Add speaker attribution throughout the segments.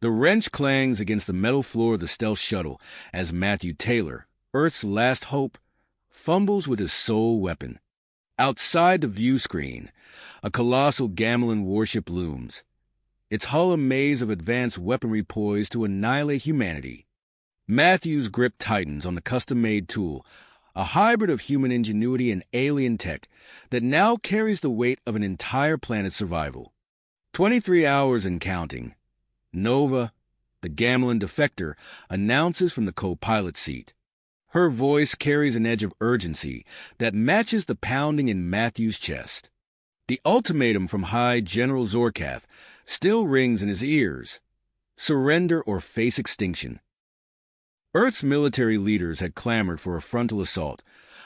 Speaker 1: The wrench clangs against the metal floor of the stealth shuttle as Matthew Taylor, Earth's last hope, fumbles with his sole weapon. Outside the view screen, a colossal Gamelin warship looms, its hull a maze of advanced weaponry poised to annihilate humanity. Matthew's grip tightens on the custom-made tool, a hybrid of human ingenuity and alien tech that now carries the weight of an entire planet's survival. 23 hours and counting. Nova, the Gamelin defector, announces from the co-pilot seat. Her voice carries an edge of urgency that matches the pounding in Matthew's chest. The ultimatum from High General Zorkath still rings in his ears: surrender or face extinction. Earth's military leaders had clamored for a frontal assault,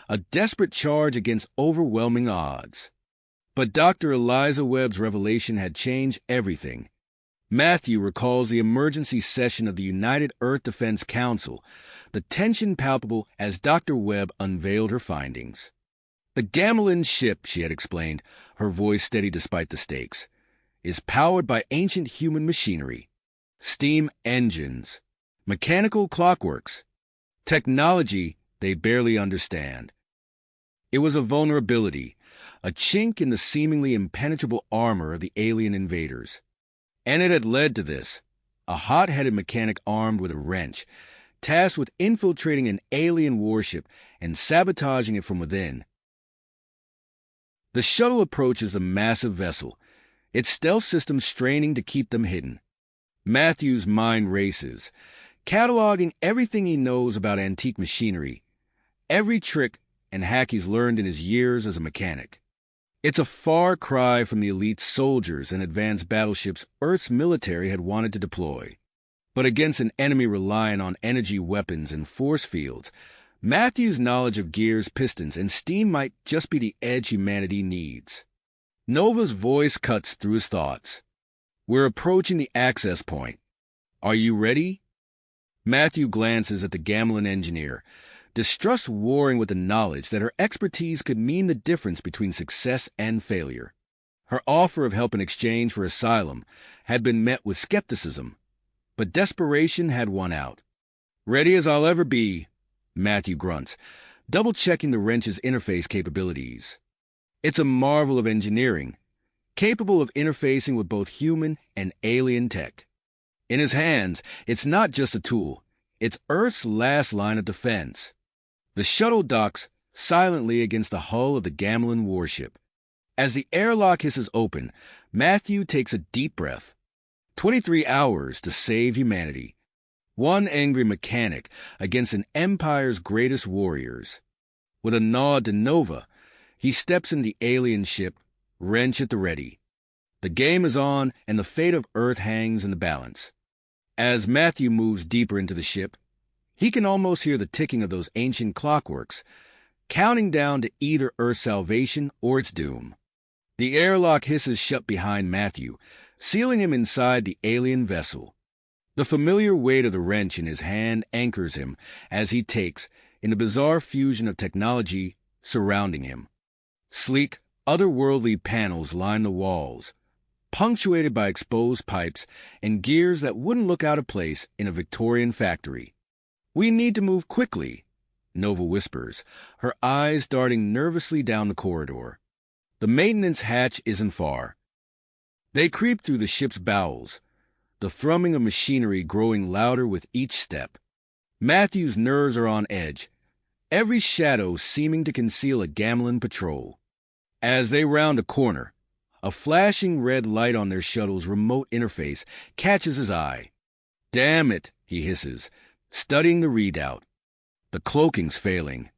Speaker 1: a desperate charge against overwhelming odds. But Dr. Eliza Webb's revelation had changed everything. Matthew recalls the emergency session of the United Earth Defense Council, the tension palpable as Dr. Webb unveiled her findings. The Gamelin ship, she had explained, her voice steady despite the stakes, is powered by ancient human machinery, steam engines, mechanical clockworks, technology they barely understand. It was a vulnerability, a chink in the seemingly impenetrable armor of the alien invaders. And it had led to this: a hot-headed mechanic armed with a wrench, tasked with infiltrating an alien warship and sabotaging it from within. The shuttle approaches a massive vessel, its stealth system straining to keep them hidden. Matthew's mind races, cataloging everything he knows about antique machinery, every trick and hack he's learned in his years as a mechanic. It's a far cry from the elite soldiers and advanced battleships Earth's military had wanted to deploy. But against an enemy relying on energy weapons and force fields, Matthew's knowledge of gears, pistons, and steam might just be the edge humanity needs. Nova's voice cuts through his thoughts. We're approaching the access point. Are you ready? Matthew glances at the Gamelin engineer, distrust warring with the knowledge that her expertise could mean the difference between success and failure. Her offer of help in exchange for asylum had been met with skepticism, but desperation had won out. Ready as I'll ever be, Matthew grunts, double-checking the wrench's interface capabilities. It's a marvel of engineering, capable of interfacing with both human and alien tech. In his hands, it's not just a tool, it's Earth's last line of defense. The shuttle docks silently against the hull of the Gamelin warship. As the airlock hisses open, Matthew takes a deep breath. 23 hours to save humanity. One angry mechanic against an empire's greatest warriors. With a nod to Nova, he steps in the alien ship, wrench at the ready. The game is on, and the fate of Earth hangs in the balance. As Matthew moves deeper into the ship, he can almost hear the ticking of those ancient clockworks, counting down to either Earth's salvation or its doom. The airlock hisses shut behind Matthew, sealing him inside the alien vessel. The familiar weight of the wrench in his hand anchors him as he takes in the bizarre fusion of technology surrounding him. Sleek, otherworldly panels line the walls, punctuated by exposed pipes and gears that wouldn't look out of place in a Victorian factory. We need to move quickly, Nova whispers, her eyes darting nervously down the corridor. The maintenance hatch isn't far. They creep through the ship's bowels, the thrumming of machinery growing louder with each step. Matthew's nerves are on edge, every shadow seeming to conceal a Gamelin patrol. As they round a corner, a flashing red light on their shuttle's remote interface catches his eye. Damn it, he hisses, studying the readout. The cloaking's failing.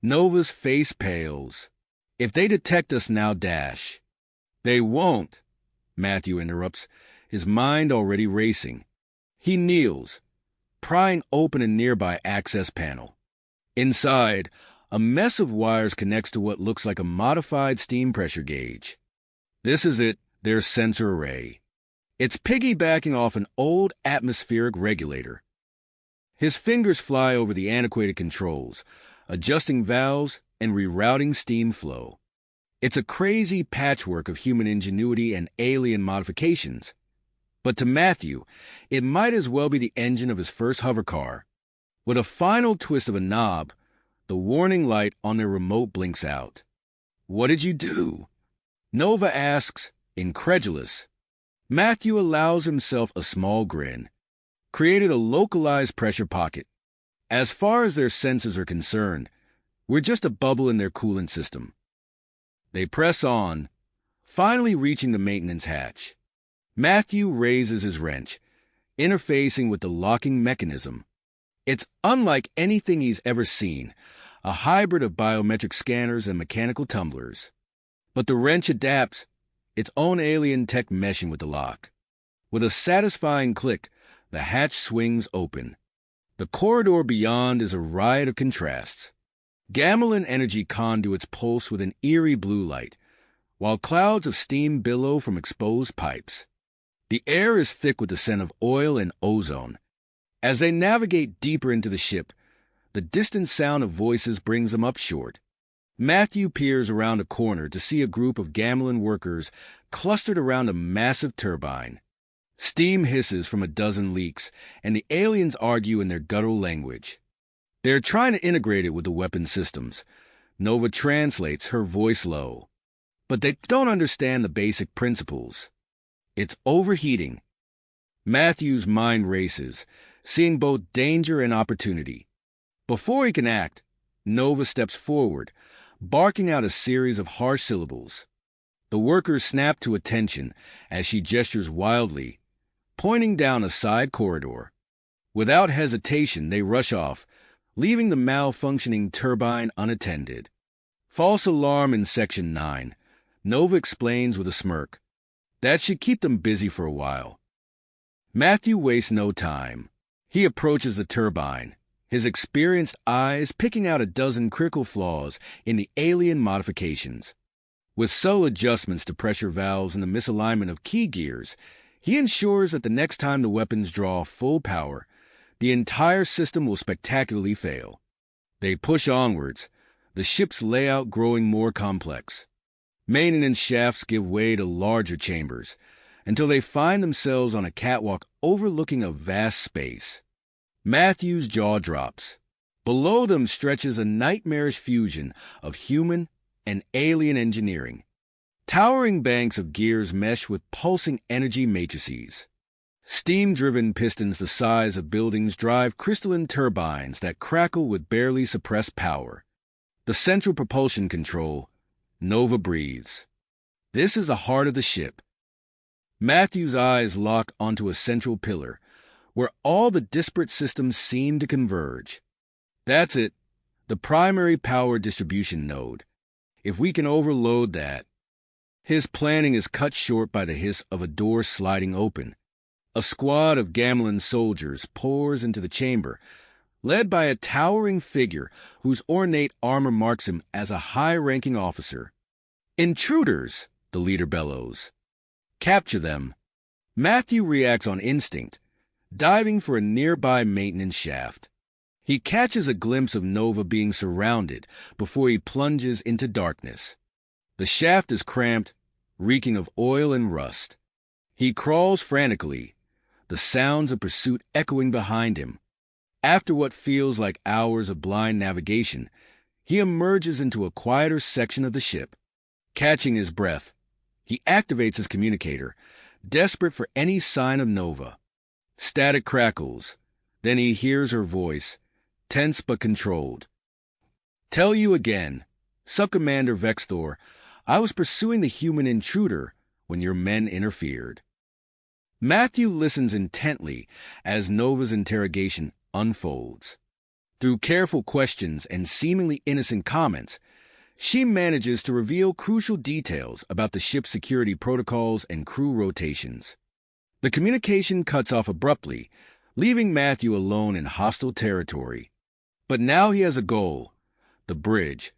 Speaker 1: Nova's face pales. If they detect us now, dash. They won't, Matthew interrupts, his mind already racing. He kneels, prying open a nearby access panel. Inside, a mess of wires connects to what looks like a modified steam pressure gauge. This is it, their sensor array. It's piggybacking off an old atmospheric regulator. His fingers fly over the antiquated controls, adjusting valves and rerouting steam flow. It's a crazy patchwork of human ingenuity and alien modifications. But to Matthew, it might as well be the engine of his first hovercar. With a final twist of a knob, the warning light on their remote blinks out. "What did you do?" Nova asks, incredulous. Matthew allows himself a small grin. "Created a localized pressure pocket. As far as their sensors are concerned, we're just a bubble in their coolant system." They press on, finally reaching the maintenance hatch. Matthew raises his wrench, interfacing with the locking mechanism. It's unlike anything he's ever seen, a hybrid of biometric scanners and mechanical tumblers. But the wrench adapts, its own alien tech meshing with the lock. With a satisfying click, the hatch swings open. The corridor beyond is a riot of contrasts. Gamelin energy conduits pulse with an eerie blue light, while clouds of steam billow from exposed pipes. The air is thick with the scent of oil and ozone. As they navigate deeper into the ship, the distant sound of voices brings them up short. Matthew peers around a corner to see a group of Gamelin workers clustered around a massive turbine. Steam hisses from a dozen leaks, and the aliens argue in their guttural language. They're trying to integrate it with the weapon systems. Nova translates, her voice low. But they don't understand the basic principles. It's overheating. Matthew's mind races, seeing both danger and opportunity. Before he can act, Nova steps forward, barking out a series of harsh syllables. The workers snap to attention as she gestures wildly, pointing down a side corridor. Without hesitation, they rush off, leaving the malfunctioning turbine unattended. "False alarm in Section 9, Nova explains with a smirk. That should keep them busy for a while. Matthew wastes no time. He approaches the turbine, his experienced eyes picking out a dozen critical flaws in the alien modifications. With subtle adjustments to pressure valves and the misalignment of key gears, he ensures that the next time the weapons draw full power, the entire system will spectacularly fail. They push onwards, the ship's layout growing more complex. Maintenance shafts give way to larger chambers, until they find themselves on a catwalk overlooking a vast space. Matthew's jaw drops. Below them stretches a nightmarish fusion of human and alien engineering. Towering banks of gears mesh with pulsing energy matrices. Steam-driven pistons the size of buildings drive crystalline turbines that crackle with barely suppressed power. The central propulsion control, Nova breathes. This is the heart of the ship. Matthew's eyes lock onto a central pillar, where all the disparate systems seem to converge. That's it, the primary power distribution node. If we can overload that... His planning is cut short by the hiss of a door sliding open. A squad of Gamelin soldiers pours into the chamber, led by a towering figure whose ornate armor marks him as a high-ranking officer. "Intruders!" the leader bellows. "Capture them." Matthew reacts on instinct, diving for a nearby maintenance shaft. He catches a glimpse of Nova being surrounded before he plunges into darkness. The shaft is cramped, reeking of oil and rust. He crawls frantically, the sounds of pursuit echoing behind him. After what feels like hours of blind navigation, he emerges into a quieter section of the ship. Catching his breath, he activates his communicator, desperate for any sign of Nova. Static crackles. Then he hears her voice, tense but controlled. "Tell you again, Subcommander Vexthor, I was pursuing the human intruder when your men interfered." Matthew listens intently as Nova's interrogation unfolds. Through careful questions and seemingly innocent comments, she manages to reveal crucial details about the ship's security protocols and crew rotations. The communication cuts off abruptly, leaving Matthew alone in hostile territory. But now he has a goal, the bridge,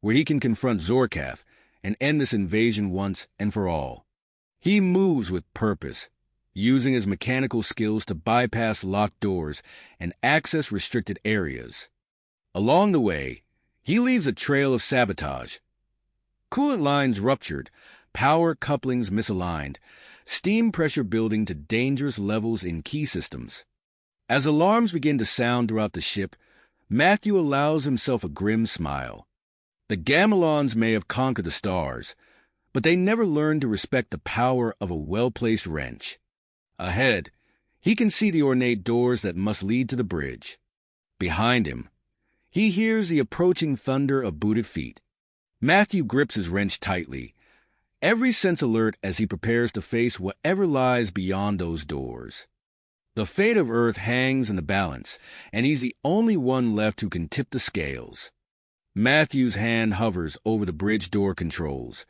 Speaker 1: where he can confront Zorkath and end this invasion once and for all. He moves with purpose, using his mechanical skills to bypass locked doors and access restricted areas. Along the way, he leaves a trail of sabotage. Coolant lines ruptured, power couplings misaligned, steam pressure building to dangerous levels in key systems. As alarms begin to sound throughout the ship, Matthew allows himself a grim smile. The Gamelons may have conquered the stars, but they never learned to respect the power of a well-placed wrench. Ahead, he can see the ornate doors that must lead to the bridge. Behind him, he hears the approaching thunder of booted feet. Matthew grips his wrench tightly, every sense alert as he prepares to face whatever lies beyond those doors. The fate of Earth hangs in the balance, and he's the only one left who can tip the scales. Matthew's hand hovers over the bridge door controls,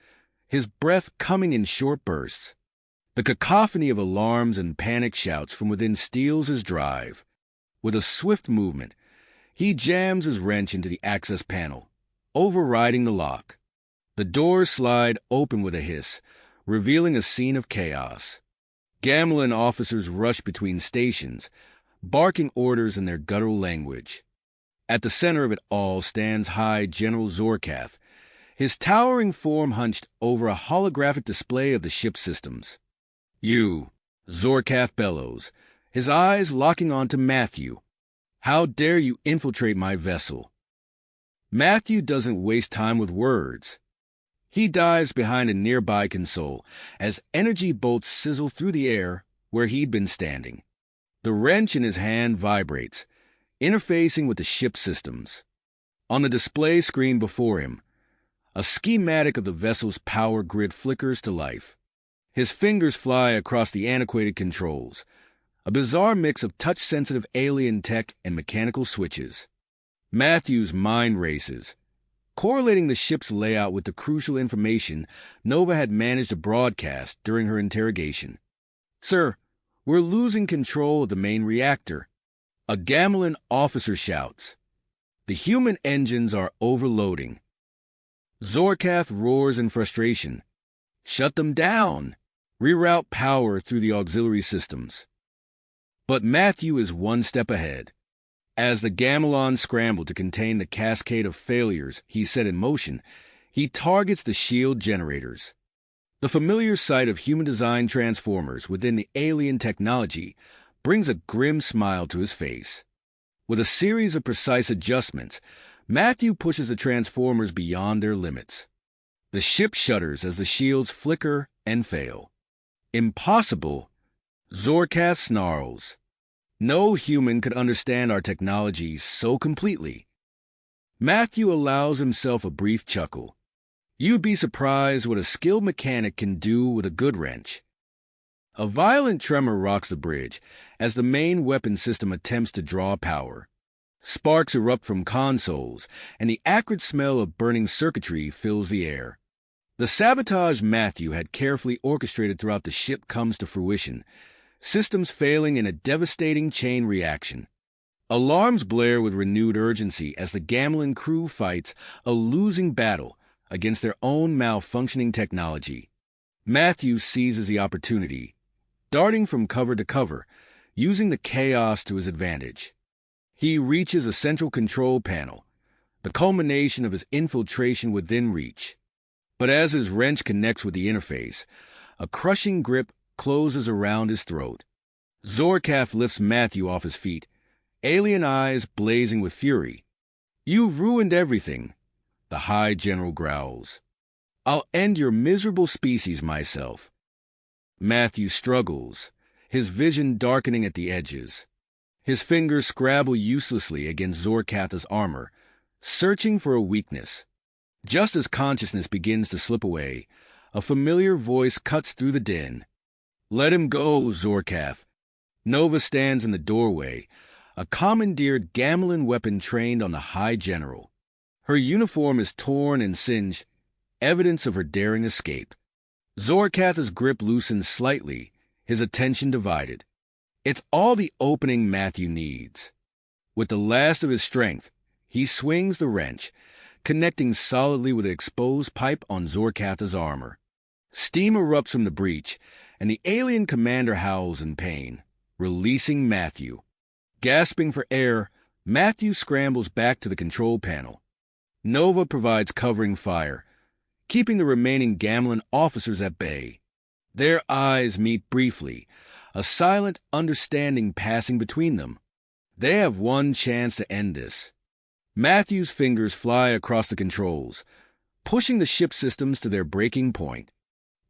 Speaker 1: his breath coming in short bursts. The cacophony of alarms and panic shouts from within steals his drive. With a swift movement, he jams his wrench into the access panel, overriding the lock. The doors slide open with a hiss, revealing a scene of chaos. Gamelin officers rush between stations, barking orders in their guttural language. At the center of it all stands High General Zorkath, his towering form hunched over a holographic display of the ship's systems. "You," Zorkath bellows, his eyes locking onto Matthew. "How dare you infiltrate my vessel?" Matthew doesn't waste time with words. He dives behind a nearby console as energy bolts sizzle through the air where he'd been standing. The wrench in his hand vibrates, interfacing with the ship's systems. On the display screen before him, a schematic of the vessel's power grid flickers to life. His fingers fly across the antiquated controls, a bizarre mix of touch-sensitive alien tech and mechanical switches. Matthew's mind races, correlating the ship's layout with the crucial information Nova had managed to broadcast during her interrogation. "Sir, we're losing control of the main reactor," a Gamelin officer shouts. "The human engines are overloading." Zorkath roars in frustration. "Shut them down! Reroute power through the auxiliary systems." But Matthew is one step ahead. As the Gamelons scramble to contain the cascade of failures he set in motion, he targets the shield generators. The familiar sight of human-designed transformers within the alien technology brings a grim smile to his face. With a series of precise adjustments, Matthew pushes the transformers beyond their limits. The ship shudders as the shields flicker and fail. "Impossible!" Zorkath snarls. "No human could understand our technology so completely." Matthew allows himself a brief chuckle. You'd be surprised what a skilled mechanic can do with a good wrench. A violent tremor rocks the bridge as the main weapon system attempts to draw power. Sparks erupt from consoles, and the acrid smell of burning circuitry fills the air. The sabotage Matthew had carefully orchestrated throughout the ship comes to fruition, systems failing in a devastating chain reaction. Alarms blare with renewed urgency as the Gamelin crew fights a losing battle against their own malfunctioning technology. Matthew seizes the opportunity, darting from cover to cover, using the chaos to his advantage. He reaches a central control panel, the culmination of his infiltration within reach. But as his wrench connects with the interface, a crushing grip closes around his throat. Zorkath lifts Matthew off his feet, alien eyes blazing with fury. "You've ruined everything," the High General growls. "I'll end your miserable species myself." Matthew struggles, his vision darkening at the edges. His fingers scrabble uselessly against Zorkath's armor, searching for a weakness. Just as consciousness begins to slip away, a familiar voice cuts through the din. "Let him go, Zorkath." Nova stands in the doorway, a commandeered Gamelin weapon trained on the High General. Her uniform is torn and singed, evidence of her daring escape. Zorkath's grip loosens slightly, his attention divided. It's all the opening Matthew needs. With the last of his strength, he swings the wrench, connecting solidly with the exposed pipe on Zorkath's armor. Steam erupts from the breach, and the alien commander howls in pain, releasing Matthew. Gasping for air, Matthew scrambles back to the control panel. Nova provides covering fire, keeping the remaining Gamlen officers at bay. Their eyes meet briefly, a silent understanding passing between them. They have one chance to end this. Matthew's fingers fly across the controls, pushing the ship systems to their breaking point.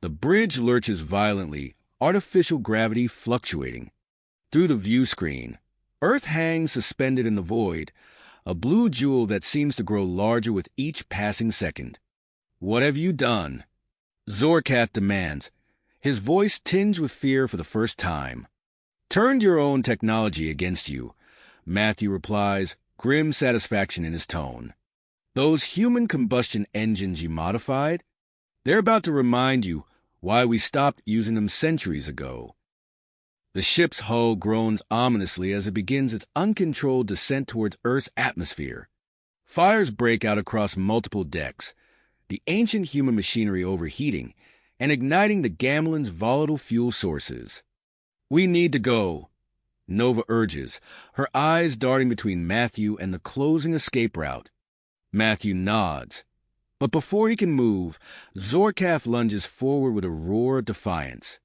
Speaker 1: The bridge lurches violently, artificial gravity fluctuating. Through the view screen, Earth hangs suspended in the void, a blue jewel that seems to grow larger with each passing second. "What have you done?" Zorkath demands, his voice tinged with fear for the first time. "Turned your own technology against you," Matthew replies, grim satisfaction in his tone. "Those human combustion engines you modified? They're about to remind you why we stopped using them centuries ago." The ship's hull groans ominously as it begins its uncontrolled descent towards Earth's atmosphere. Fires break out across multiple decks, the ancient human machinery overheating and igniting the Gamlen's volatile fuel sources. "We need to go," Nova urges, her eyes darting between Matthew and the closing escape route. Matthew nods, but before he can move, Zorkath lunges forward with a roar of defiance.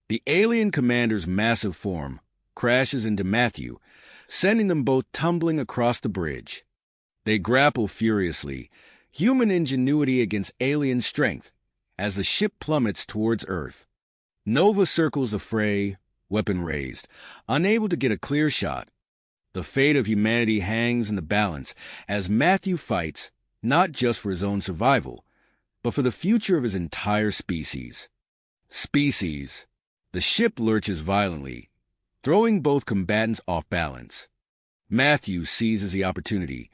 Speaker 1: The alien commander's massive form crashes into Matthew, sending them both tumbling across the bridge. They grapple furiously, human ingenuity against alien strength, as the ship plummets towards Earth. Nova circles the fray, weapon raised, unable to get a clear shot. The fate of humanity hangs in the balance as Matthew fights not just for his own survival, but for the future of his entire species. The ship lurches violently, throwing both combatants off balance. Matthew seizes the opportunity,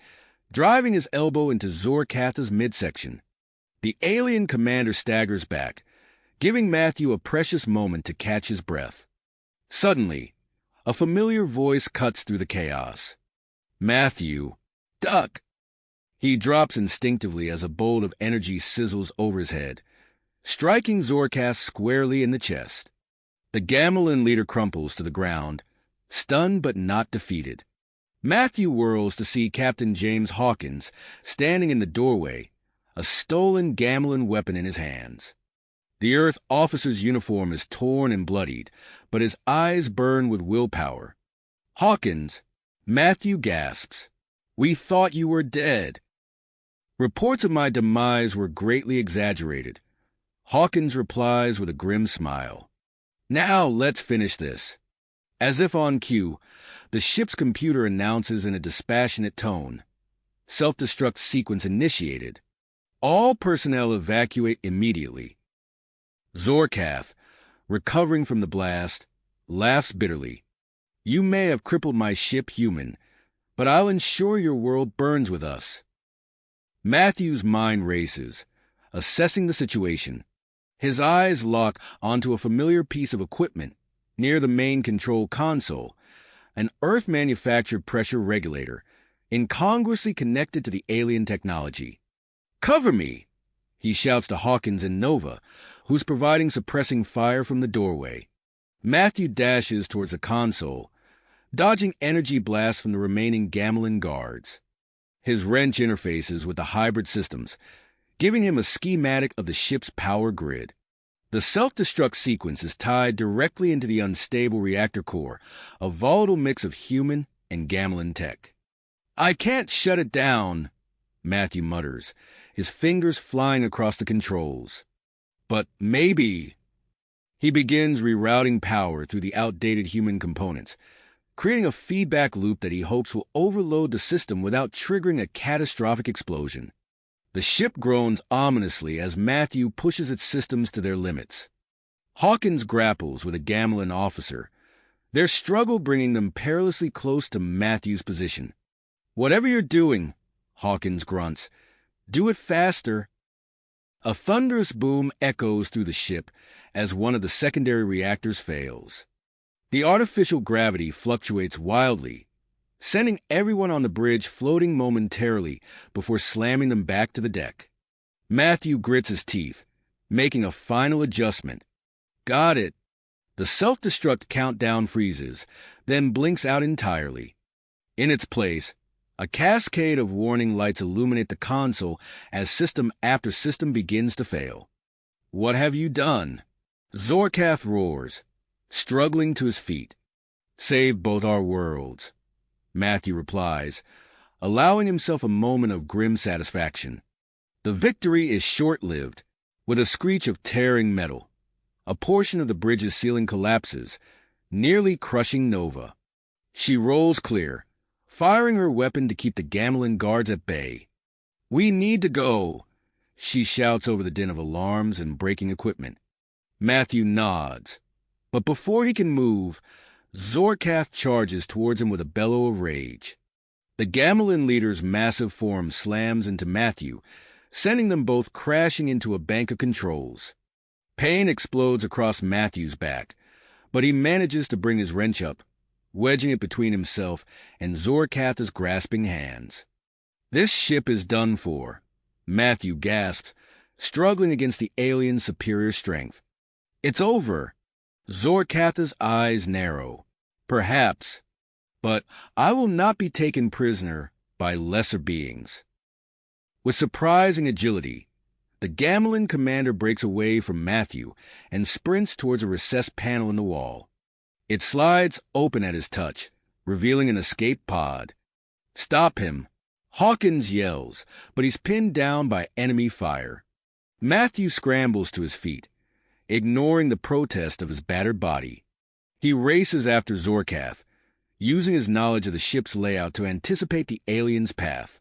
Speaker 1: driving his elbow into Zorkath's midsection. The alien commander staggers back, giving Matthew a precious moment to catch his breath. Suddenly, a familiar voice cuts through the chaos. "Matthew, duck!" He drops instinctively as a bolt of energy sizzles over his head, striking Zorkath squarely in the chest. The Gamlen leader crumples to the ground, stunned but not defeated. Matthew whirls to see Captain James Hawkins standing in the doorway, a stolen Gamlen weapon in his hands. The Earth officer's uniform is torn and bloodied, but his eyes burn with willpower. "Hawkins," Matthew gasps, "we thought you were dead." "Reports of my demise were greatly exaggerated," Hawkins replies with a grim smile. "Now let's finish this." As if on cue, the ship's computer announces in a dispassionate tone, "Self-destruct sequence initiated. All personnel evacuate immediately." Zorkath, recovering from the blast, laughs bitterly. "You may have crippled my ship, human, but I'll ensure your world burns with us." Matthew's mind races, assessing the situation. His eyes lock onto a familiar piece of equipment near the main control console, an Earth-manufactured pressure regulator, incongruously connected to the alien technology. "Cover me!" he shouts to Hawkins and Nova, who's providing suppressing fire from the doorway. Matthew dashes towards the console, dodging energy blasts from the remaining Gamlen guards. His wrench interfaces with the hybrid systems, giving him a schematic of the ship's power grid. The self-destruct sequence is tied directly into the unstable reactor core, a volatile mix of human and Gamlen tech. "I can't shut it down," Matthew mutters, his fingers flying across the controls. "But maybe." He begins rerouting power through the outdated human components, creating a feedback loop that he hopes will overload the system without triggering a catastrophic explosion. The ship groans ominously as Matthew pushes its systems to their limits. Hawkins grapples with a Gamlen officer, their struggle bringing them perilously close to Matthew's position. "Whatever you're doing," Hawkins grunts, "do it faster." A thunderous boom echoes through the ship as one of the secondary reactors fails. The artificial gravity fluctuates wildly, sending everyone on the bridge floating momentarily before slamming them back to the deck. Matthew grits his teeth, making a final adjustment. "Got it." The self-destruct countdown freezes, then blinks out entirely. In its place, A cascade of warning lights illuminate the console as system after system begins to fail. "What have you done?" Zorkath roars, struggling to his feet. "Save both our worlds," Matthew replies, allowing himself a moment of grim satisfaction. The victory is short-lived. With a screech of tearing metal, a portion of the bridge's ceiling collapses, nearly crushing Nova. She rolls clear, firing her weapon to keep the Gamelin guards at bay. "We need to go," she shouts over the din of alarms and breaking equipment. Matthew nods, but before he can move, Zorkath charges towards him with a bellow of rage. The Gamelin leader's massive form slams into Matthew, sending them both crashing into a bank of controls. Pain explodes across Matthew's back, but he manages to bring his wrench up, wedging it between himself and Zorkath's grasping hands. "This ship is done for," Matthew gasps, struggling against the alien's superior strength. "It's over." Zorkath's eyes narrow. "Perhaps, but I will not be taken prisoner by lesser beings." With surprising agility, the Gamelin commander breaks away from Matthew and sprints towards a recessed panel in the wall. It slides open at his touch, revealing an escape pod. "Stop him!" Hawkins yells, but he's pinned down by enemy fire. Matthew scrambles to his feet, ignoring the protest of his battered body. He races after Zorkath, using his knowledge of the ship's layout to anticipate the alien's path.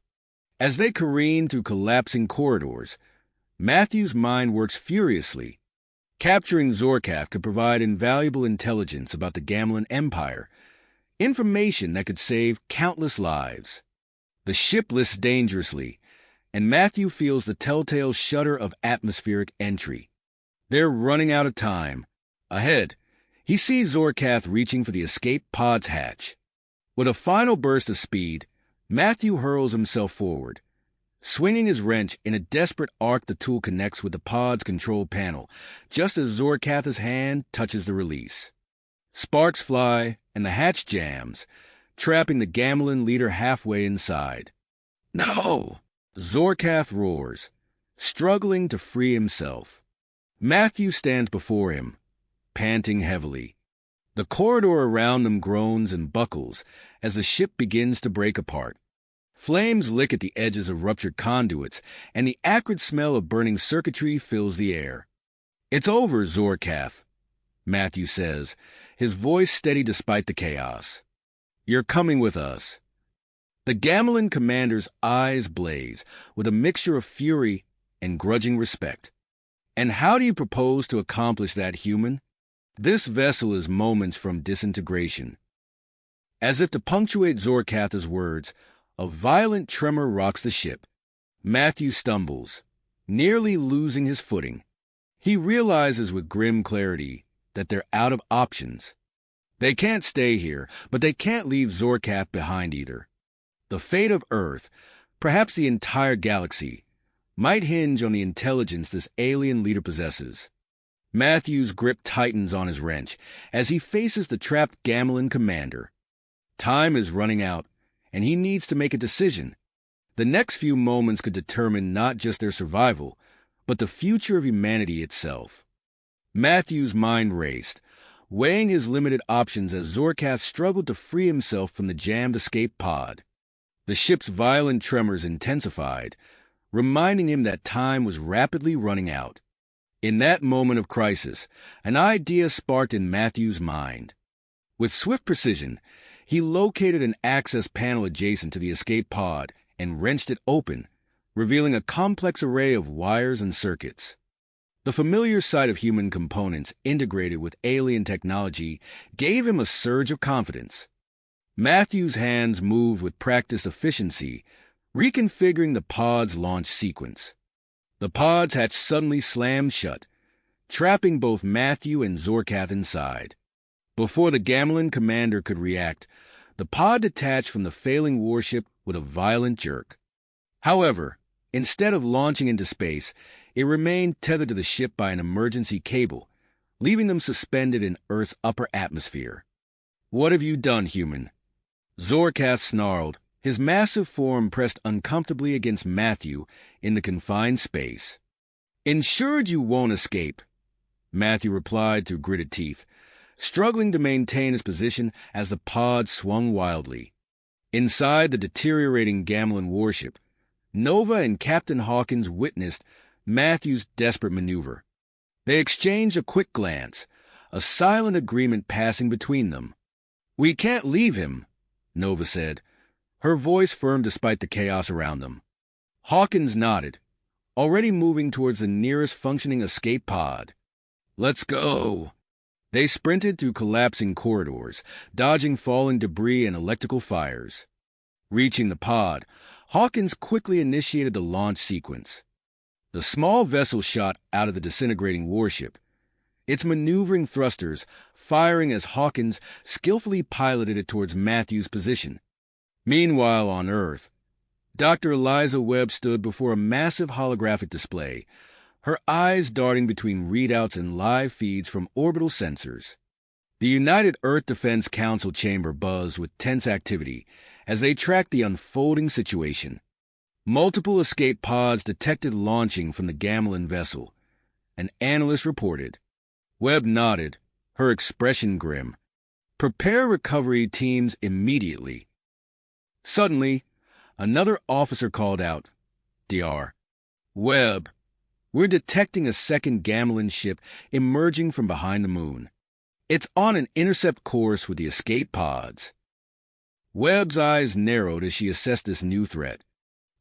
Speaker 1: As they careen through collapsing corridors, Matthew's mind works furiously. Capturing Zorkath could provide invaluable intelligence about the Gamelin Empire, information that could save countless lives. The ship lists dangerously, and Matthew feels the telltale shudder of atmospheric entry. They're running out of time. Ahead, he sees Zorkath reaching for the escape pod's hatch. With a final burst of speed, Matthew hurls himself forward. Swinging his wrench in a desperate arc, the tool connects with the pod's control panel, just as Zorkath's hand touches the release. Sparks fly, and the hatch jams, trapping the Gamelin leader halfway inside. "No!" Zorkath roars, struggling to free himself. Matthew stands before him, panting heavily. The corridor around them groans and buckles as the ship begins to break apart. Flames lick at the edges of ruptured conduits, and the acrid smell of burning circuitry fills the air. "It's over, Zorkath," Matthew says, his voice steady despite the chaos. "You're coming with us." The Gamelin commander's eyes blaze with a mixture of fury and grudging respect. "And how do you propose to accomplish that, human?" This vessel is moments from disintegration. As if to punctuate Zorkath's words, a violent tremor rocks the ship. Matthew stumbles, nearly losing his footing. He realizes with grim clarity that they're out of options. They can't stay here, but they can't leave Zorkath behind either. The fate of Earth, perhaps the entire galaxy, might hinge on the intelligence this alien leader possesses. Matthew's grip tightens on his wrench as he faces the trapped Gamelin commander. Time is running out, and he needs to make a decision. The next few moments could determine not just their survival, but the future of humanity itself. Matthew's mind raced, weighing his limited options as Zorkath struggled to free himself from the jammed escape pod. The ship's violent tremors intensified, reminding him that time was rapidly running out. In that moment of crisis, an idea sparked in Matthew's mind. With swift precision, he located an access panel adjacent to the escape pod and wrenched it open, revealing a complex array of wires and circuits. The familiar sight of human components integrated with alien technology gave him a surge of confidence. Matthew's hands moved with practiced efficiency, reconfiguring the pod's launch sequence. The pod's hatch suddenly slammed shut, trapping both Matthew and Zorkath inside. Before the Gamelin commander could react, the pod detached from the failing warship with a violent jerk. However, instead of launching into space, it remained tethered to the ship by an emergency cable, leaving them suspended in Earth's upper atmosphere. "What have you done, human?" Zorkath snarled, His massive form pressed uncomfortably against Matthew in the confined space. "Ensured you won't escape," Matthew replied through gritted teeth, struggling to maintain his position as the pod swung wildly. Inside the deteriorating Gamelin warship, Nova and Captain Hawkins witnessed Matthew's desperate maneuver. They exchanged a quick glance, a silent agreement passing between them. "We can't leave him," Nova said, her voice firm despite the chaos around them. Hawkins nodded, already moving towards the nearest functioning escape pod. "Let's go." They sprinted through collapsing corridors, dodging falling debris and electrical fires. Reaching the pod, Hawkins quickly initiated the launch sequence. The small vessel shot out of the disintegrating warship, its maneuvering thrusters firing as Hawkins skillfully piloted it towards Matthew's position. Meanwhile, on Earth, Dr. Eliza Webb stood before a massive holographic display, her eyes darting between readouts and live feeds from orbital sensors. The United Earth Defense Council chamber buzzed with tense activity as they tracked the unfolding situation. Multiple escape pods detected launching from the Gamelin vessel, an analyst reported. Webb nodded, her expression grim. "Prepare recovery teams immediately." Suddenly, another officer called out, "Dr. Webb, we're detecting a second Gamelin ship emerging from behind the moon. It's on an intercept course with the escape pods." Webb's eyes narrowed as she assessed this new threat.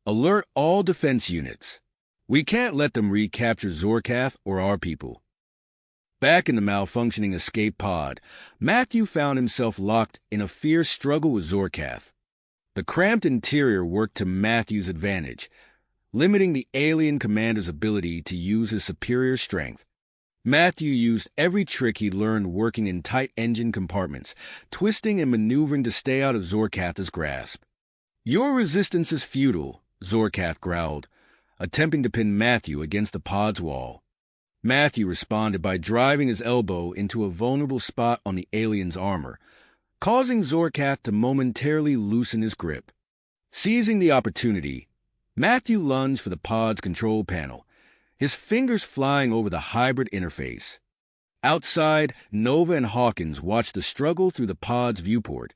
Speaker 1: "Alert all defense units. We can't let them recapture Zorkath or our people." Back in the malfunctioning escape pod, Matthew found himself locked in a fierce struggle with Zorkath. The cramped interior worked to Matthew's advantage, limiting the alien commander's ability to use his superior strength. Matthew used every trick he'd learned working in tight engine compartments, twisting and maneuvering to stay out of Zorkath's grasp. "Your resistance is futile," Zorkath growled, attempting to pin Matthew against the pod's wall. Matthew responded by driving his elbow into a vulnerable spot on the alien's armor, causing Zorkath to momentarily loosen his grip. Seizing the opportunity, Matthew lunged for the pod's control panel, his fingers flying over the hybrid interface. Outside, Nova and Hawkins watched the struggle through the pod's viewport.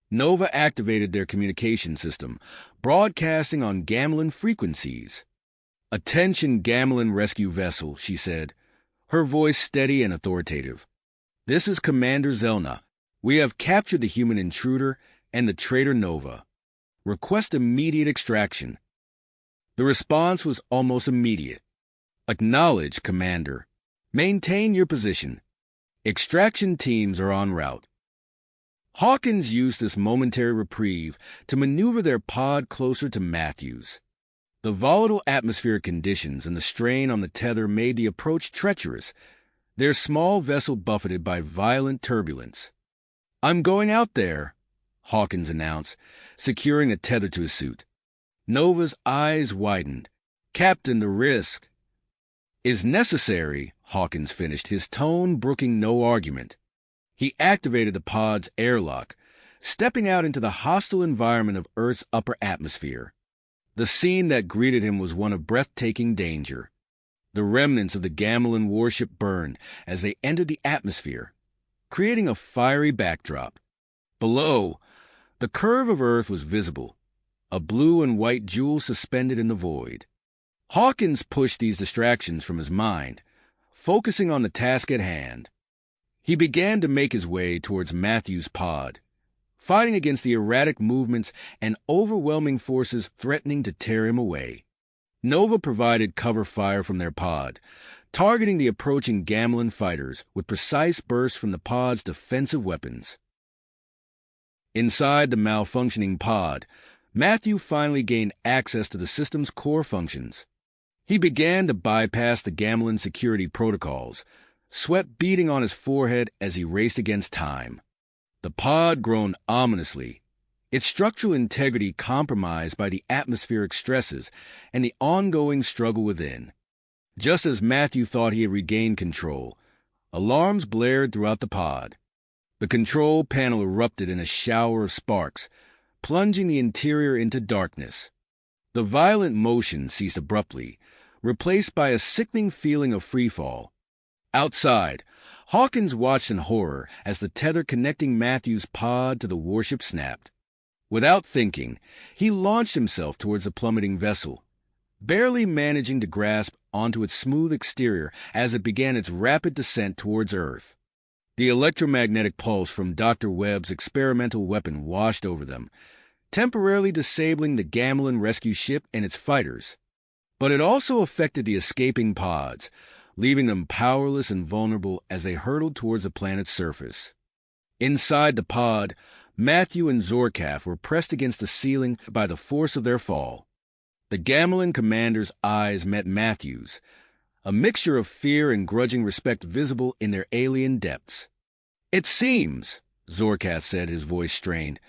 Speaker 1: Nova activated their communication system, broadcasting on Gamelin frequencies. "Attention, Gamelin rescue vessel," she said, her voice steady and authoritative. "This is Commander Zelna. We have captured the human intruder and the traitor Nova. Request immediate extraction." The response was almost immediate. "Acknowledge, Commander. Maintain your position. Extraction teams are en route." Hawkins used this momentary reprieve to maneuver their pod closer to Matthew's. The volatile atmospheric conditions and the strain on the tether made the approach treacherous, their small vessel buffeted by violent turbulence. "I'm going out there," Hawkins announced, securing a tether to his suit. Nova's eyes widened. "Captain, the risk is necessary," Hawkins finished, his tone brooking no argument. He activated the pod's airlock, stepping out into the hostile environment of Earth's upper atmosphere. The scene that greeted him was one of breathtaking danger. The remnants of the Gamelin warship burned as they entered the atmosphere, creating a fiery backdrop. Below, the curve of Earth was visible, a blue and white jewel suspended in the void. Hawkins pushed these distractions from his mind, focusing on the task at hand. He began to make his way towards Matthew's pod, fighting against the erratic movements and overwhelming forces threatening to tear him away. Nova provided cover fire from their pod, targeting the approaching Gamelin fighters with precise bursts from the pod's defensive weapons. Inside the malfunctioning pod, Matthew finally gained access to the system's core functions. He began to bypass the Gamelin security protocols, sweat beading on his forehead as he raced against time. The pod groaned ominously, its structural integrity compromised by the atmospheric stresses and the ongoing struggle within. Just as Matthew thought he had regained control, alarms blared throughout the pod. The control panel erupted in a shower of sparks, plunging the interior into darkness. The violent motion ceased abruptly, replaced by a sickening feeling of freefall. Outside, Hawkins watched in horror as the tether connecting Matthew's pod to the warship snapped. Without thinking, he launched himself towards the plummeting vessel, barely managing to grasp onto its smooth exterior as it began its rapid descent towards Earth. The electromagnetic pulse from Dr. Webb's experimental weapon washed over them, temporarily disabling the Gamelin rescue ship and its fighters. But it also affected the escaping pods, leaving them powerless and vulnerable as they hurtled towards the planet's surface. Inside the pod, Matthew and Zorkaf were pressed against the ceiling by the force of their fall. The Gamelin commander's eyes met Matthew's, a mixture of fear and grudging respect visible in their alien depths. "It seems," Zorkaf said, his voice strained,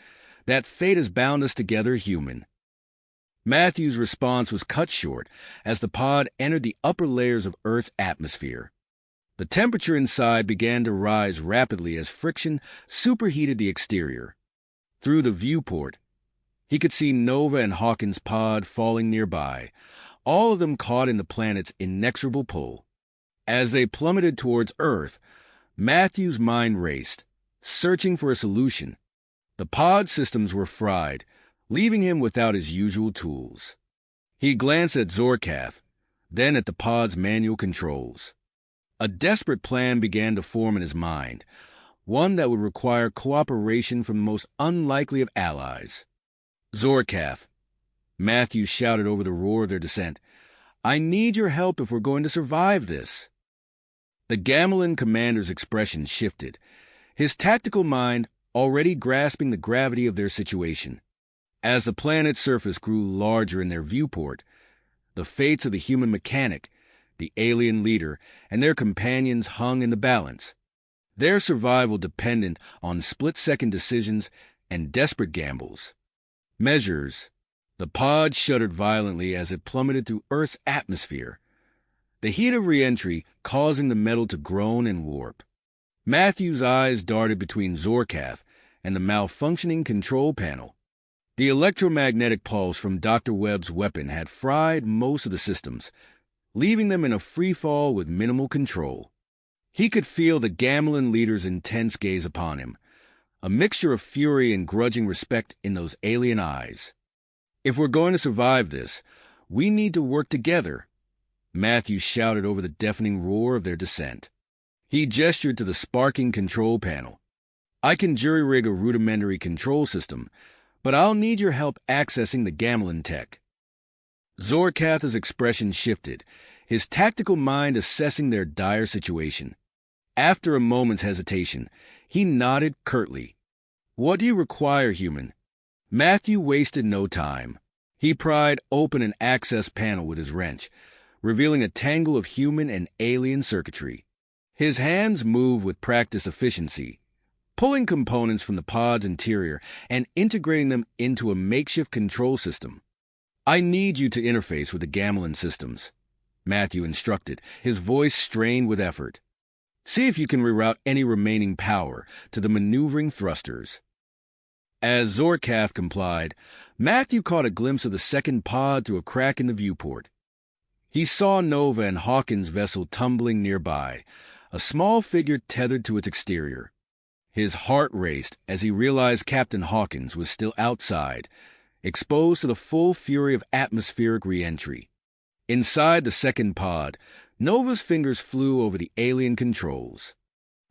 Speaker 1: "that fate has bound us together, human." Matthew's response was cut short as the pod entered the upper layers of Earth's atmosphere. The temperature inside began to rise rapidly as friction superheated the exterior. Through the viewport, he could see Nova and Hawkins' pod falling nearby, all of them caught in the planet's inexorable pull. As they plummeted towards Earth, Matthew's mind raced, searching for a solution. The pod systems were fried, leaving him without his usual tools. He glanced at Zorkaf, then at the pod's manual controls. A desperate plan began to form in his mind, one that would require cooperation from the most unlikely of allies. "Zorkaf," Matthew shouted over the roar of their descent, "I need your help if we're going to survive this." The Gamelin commander's expression shifted, his tactical mind already grasping the gravity of their situation. As the planet's surface grew larger in their viewport, the fates of the human mechanic, the alien leader, and their companions hung in the balance, their survival dependent on split-second decisions and desperate gambles. Measures. The pod shuddered violently as it plummeted through Earth's atmosphere, the heat of re-entry causing the metal to groan and warp. Matthew's eyes darted between Zorkaf and the malfunctioning control panel. The electromagnetic pulse from Dr. Webb's weapon had fried most of the systems, leaving them in a free-fall with minimal control. He could feel the Gamelin leader's intense gaze upon him, a mixture of fury and grudging respect in those alien eyes. "If we're going to survive this, we need to work together," Matthew shouted over the deafening roar of their descent. He gestured to the sparking control panel. "I can jury-rig a rudimentary control system, but I'll need your help accessing the Gamelin tech." Zorkaf's expression shifted, his tactical mind assessing their dire situation. After a moment's hesitation, he nodded curtly. "What do you require, human?" Matthew wasted no time. He pried open an access panel with his wrench, revealing a tangle of human and alien circuitry. His hands moved with practiced efficiency, pulling components from the pod's interior and integrating them into a makeshift control system. "I need you to interface with the Gamelin systems," Matthew instructed, his voice strained with effort. "See if you can reroute any remaining power to the maneuvering thrusters." As Zorkaf complied, Matthew caught a glimpse of the second pod through a crack in the viewport. He saw Nova and Hawkins' vessel tumbling nearby, a small figure tethered to its exterior. His heart raced as he realized Captain Hawkins was still outside, exposed to the full fury of atmospheric re-entry. Inside the second pod, Nova's fingers flew over the alien controls.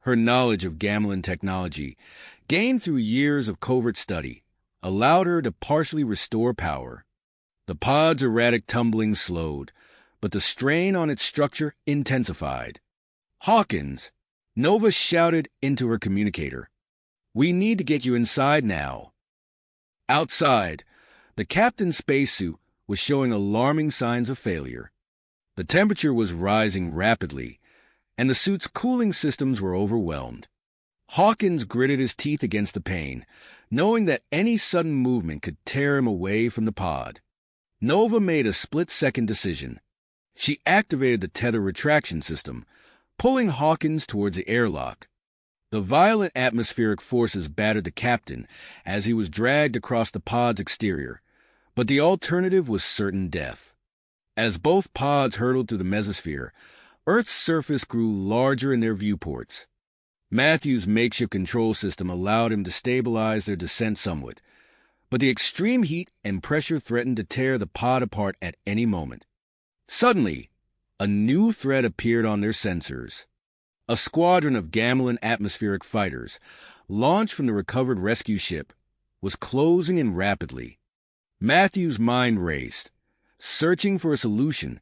Speaker 1: Her knowledge of Gamelin technology, gained through years of covert study, allowed her to partially restore power. The pod's erratic tumbling slowed, but the strain on its structure intensified. "Hawkins!" Nova shouted into her communicator. "We need to get you inside now." Outside, the captain's spacesuit was showing alarming signs of failure. The temperature was rising rapidly, and the suit's cooling systems were overwhelmed. Hawkins gritted his teeth against the pain, knowing that any sudden movement could tear him away from the pod. Nova made a split-second decision. She activated the tether retraction system, pulling Hawkins towards the airlock. The violent atmospheric forces battered the captain as he was dragged across the pod's exterior, but the alternative was certain death. As both pods hurtled through the mesosphere, Earth's surface grew larger in their viewports. Matthew's makeshift control system allowed him to stabilize their descent somewhat, but the extreme heat and pressure threatened to tear the pod apart at any moment. Suddenly, a new threat appeared on their sensors. A squadron of Gamelin atmospheric fighters, launched from the recovered rescue ship, was closing in rapidly. Matthew's mind raced, searching for a solution.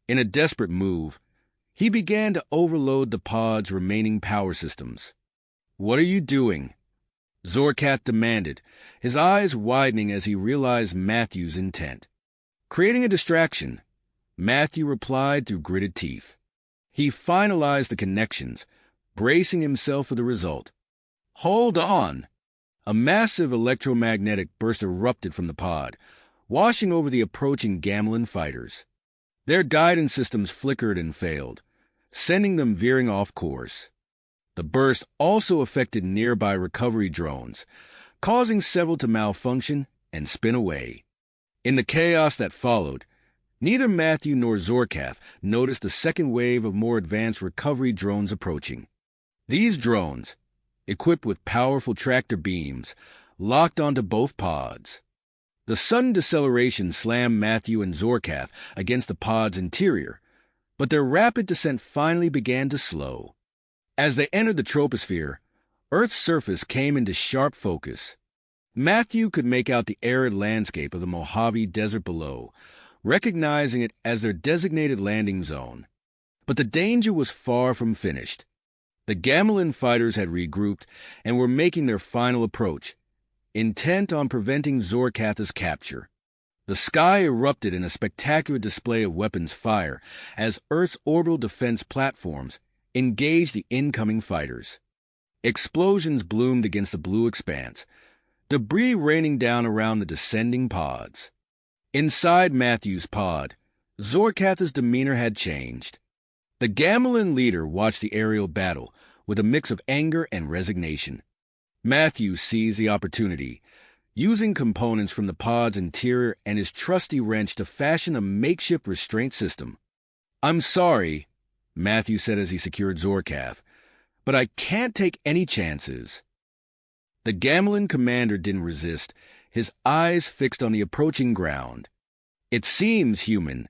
Speaker 1: In a desperate move, he began to overload the pod's remaining power systems. "What are you doing?" Zorkath demanded, his eyes widening as he realized Matthew's intent. "Creating a distraction," Matthew replied through gritted teeth. He finalized the connections, bracing himself for the result. "Hold on!" A massive electromagnetic burst erupted from the pod, washing over the approaching Gamelin fighters. Their guidance systems flickered and failed, sending them veering off course. The burst also affected nearby recovery drones, causing several to malfunction and spin away. In the chaos that followed, neither Matthew nor Zorkath noticed a second wave of more advanced recovery drones approaching. These drones, equipped with powerful tractor beams, locked onto both pods. The sudden deceleration slammed Matthew and Zorkath against the pod's interior, but their rapid descent finally began to slow. As they entered the troposphere, Earth's surface came into sharp focus. Matthew could make out the arid landscape of the Mojave Desert below, recognizing it as their designated landing zone. But the danger was far from finished. The Gamelin fighters had regrouped and were making their final approach, intent on preventing Zorkath's capture. The sky erupted in a spectacular display of weapons fire as Earth's orbital defense platforms engaged the incoming fighters. Explosions bloomed against the blue expanse, debris raining down around the descending pods. Inside Matthew's pod, Zorkath's demeanor had changed. The Gamelin leader watched the aerial battle with a mix of anger and resignation. Matthew seized the opportunity, using components from the pod's interior and his trusty wrench to fashion a makeshift restraint system. "I'm sorry," Matthew said as he secured Zorkath, "but I can't take any chances." The Gamelin commander didn't resist, his eyes fixed on the approaching ground. "It seems, human,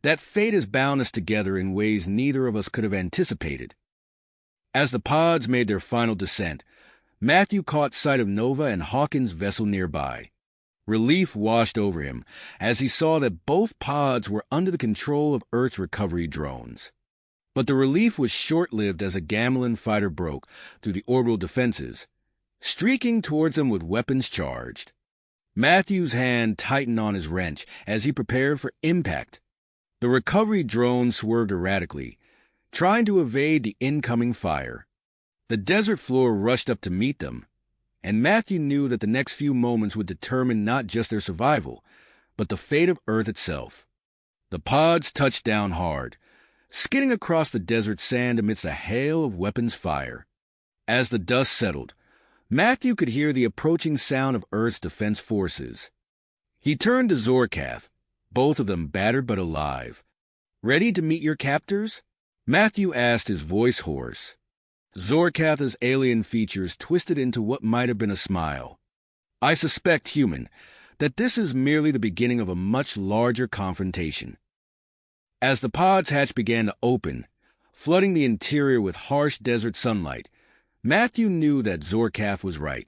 Speaker 1: that fate has bound us together in ways neither of us could have anticipated." As the pods made their final descent, Matthew caught sight of Nova and Hawkins' vessel nearby. Relief washed over him as he saw that both pods were under the control of Earth's recovery drones. But the relief was short-lived as a Gamelin fighter broke through the orbital defenses, streaking towards them with weapons charged. Matthew's hand tightened on his wrench as he prepared for impact. The recovery drone swerved erratically, trying to evade the incoming fire. The desert floor rushed up to meet them, and Matthew knew that the next few moments would determine not just their survival, but the fate of Earth itself. The pods touched down hard, skidding across the desert sand amidst a hail of weapons fire. As the dust settled, Matthew could hear the approaching sound of Earth's defense forces. He turned to Zorkath, both of them battered but alive. "Ready to meet your captors?" Matthew asked, his voice hoarse. Zorkath's alien features twisted into what might have been a smile. "I suspect, human, that this is merely the beginning of a much larger confrontation." As the pod's hatch began to open, flooding the interior with harsh desert sunlight, Matthew knew that Zorkath was right.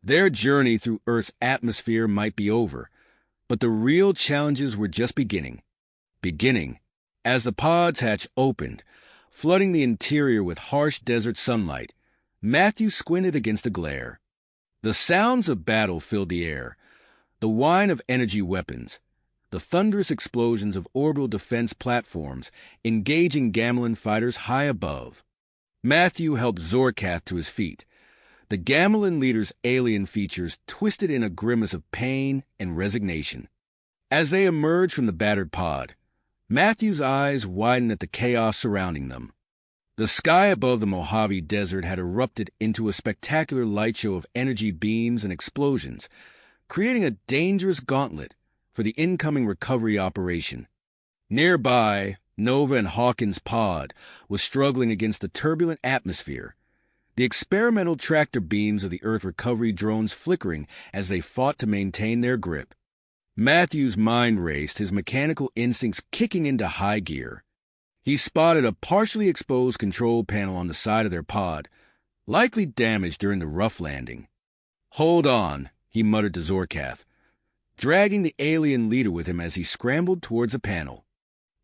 Speaker 1: Their journey through Earth's atmosphere might be over, but the real challenges were just beginning. As the pod's hatch opened, flooding the interior with harsh desert sunlight, Matthew squinted against the glare. The sounds of battle filled the air, the whine of energy weapons, the thunderous explosions of orbital defense platforms engaging Gamelin fighters high above. Matthew helped Zorkath to his feet. The Gamelin leader's alien features twisted in a grimace of pain and resignation. As they emerged from the battered pod, Matthew's eyes widened at the chaos surrounding them. The sky above the Mojave Desert had erupted into a spectacular light show of energy beams and explosions, creating a dangerous gauntlet for the incoming recovery operation. Nearby, Nova and Hawkins' pod was struggling against the turbulent atmosphere, the experimental tractor beams of the Earth recovery drones flickering as they fought to maintain their grip. Matthew's mind raced, his mechanical instincts kicking into high gear. He spotted a partially exposed control panel on the side of their pod, likely damaged during the rough landing. "Hold on," he muttered to Zorkath, dragging the alien leader with him as he scrambled towards the panel.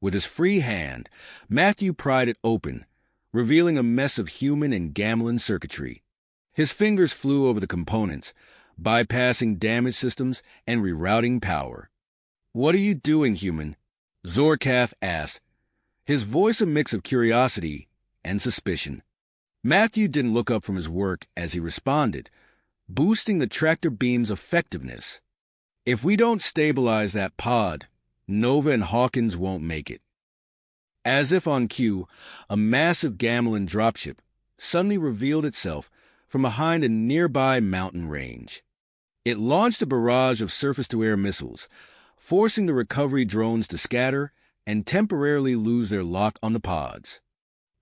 Speaker 1: With his free hand, Matthew pried it open, revealing a mess of human and gamelan circuitry. His fingers flew over the components, bypassing damaged systems and rerouting power. "What are you doing, human?" Zorkath asked, his voice a mix of curiosity and suspicion. Matthew didn't look up from his work as he responded, boosting the tractor beam's effectiveness. "If we don't stabilize that pod, Nova and Hawkins won't make it." As if on cue, a massive gamelan dropship suddenly revealed itself from behind a nearby mountain range. It launched a barrage of surface-to-air missiles, forcing the recovery drones to scatter and temporarily lose their lock on the pods.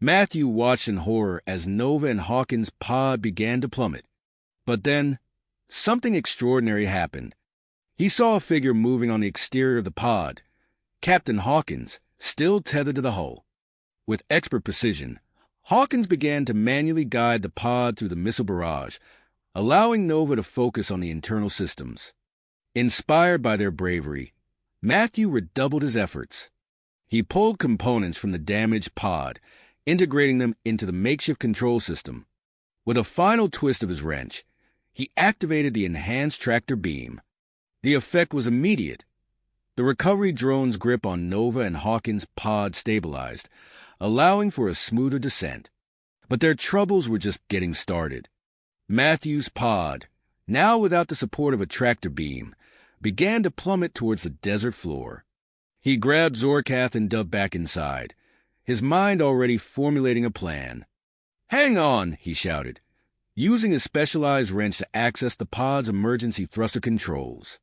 Speaker 1: Matthew watched in horror as Nova and Hawkins' pod began to plummet. But then, something extraordinary happened. He saw a figure moving on the exterior of the pod, Captain Hawkins, still tethered to the hull. With expert precision, Hawkins began to manually guide the pod through the missile barrage, allowing Nova to focus on the internal systems. Inspired by their bravery, Matthew redoubled his efforts. He pulled components from the damaged pod, integrating them into the makeshift control system. With a final twist of his wrench, he activated the enhanced tractor beam. The effect was immediate. The recovery drone's grip on Nova and Hawkins' pod stabilized, allowing for a smoother descent. But their troubles were just getting started. Matthew's pod, now without the support of a tractor beam, began to plummet towards the desert floor. He grabbed Zorkath and dove back inside, his mind already formulating a plan. "Hang on," he shouted, using his specialized wrench to access the pod's emergency thruster controls.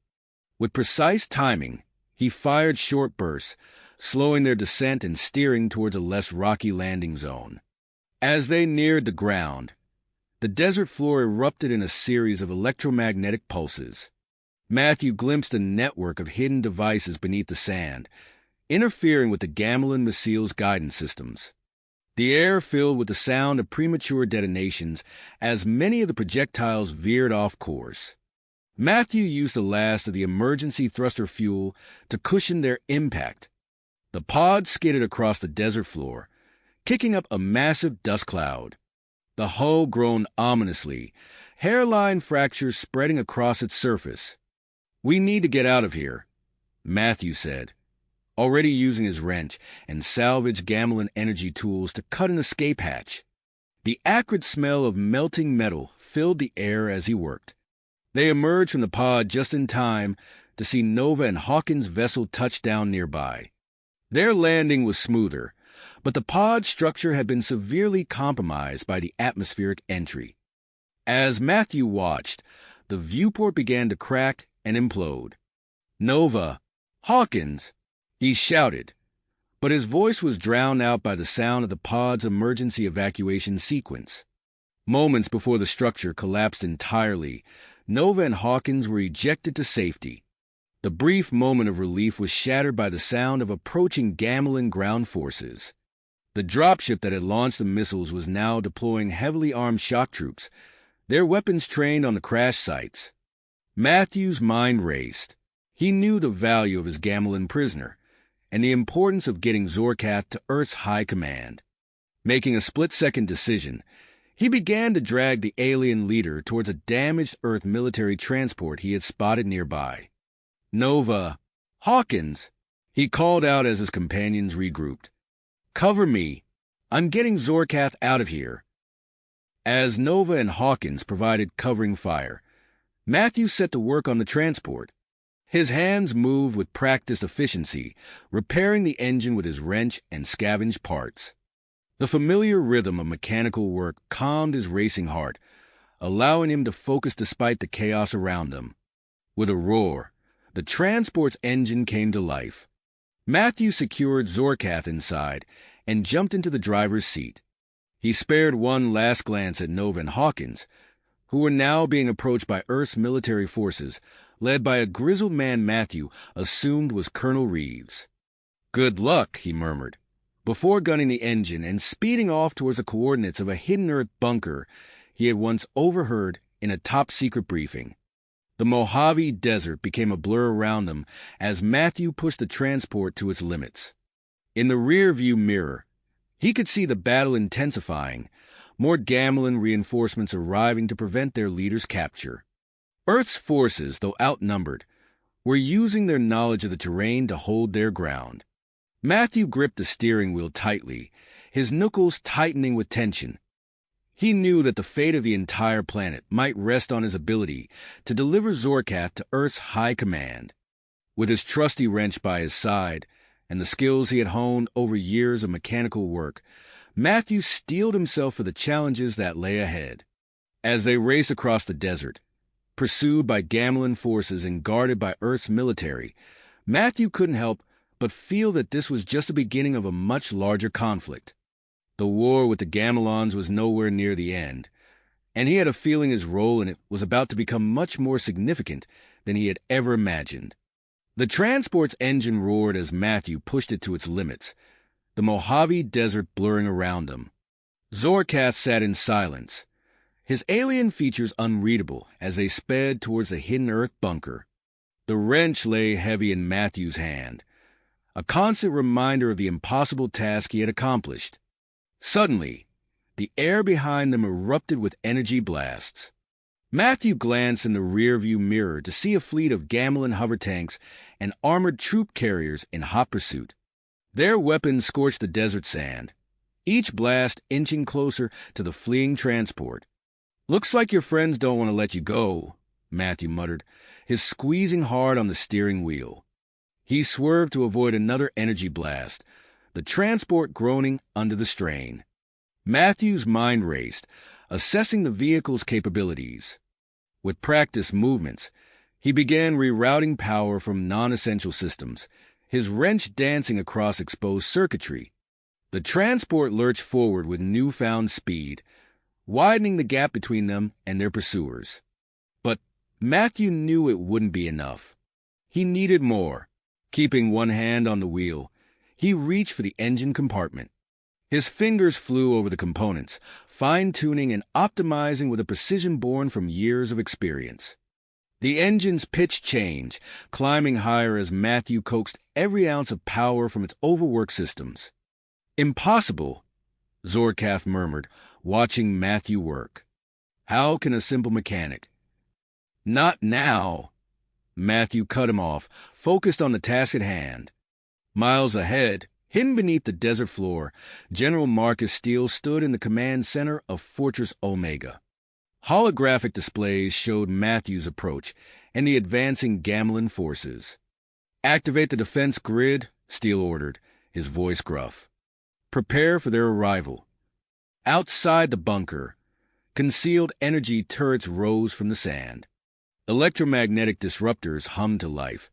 Speaker 1: With precise timing, he fired short bursts, slowing their descent and steering towards a less rocky landing zone. As they neared the ground, the desert floor erupted in a series of electromagnetic pulses. Matthew glimpsed a network of hidden devices beneath the sand, interfering with the gamelan missile's guidance systems. The air filled with the sound of premature detonations as many of the projectiles veered off course. Matthew used the last of the emergency thruster fuel to cushion their impact. The pod skidded across the desert floor, kicking up a massive dust cloud. The hull groaned ominously, hairline fractures spreading across its surface. "We need to get out of here," Matthew said, already using his wrench and salvage gamelan energy tools to cut an escape hatch. The acrid smell of melting metal filled the air as he worked. They emerged from the pod just in time to see Nova and Hawkins' vessel touch down nearby. Their landing was smoother, but the pod structure had been severely compromised by the atmospheric entry. As Matthew watched, the viewport began to crack and implode. "Nova! Hawkins!" he shouted, but his voice was drowned out by the sound of the pod's emergency evacuation sequence. Moments before the structure collapsed entirely, Nova and Hawkins were ejected to safety. The brief moment of relief was shattered by the sound of approaching gamelan ground forces. The dropship that had launched the missiles was now deploying heavily armed shock troops, their weapons trained on the crash sites. Matthew's mind raced. He knew the value of his gamelan prisoner and the importance of getting Zorkath to Earth's high command. Making a split-second decision, he began to drag the alien leader towards a damaged Earth military transport he had spotted nearby. "Nova! Hawkins!" he called out as his companions regrouped. "Cover me! I'm getting Zorkath out of here." As Nova and Hawkins provided covering fire, Matthew set to work on the transport. His hands moved with practiced efficiency, repairing the engine with his wrench and scavenged parts. The familiar rhythm of mechanical work calmed his racing heart, allowing him to focus despite the chaos around him. With a roar, the transport's engine came to life. Matthew secured Zorkath inside and jumped into the driver's seat. He spared one last glance at Nova and Hawkins, who were now being approached by Earth's military forces, led by a grizzled man Matthew assumed was Colonel Reeves. "Good luck," he murmured, before gunning the engine and speeding off towards the coordinates of a hidden Earth bunker he had once overheard in a top-secret briefing. The Mojave Desert became a blur around them as Matthew pushed the transport to its limits. In the rear-view mirror, he could see the battle intensifying, more Gamelin reinforcements arriving to prevent their leader's capture. Earth's forces, though outnumbered, were using their knowledge of the terrain to hold their ground. Matthew gripped the steering wheel tightly, his knuckles tightening with tension. He knew that the fate of the entire planet might rest on his ability to deliver Zorkath to Earth's high command. With his trusty wrench by his side and the skills he had honed over years of mechanical work, Matthew steeled himself for the challenges that lay ahead. As they raced across the desert, pursued by Gamelin forces and guarded by Earth's military, Matthew couldn't help but feel that this was just the beginning of a much larger conflict. The war with the Gamelons was nowhere near the end, and he had a feeling his role in it was about to become much more significant than he had ever imagined. The transport's engine roared as Matthew pushed it to its limits, the Mojave Desert blurring around him. Zorkath sat in silence, his alien features unreadable as they sped towards the hidden Earth bunker. The wrench lay heavy in Matthew's hand, a constant reminder of the impossible task he had accomplished. Suddenly, the air behind them erupted with energy blasts. Matthew glanced in the rearview mirror to see a fleet of Gamelin hover tanks and armored troop carriers in hot pursuit. Their weapons scorched the desert sand, each blast inching closer to the fleeing transport. "Looks like your friends don't want to let you go," Matthew muttered, his squeezing hard on the steering wheel. He swerved to avoid another energy blast, the transport groaning under the strain. Matthew's mind raced, assessing the vehicle's capabilities. With practiced movements, he began rerouting power from non-essential systems, his wrench dancing across exposed circuitry. The transport lurched forward with newfound speed, widening the gap between them and their pursuers. But Matthew knew it wouldn't be enough. He needed more. Keeping one hand on the wheel, he reached for the engine compartment. His fingers flew over the components, fine-tuning and optimizing with a precision born from years of experience. The engine's pitch changed, climbing higher as Matthew coaxed every ounce of power from its overworked systems. "Impossible," Zorkath murmured, watching Matthew work. "How can a simple mechanic—" "Not now," Matthew cut him off, focused on the task at hand. Miles ahead, hidden beneath the desert floor, General Marcus Steele stood in the command center of Fortress Omega. Holographic displays showed Matthew's approach and the advancing Gamelin forces. "Activate the defense grid," Steele ordered, his voice gruff. "Prepare for their arrival." Outside the bunker, concealed energy turrets rose from the sand. Electromagnetic disruptors hummed to life,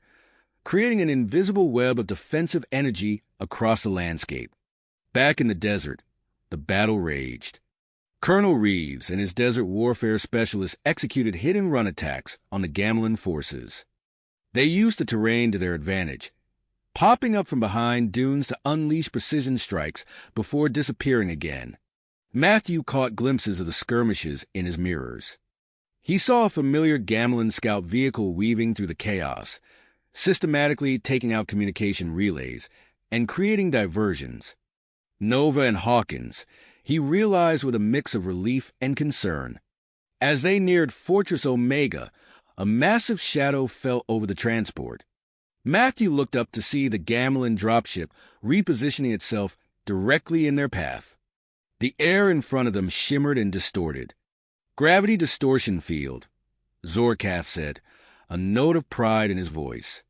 Speaker 1: creating an invisible web of defensive energy across the landscape. Back in the desert, the battle raged. Colonel Reeves and his desert warfare specialists executed hit-and-run attacks on the Gamelin forces. They used the terrain to their advantage, popping up from behind dunes to unleash precision strikes before disappearing again. Matthew caught glimpses of the skirmishes in his mirrors. He saw a familiar Gamelin scout vehicle weaving through the chaos, systematically taking out communication relays and creating diversions. Nova and Hawkins, he realized with a mix of relief and concern. As they neared Fortress Omega, a massive shadow fell over the transport. Matthew looked up to see the Gamelin dropship repositioning itself directly in their path. The air in front of them shimmered and distorted. "Gravity distortion field," Zorkath said, a note of pride in his voice.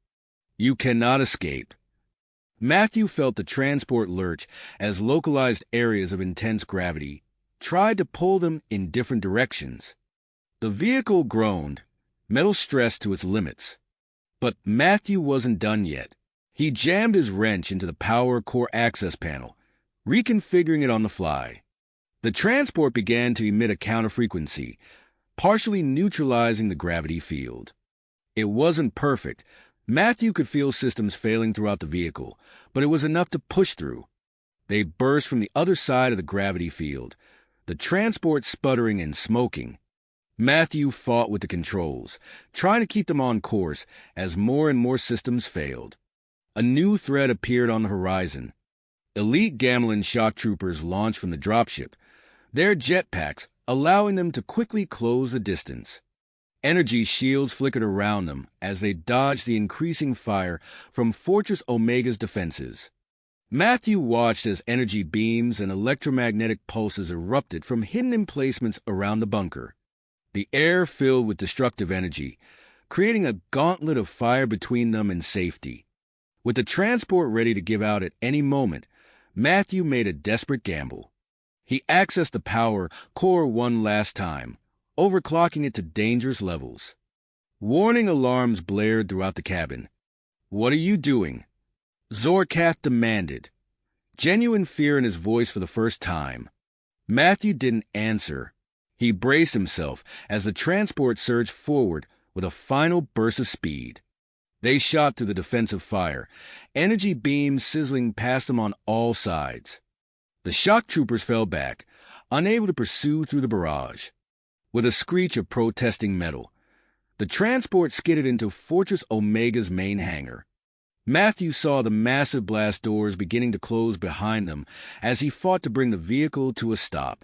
Speaker 1: "You cannot escape." Matthew felt the transport lurch as localized areas of intense gravity tried to pull them in different directions. The vehicle groaned, metal stressed to its limits. But Matthew wasn't done yet. He jammed his wrench into the power core access panel, reconfiguring it on the fly. The transport began to emit a counterfrequency, partially neutralizing the gravity field. It wasn't perfect. Matthew could feel systems failing throughout the vehicle, but it was enough to push through. They burst from the other side of the gravity field, the transport sputtering and smoking. Matthew fought with the controls, trying to keep them on course as more and more systems failed. A new threat appeared on the horizon. Elite Gamelin shock troopers launched from the dropship, their jetpacks allowing them to quickly close the distance. Energy shields flickered around them as they dodged the increasing fire from Fortress Omega's defenses. Matthew watched as energy beams and electromagnetic pulses erupted from hidden emplacements around the bunker. The air filled with destructive energy, creating a gauntlet of fire between them and safety. With the transport ready to give out at any moment, Matthew made a desperate gamble. He accessed the power core one last time, overclocking it to dangerous levels. Warning alarms blared throughout the cabin. "What are you doing?" Zorkath demanded, genuine fear in his voice for the first time. Matthew didn't answer. He braced himself as the transport surged forward with a final burst of speed. They shot through the defensive fire, energy beams sizzling past them on all sides. The shock troopers fell back, unable to pursue through the barrage. With a screech of protesting metal, the transport skidded into Fortress Omega's main hangar. Matthew saw the massive blast doors beginning to close behind them as he fought to bring the vehicle to a stop.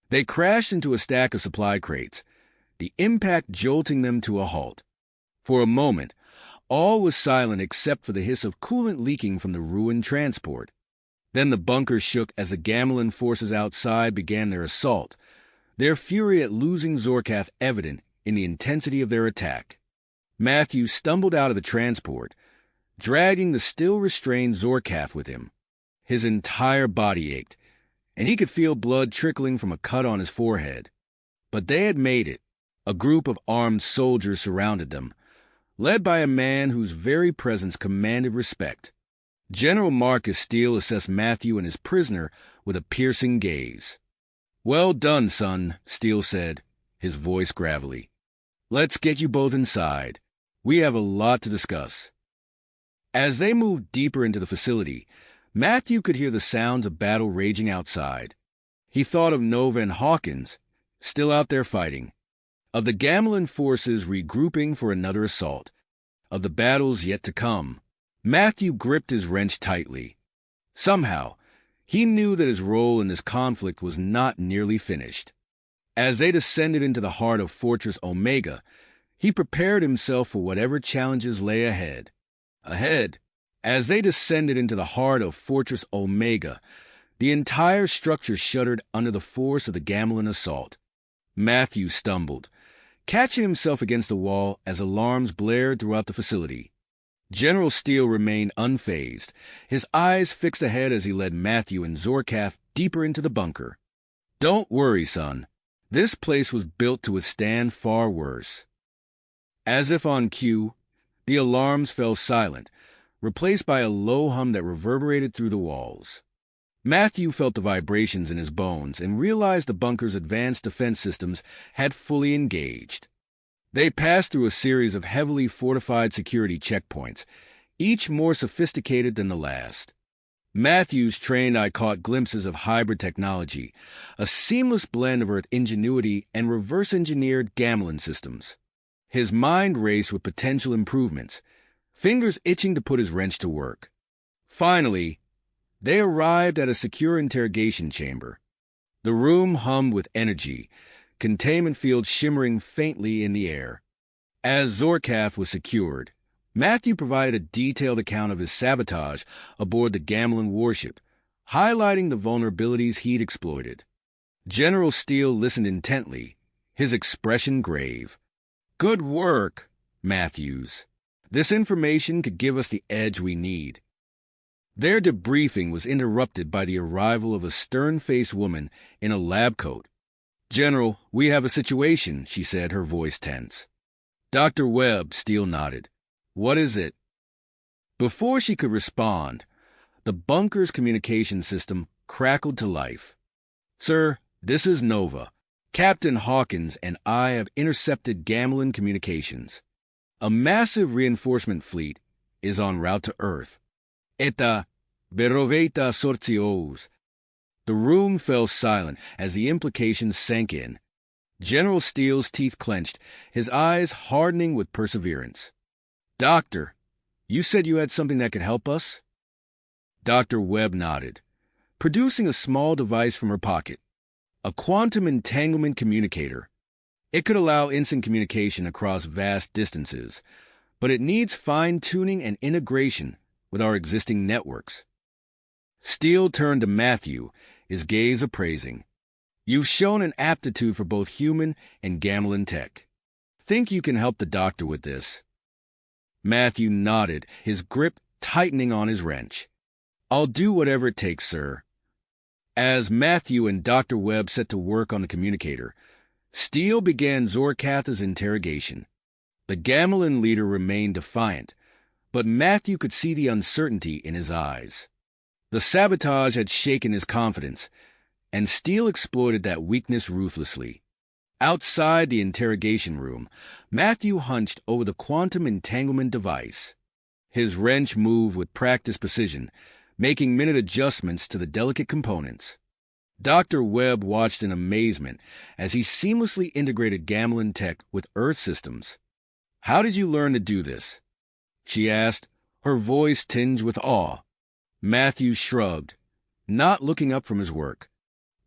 Speaker 1: They crashed into a stack of supply crates, the impact jolting them to a halt. For a moment, all was silent except for the hiss of coolant leaking from the ruined transport. Then the bunker shook as the Gamelin forces outside began their assault, their fury at losing Zorkath evident in the intensity of their attack. Matthew stumbled out of the transport, dragging the still-restrained Zorkath with him. His entire body ached, and he could feel blood trickling from a cut on his forehead. But they had made it. A group of armed soldiers surrounded them, led by a man whose very presence commanded respect. General Marcus Steele assessed Matthew and his prisoner with a piercing gaze. "Well done, son," Steele said, his voice gravelly. "Let's get you both inside. We have a lot to discuss." As they moved deeper into the facility, Matthew could hear the sounds of battle raging outside. He thought of Nova and Hawkins, still out there fighting, of the Gamelin forces regrouping for another assault, of the battles yet to come. Matthew gripped his wrench tightly. Somehow, he knew that his role in this conflict was not nearly finished. As they descended into the heart of Fortress Omega, he prepared himself for whatever challenges lay ahead. As they descended into the heart of Fortress Omega, the entire structure shuddered under the force of the Gamelin assault. Matthew stumbled, catching himself against the wall as alarms blared throughout the facility. General Steele remained unfazed, his eyes fixed ahead as he led Matthew and Zorkath deeper into the bunker. "Don't worry, son. This place was built to withstand far worse." As if on cue, the alarms fell silent, replaced by a low hum that reverberated through the walls. Matthew felt the vibrations in his bones and realized the bunker's advanced defense systems had fully engaged. They passed through a series of heavily fortified security checkpoints, each more sophisticated than the last. Matthew's trained eye caught glimpses of hybrid technology, a seamless blend of Earth ingenuity and reverse-engineered Gamelin systems. His mind raced with potential improvements, fingers itching to put his wrench to work. Finally, they arrived at a secure interrogation chamber. The room hummed with energy, containment fields shimmering faintly in the air. As Zorkath was secured, Matthew provided a detailed account of his sabotage aboard the Gamelin warship, highlighting the vulnerabilities he'd exploited. General Steele listened intently, his expression grave. "Good work, Matthews. This information could give us the edge we need." Their debriefing was interrupted by the arrival of a stern-faced woman in a lab coat. "General, we have a situation," she said, her voice tense. Dr. Webb, Steele nodded. "What is it?" Before she could respond, the bunker's communication system crackled to life. "Sir, this is Nova. Captain Hawkins and I have intercepted Gamelin communications. A massive reinforcement fleet is en route to Earth. Eta veroveta sortios." The room fell silent as the implications sank in. General Steele's teeth clenched, his eyes hardening with perseverance. "Doctor, you said you had something that could help us?" Dr. Webb nodded, producing a small device from her pocket. A quantum entanglement communicator. It could allow instant communication across vast distances, but it needs fine-tuning and integration with our existing networks. Steele turned to Matthew, his gaze appraising. "You've shown an aptitude for both human and Gamelin tech. Think you can help the doctor with this?" Matthew nodded, his grip tightening on his wrench. "I'll do whatever it takes, sir." As Matthew and Dr. Webb set to work on the communicator, Steele began Zorkatha's interrogation. The Gamelin leader remained defiant, but Matthew could see the uncertainty in his eyes. The sabotage had shaken his confidence, and Steele exploited that weakness ruthlessly. Outside the interrogation room, Matthew hunched over the quantum entanglement device. His wrench moved with practiced precision, making minute adjustments to the delicate components. Dr. Webb watched in amazement as he seamlessly integrated Gamelin tech with Earth systems. "How did you learn to do this?" she asked, her voice tinged with awe. Matthew shrugged, not looking up from his work.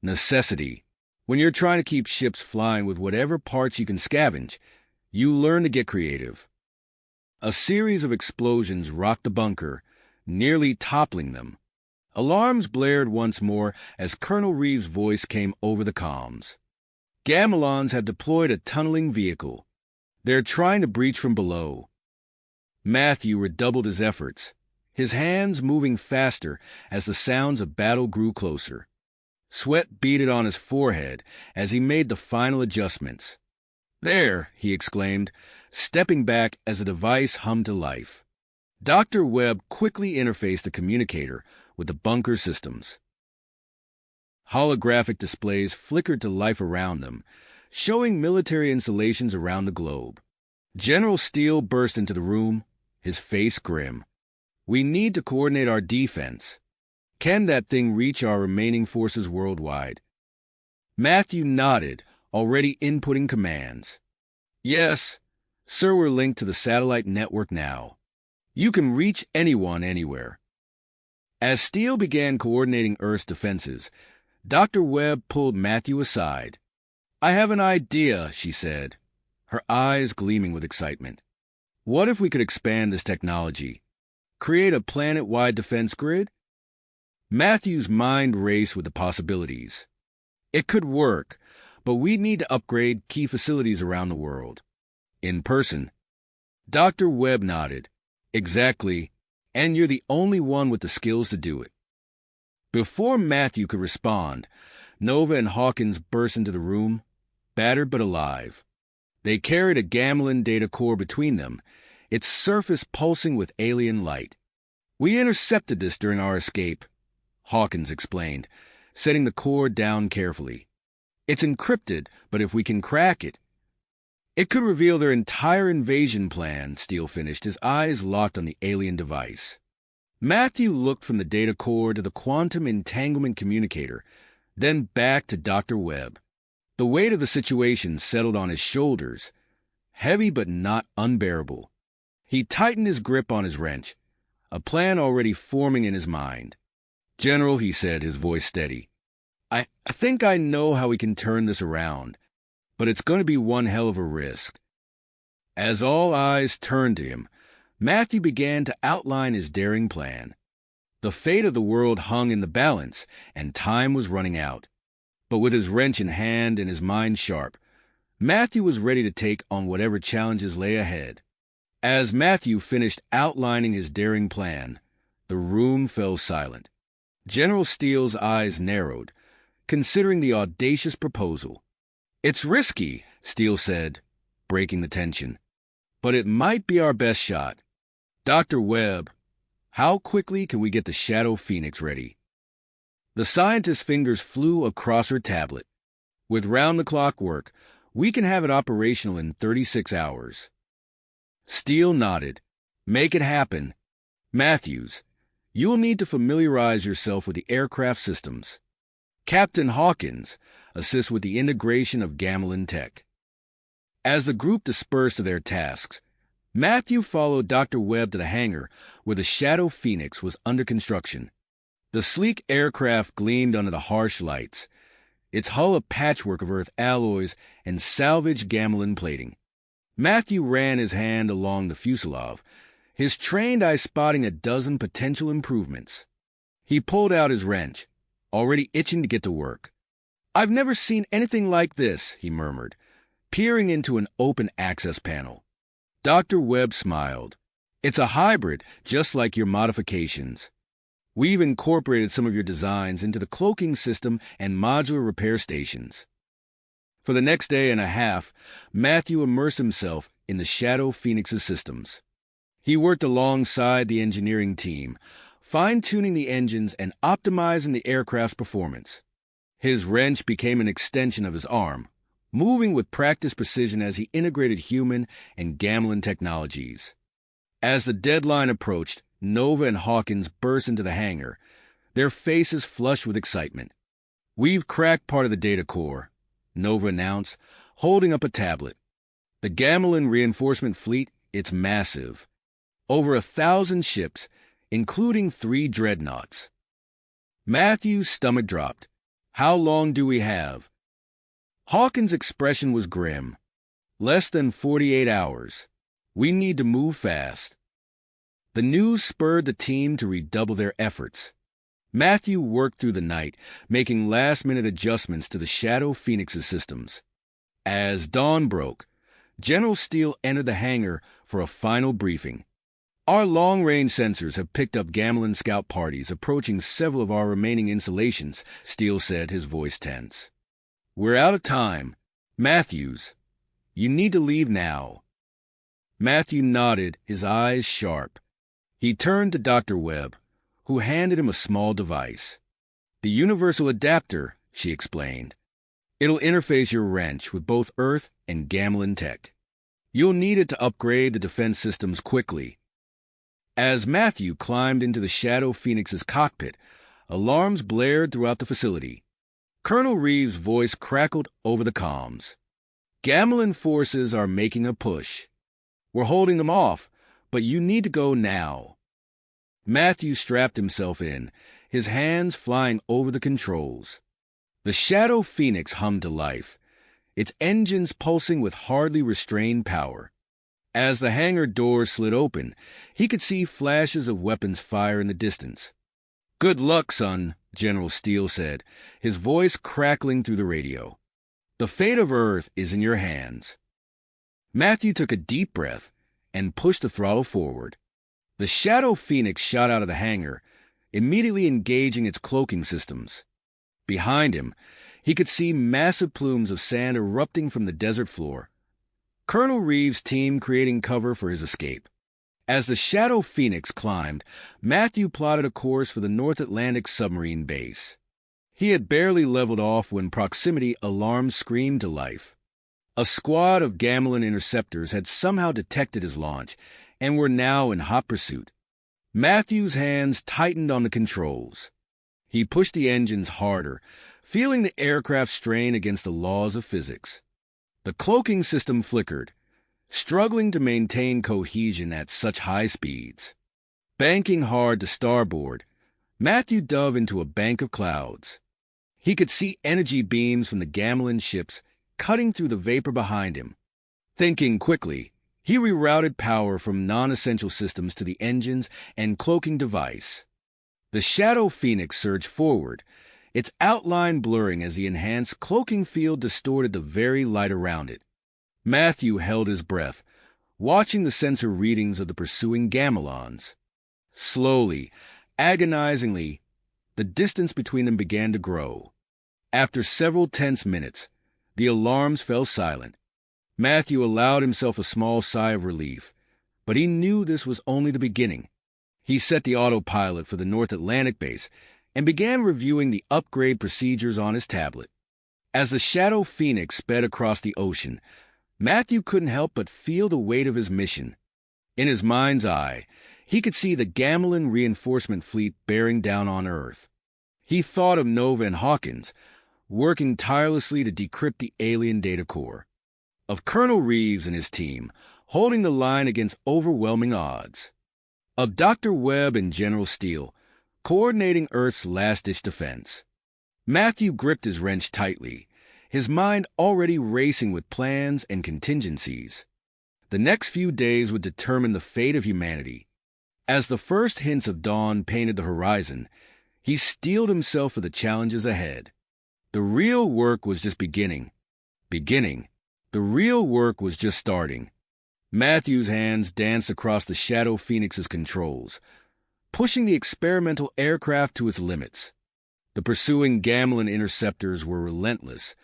Speaker 1: "Necessity. When you're trying to keep ships flying with whatever parts you can scavenge, you learn to get creative." A series of explosions rocked the bunker, nearly toppling them. Alarms blared once more as Colonel Reeves' voice came over the comms. "Gamelons have deployed a tunneling vehicle. They're trying to breach from below." Matthew redoubled his efforts, his hands moving faster as the sounds of battle grew closer. Sweat beaded on his forehead as he made the final adjustments. "There," he exclaimed, stepping back as the device hummed to life. Dr. Webb quickly interfaced the communicator with the bunker systems. Holographic displays flickered to life around them, showing military installations around the globe. General Steele burst into the room, his face grim. "We need to coordinate our defense. Can that thing reach our remaining forces worldwide?" Matthew nodded, already inputting commands. "Yes, sir, we're linked to the satellite network now. You can reach anyone anywhere." As Steele began coordinating Earth's defenses, Dr. Webb pulled Matthew aside. "I have an idea," she said, her eyes gleaming with excitement. "What if we could expand this technology? Create a planet-wide defense grid?" Matthew's mind raced with the possibilities. It could work, but we'd need to upgrade key facilities around the world. In person. Dr. Webb nodded. "Exactly, and you're the only one with the skills to do it." Before Matthew could respond, Nova and Hawkins burst into the room, battered but alive. They carried a Gamelin data core between them, its surface pulsing with alien light. "We intercepted this during our escape," Hawkins explained, setting the core down carefully. "It's encrypted, but if we can crack it..." "It could reveal their entire invasion plan," Steele finished, his eyes locked on the alien device. Matthew looked from the data core to the quantum entanglement communicator, then back to Dr. Webb. The weight of the situation settled on his shoulders, heavy but not unbearable. He tightened his grip on his wrench, a plan already forming in his mind. "General," he said, his voice steady, I think I know how we can turn this around, but it's going to be one hell of a risk." As all eyes turned to him, Matthew began to outline his daring plan. The fate of the world hung in the balance, and time was running out. But with his wrench in hand and his mind sharp, Matthew was ready to take on whatever challenges lay ahead. As Matthew finished outlining his daring plan, The room fell silent. General Steele's eyes narrowed, considering the audacious proposal. "It's risky," Steele said, breaking the tension, "but it might be our best shot. Dr. Webb, how quickly can we get the Shadow Phoenix ready?" The scientist's fingers flew across her tablet. "With round-the-clock work, we can have it operational in 36 hours. Steele nodded. "Make it happen. Matthews, you will need to familiarize yourself with the aircraft systems. Captain Hawkins assists with the integration of Gamelin tech." As the group dispersed to their tasks, Matthew followed Dr. Webb to the hangar where the Shadow Phoenix was under construction. The sleek aircraft gleamed under the harsh lights, its hull a patchwork of Earth alloys and salvaged Gamelin plating. Matthew ran his hand along the fuselage, his trained eye spotting a dozen potential improvements. He pulled out his wrench, already itching to get to work. "I've never seen anything like this," he murmured, peering into an open access panel. Dr. Webb smiled. "It's a hybrid, just like your modifications. We've incorporated some of your designs into the cloaking system and modular repair stations." For the next day and a half, Matthew immersed himself in the Shadow Phoenix's systems. He worked alongside the engineering team, fine-tuning the engines and optimizing the aircraft's performance. His wrench became an extension of his arm, moving with practiced precision as he integrated human and Gamelin technologies. As the deadline approached, Nova and Hawkins burst into the hangar, their faces flushed with excitement. "We've cracked part of the data core," Nova announced, holding up a tablet. "The Gamelin reinforcement fleet, it's massive. Over 1,000 ships, including 3 dreadnoughts." Matthew's stomach dropped. "How long do we have?" Hawkins' expression was grim. "Less than 48 hours. We need to move fast." The news spurred the team to redouble their efforts. Matthew worked through the night, making last-minute adjustments to the Shadow Phoenix's systems. As dawn broke, General Steele entered the hangar for a final briefing. "Our long-range sensors have picked up Gamelin scout parties approaching several of our remaining installations," Steele said, his voice tense. "We're out of time. Matthews, you need to leave now." Matthew nodded, his eyes sharp. He turned to Dr. Webb, who handed him a small device. "The universal adapter," she explained. "It'll interface your wrench with both Earth and Gamelin tech. You'll need it to upgrade the defense systems quickly." As Matthew climbed into the Shadow Phoenix's cockpit, alarms blared throughout the facility. Colonel Reeves' voice crackled over the comms. "Gamelin forces are making a push. We're holding them off, but you need to go now." Matthew strapped himself in, his hands flying over the controls. The Shadow Phoenix hummed to life, its engines pulsing with hardly restrained power. As the hangar doors slid open, he could see flashes of weapons fire in the distance. "Good luck, son," General Steele said, his voice crackling through the radio. "The fate of Earth is in your hands." Matthew took a deep breath and pushed the throttle forward. The Shadow Phoenix shot out of the hangar, immediately engaging its cloaking systems. Behind him, he could see massive plumes of sand erupting from the desert floor. Colonel Reeves' team creating cover for his escape. As the Shadow Phoenix climbed, Matthew plotted a course for the North Atlantic submarine base. He had barely leveled off when proximity alarms screamed to life. A squad of Gamelin interceptors had somehow detected his launch and were now in hot pursuit. Matthew's hands tightened on the controls. He pushed the engines harder, feeling the aircraft strain against the laws of physics. The cloaking system flickered, struggling to maintain cohesion at such high speeds. Banking hard to starboard, Matthew dove into a bank of clouds. He could see energy beams from the Gamelin ships cutting through the vapor behind him. Thinking quickly, he rerouted power from non-essential systems to the engines and cloaking device. The Shadow Phoenix surged forward, its outline blurring as the enhanced cloaking field distorted the very light around it. Matthew held his breath, watching the sensor readings of the pursuing Gamelons. Slowly, agonizingly, the distance between them began to grow. After several tense minutes, the alarms fell silent. Matthew allowed himself a small sigh of relief, but he knew this was only the beginning. He set the autopilot for the North Atlantic base and began reviewing the upgrade procedures on his tablet. As the Shadow Phoenix sped across the ocean, Matthew couldn't help but feel the weight of his mission. In his mind's eye, he could see the Gamelin reinforcement fleet bearing down on Earth. He thought of Nova and Hawkins, working tirelessly to decrypt the alien data core. Of Colonel Reeves and his team, holding the line against overwhelming odds. Of Dr. Webb and General Steele, coordinating Earth's last-ditch defense. Matthew gripped his wrench tightly, his mind already racing with plans and contingencies. The next few days would determine the fate of humanity. As the first hints of dawn painted the horizon, he steeled himself for the challenges ahead. The real work was just beginning. The real work was just starting. Matthew's hands danced across the Shadow Phoenix's controls, pushing the experimental aircraft to its limits. The pursuing Gamelin interceptors were relentless,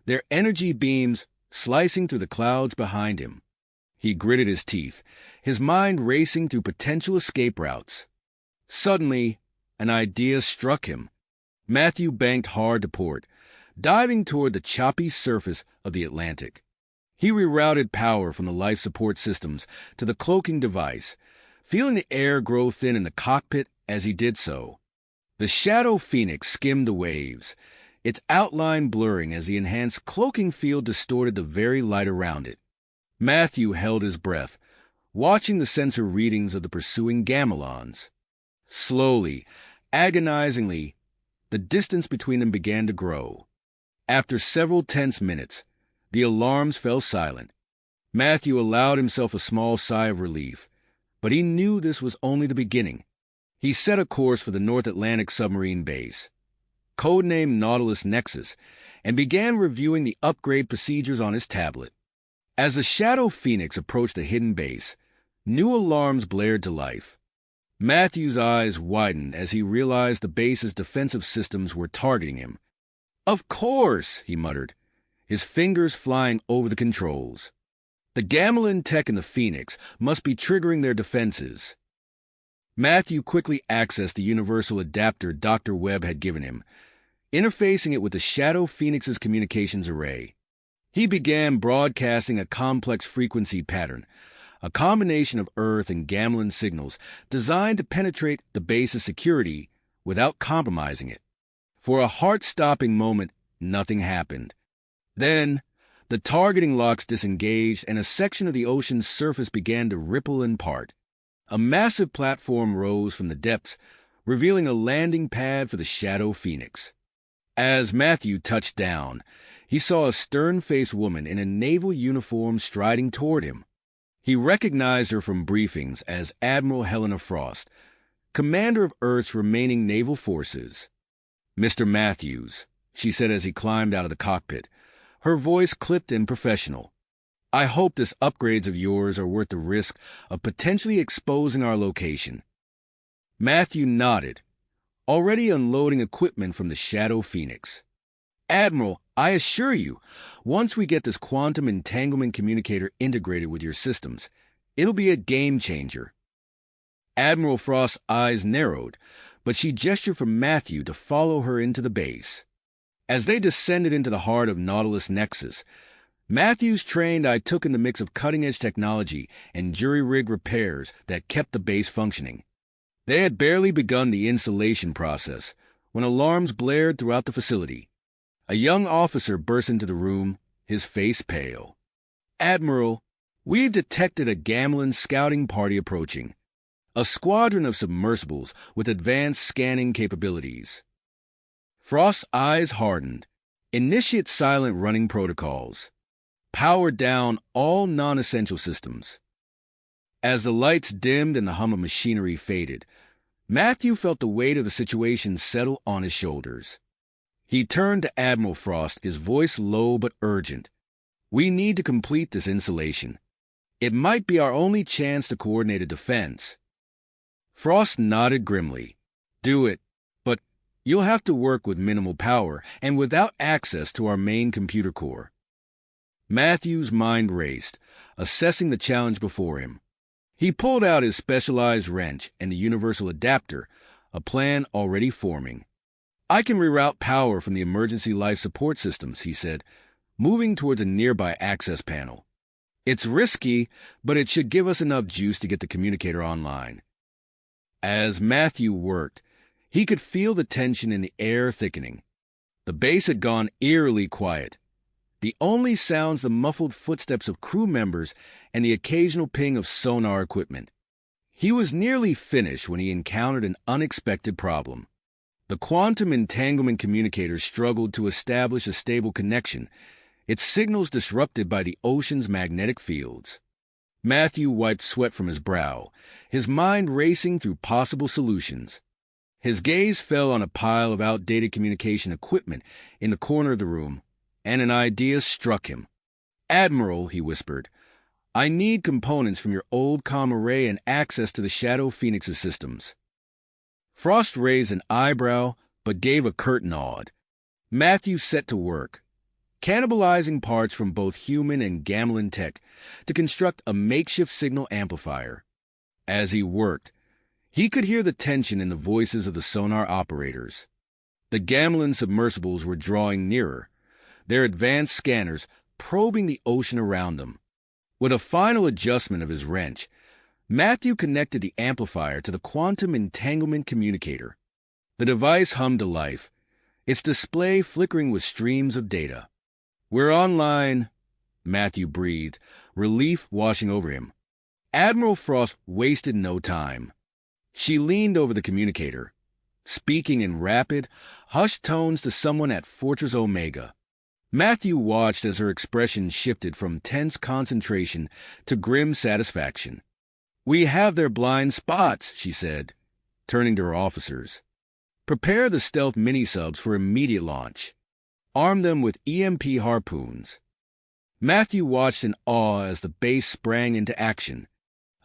Speaker 1: their energy beams slicing through the clouds behind him. He gritted his teeth, his mind racing through potential escape routes. Suddenly, an idea struck him. Matthew banked hard to port, diving toward the choppy surface of the Atlantic. He rerouted power from the life support systems to the cloaking device, feeling the air grow thin in the cockpit as he did so. The Shadow Phoenix skimmed the waves, its outline blurring as the enhanced cloaking field distorted the very light around it. Matthew held his breath, watching the sensor readings of the pursuing Gamelons. Slowly, agonizingly, the distance between them began to grow. After several tense minutes, the alarms fell silent. Matthew allowed himself a small sigh of relief, but he knew this was only the beginning. He set a course for the North Atlantic submarine base, codenamed Nautilus Nexus, and began reviewing the upgrade procedures on his tablet. As the Shadow Phoenix approached the hidden base, new alarms blared to life. Matthew's eyes widened as he realized the base's defensive systems were targeting him. "Of course," he muttered, his fingers flying over the controls. The Gamelin tech in the Phoenix must be triggering their defenses. Matthew quickly accessed the universal adapter Dr. Webb had given him, interfacing it with the Shadow Phoenix's communications array. He began broadcasting a complex frequency pattern, a combination of Earth and Gamelin signals designed to penetrate the base's security without compromising it. For a heart-stopping moment, nothing happened. Then, the targeting locks disengaged and a section of the ocean's surface began to ripple and part. A massive platform rose from the depths, revealing a landing pad for the Shadow Phoenix. As Matthew touched down, he saw a stern-faced woman in a naval uniform striding toward him. He recognized her from briefings as Admiral Helena Frost, commander of Earth's remaining naval forces. "Mr. Matthews," she said as he climbed out of the cockpit, her voice clipped and professional. "I hope this upgrades of yours are worth the risk of potentially exposing our location." Matthew nodded, already unloading equipment from the Shadow Phoenix. "Admiral, I assure you, once we get this quantum entanglement communicator integrated with your systems, it'll be a game-changer." Admiral Frost's eyes narrowed, but she gestured for Matthew to follow her into the base. As they descended into the heart of Nautilus Nexus, Matthew's trained eye took in the mix of cutting-edge technology and jury-rig repairs that kept the base functioning. They had barely begun the installation process when alarms blared throughout the facility. A young officer burst into the room, his face pale. "Admiral, we've detected a Gamelin scouting party approaching. A squadron of submersibles with advanced scanning capabilities." Frost's eyes hardened. "Initiate silent running protocols. Power down all non-essential systems." As the lights dimmed and the hum of machinery faded, Matthew felt the weight of the situation settle on his shoulders. He turned to Admiral Frost, his voice low but urgent. "We need to complete this installation. It might be our only chance to coordinate a defense." Frost nodded grimly. Do it, but you'll have to work with minimal power and without access to our main computer core. Matthew's mind raced, assessing the challenge before him. He pulled out his specialized wrench and the universal adapter, a plan already forming. I can reroute power from the emergency life support systems, he said, moving towards a nearby access panel. It's risky, but it should give us enough juice to get the communicator online. As Matthew worked, he could feel the tension in the air thickening. The base had gone eerily quiet. The only sounds the muffled footsteps of crew members and the occasional ping of sonar equipment. He was nearly finished when he encountered an unexpected problem. The quantum entanglement communicator struggled to establish a stable connection, its signals disrupted by the ocean's magnetic fields. Matthew wiped sweat from his brow, his mind racing through possible solutions. His gaze fell on a pile of outdated communication equipment in the corner of the room, and an idea struck him. "Admiral," he whispered, "I need components from your old comm array and access to the Shadow Phoenix's systems." Frost raised an eyebrow, but gave a curt nod. Matthew set to work, cannibalizing parts from both human and Gamlan tech to construct a makeshift signal amplifier. As he worked, he could hear the tension in the voices of the sonar operators. The Gamlan submersibles were drawing nearer, their advanced scanners probing the ocean around them. With a final adjustment of his wrench, Matthew connected the amplifier to the quantum entanglement communicator. The device hummed to life, its display flickering with streams of data. "We're online," Matthew breathed, relief washing over him. Admiral Frost wasted no time. She leaned over the communicator, speaking in rapid, hushed tones to someone at Fortress Omega. Matthew watched as her expression shifted from tense concentration to grim satisfaction. "We have their blind spots," she said, turning to her officers. "Prepare the stealth mini-subs for immediate launch. Arm them with EMP harpoons." Matthew watched in awe as the base sprang into action.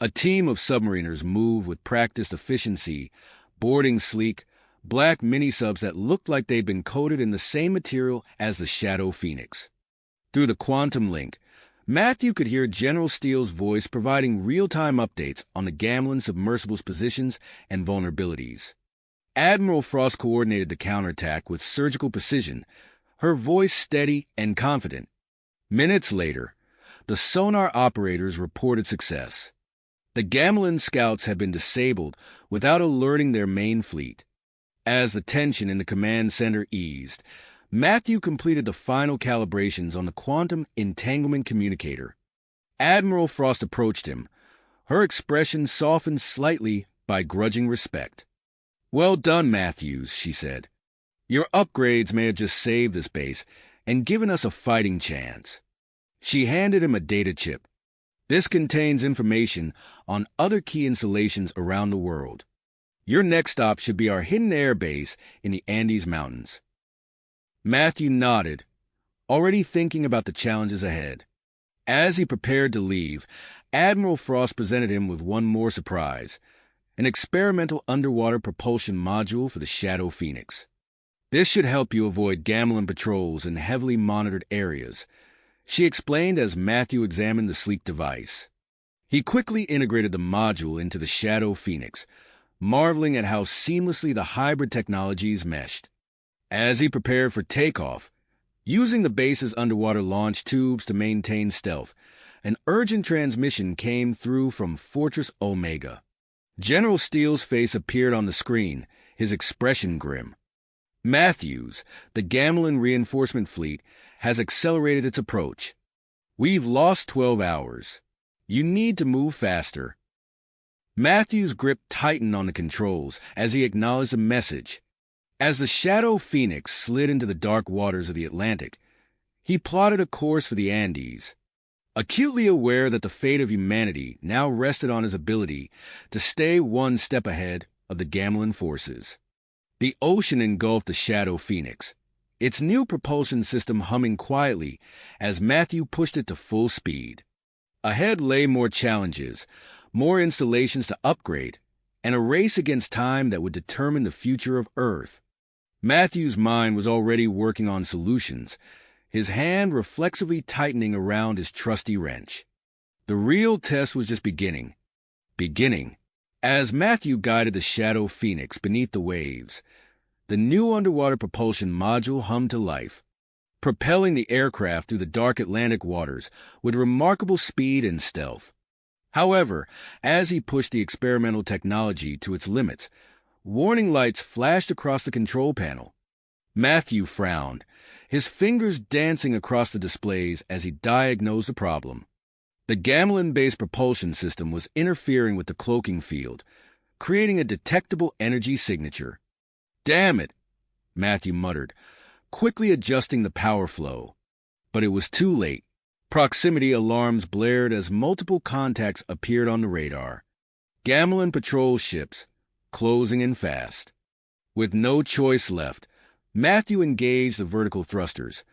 Speaker 1: A team of submariners moved with practiced efficiency, boarding sleek, black mini-subs that looked like they'd been coated in the same material as the Shadow Phoenix. Through the quantum link, Matthew could hear General Steele's voice providing real-time updates on the Gamlan submersible's positions and vulnerabilities. Admiral Frost coordinated the counterattack with surgical precision, her voice steady and confident. Minutes later, the sonar operators reported success. The Gamlan scouts had been disabled without alerting their main fleet. As the tension in the command center eased, Matthew completed the final calibrations on the quantum entanglement communicator. Admiral Frost approached him, her expression softened slightly by grudging respect. "Well done, Matthews," she said. "Your upgrades may have just saved this base and given us a fighting chance." She handed him a data chip. "This contains information on other key installations around the world. Your next stop should be our hidden air base in the Andes Mountains." Matthew nodded, already thinking about the challenges ahead. As he prepared to leave, Admiral Frost presented him with one more surprise, an experimental underwater propulsion module for the Shadow Phoenix. "This should help you avoid Gamlan patrols in heavily monitored areas," she explained as Matthew examined the sleek device. He quickly integrated the module into the Shadow Phoenix, marveling at how seamlessly the hybrid technologies meshed. As he prepared for takeoff, using the base's underwater launch tubes to maintain stealth, an urgent transmission came through from Fortress Omega. General Steele's face appeared on the screen, his expression grim. "Matthews, the Gamlan reinforcement fleet, has accelerated its approach. We've lost 12 hours. You need to move faster." Matthews' grip tightened on the controls as he acknowledged the message. As the Shadow Phoenix slid into the dark waters of the Atlantic, he plotted a course for the Andes, acutely aware that the fate of humanity now rested on his ability to stay one step ahead of the Gamlan forces. The ocean engulfed the Shadow Phoenix, its new propulsion system humming quietly as Matthew pushed it to full speed. Ahead lay more challenges, more installations to upgrade, and a race against time that would determine the future of Earth. Matthew's mind was already working on solutions, his hand reflexively tightening around his trusty wrench. The real test was just beginning. As Matthew guided the Shadow Phoenix beneath the waves, the new underwater propulsion module hummed to life, propelling the aircraft through the dark Atlantic waters with remarkable speed and stealth. However, as he pushed the experimental technology to its limits, warning lights flashed across the control panel. Matthew frowned, his fingers dancing across the displays as he diagnosed the problem. The gamelin-based propulsion system was interfering with the cloaking field, creating a detectable energy signature. "Damn it," Matthew muttered, quickly adjusting the power flow. But it was too late. Proximity alarms blared as multiple contacts appeared on the radar. Gamelin patrol ships, closing in fast. With no choice left, Matthew engaged the vertical thrusters,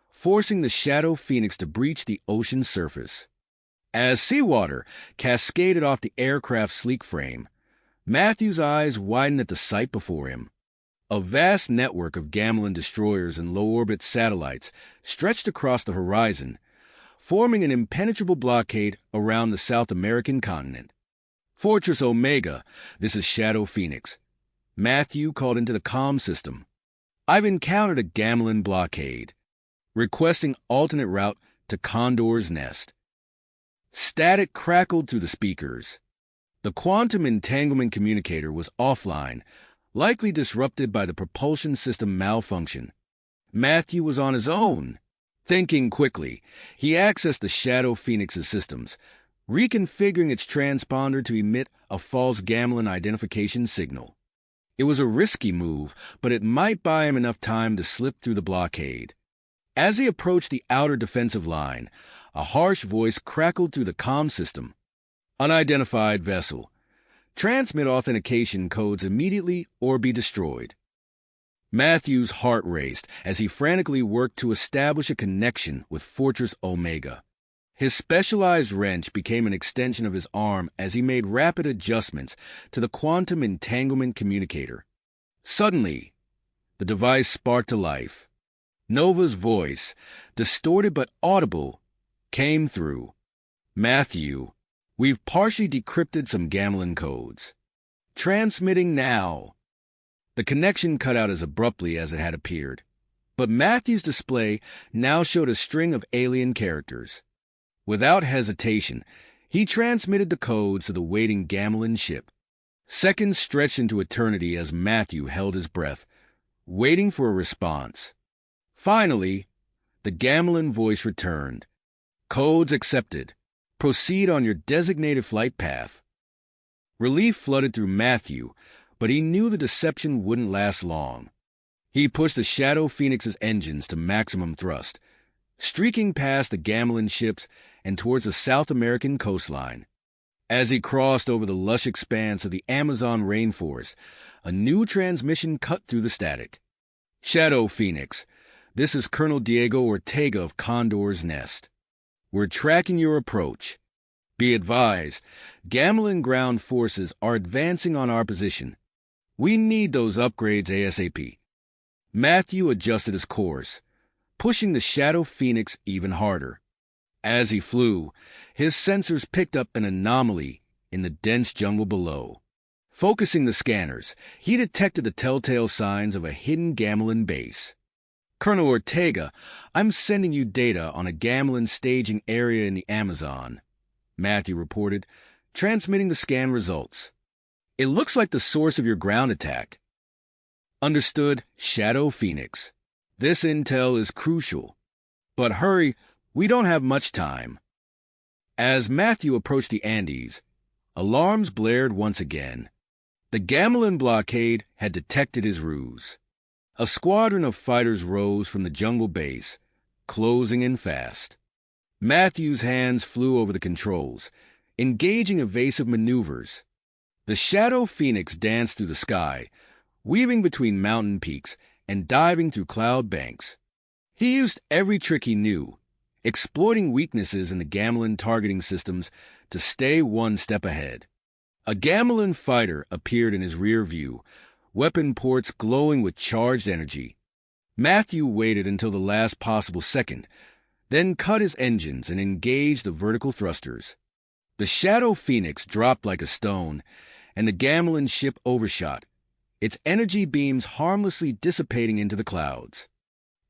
Speaker 1: forcing the Shadow Phoenix to breach the ocean's surface. As seawater cascaded off the aircraft's sleek frame, Matthew's eyes widened at the sight before him. A vast network of Gamelin destroyers and low-orbit satellites stretched across the horizon, forming an impenetrable blockade around the South American continent. "Fortress Omega, this is Shadow Phoenix." Matthew called into the comm system. "I've encountered a Gamelin blockade, requesting alternate route to Condor's Nest." Static crackled through the speakers. The quantum entanglement communicator was offline, likely disrupted by the propulsion system malfunction. Matthew was on his own. Thinking quickly, he accessed the Shadow Phoenix's systems, reconfiguring its transponder to emit a false Gamelin identification signal. It was a risky move, but it might buy him enough time to slip through the blockade. As he approached the outer defensive line, a harsh voice crackled through the comm system. "Unidentified vessel. Transmit authentication codes immediately or be destroyed." Matthew's heart raced as he frantically worked to establish a connection with Fortress Omega. His specialized wrench became an extension of his arm as he made rapid adjustments to the quantum entanglement communicator. Suddenly, the device sparked to life. Nova's voice, distorted but audible, came through. "Matthew, we've partially decrypted some Gamelin codes. Transmitting now." The connection cut out as abruptly as it had appeared, but Matthew's display now showed a string of alien characters. Without hesitation, he transmitted the codes to the waiting Gamelin ship. Seconds stretched into eternity as Matthew held his breath, waiting for a response. Finally, the Gamelin voice returned. "Codes accepted. Proceed on your designated flight path." Relief flooded through Matthew, but he knew the deception wouldn't last long. He pushed the Shadow Phoenix's engines to maximum thrust, streaking past the Gamelin ships and towards the South American coastline. As he crossed over the lush expanse of the Amazon rainforest, a new transmission cut through the static. "Shadow Phoenix, this is Colonel Diego Ortega of Condor's Nest. We're tracking your approach. Be advised, Gamelin ground forces are advancing on our position. We need those upgrades ASAP." Matthew adjusted his course, pushing the Shadow Phoenix even harder. As he flew, his sensors picked up an anomaly in the dense jungle below. Focusing the scanners, he detected the telltale signs of a hidden Gamelin base. "Colonel Ortega, I'm sending you data on a Gamelin staging area in the Amazon," Matthew reported, transmitting the scan results. "It looks like the source of your ground attack." "Understood, Shadow Phoenix. This intel is crucial. But hurry, we don't have much time." As Matthew approached the Andes, alarms blared once again. The Gamelin blockade had detected his ruse. A squadron of fighters rose from the jungle base, closing in fast. Matthew's hands flew over the controls, engaging evasive maneuvers. The Shadow Phoenix danced through the sky, weaving between mountain peaks and diving through cloud banks. He used every trick he knew, exploiting weaknesses in the Gamelin targeting systems to stay one step ahead. A Gamelin fighter appeared in his rear view, weapon ports glowing with charged energy. Matthew waited until the last possible second, then cut his engines and engaged the vertical thrusters. The Shadow Phoenix dropped like a stone, and the Gamelin ship overshot, its energy beams harmlessly dissipating into the clouds.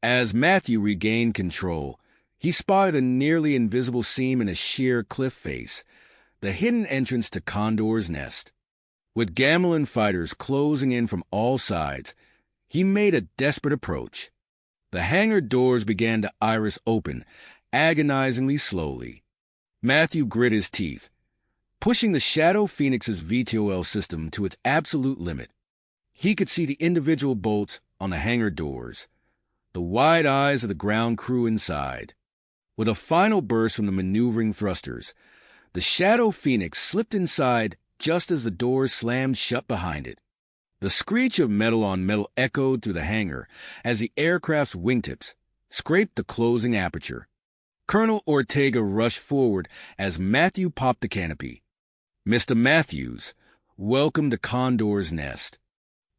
Speaker 1: As Matthew regained control, he spotted a nearly invisible seam in a sheer cliff face, the hidden entrance to Condor's nest. With Gamelin fighters closing in from all sides, he made a desperate approach. The hangar doors began to iris open, agonizingly slowly. Matthew grit his teeth, pushing the Shadow Phoenix's VTOL system to its absolute limit. He could see the individual bolts on the hangar doors, the wide eyes of the ground crew inside. With a final burst from the maneuvering thrusters, the Shadow Phoenix slipped inside just as the doors slammed shut behind it. The screech of metal on metal echoed through the hangar as the aircraft's wingtips scraped the closing aperture. Colonel Ortega rushed forward as Matthew popped the canopy. "Mr. Matthews, welcome to Condor's nest.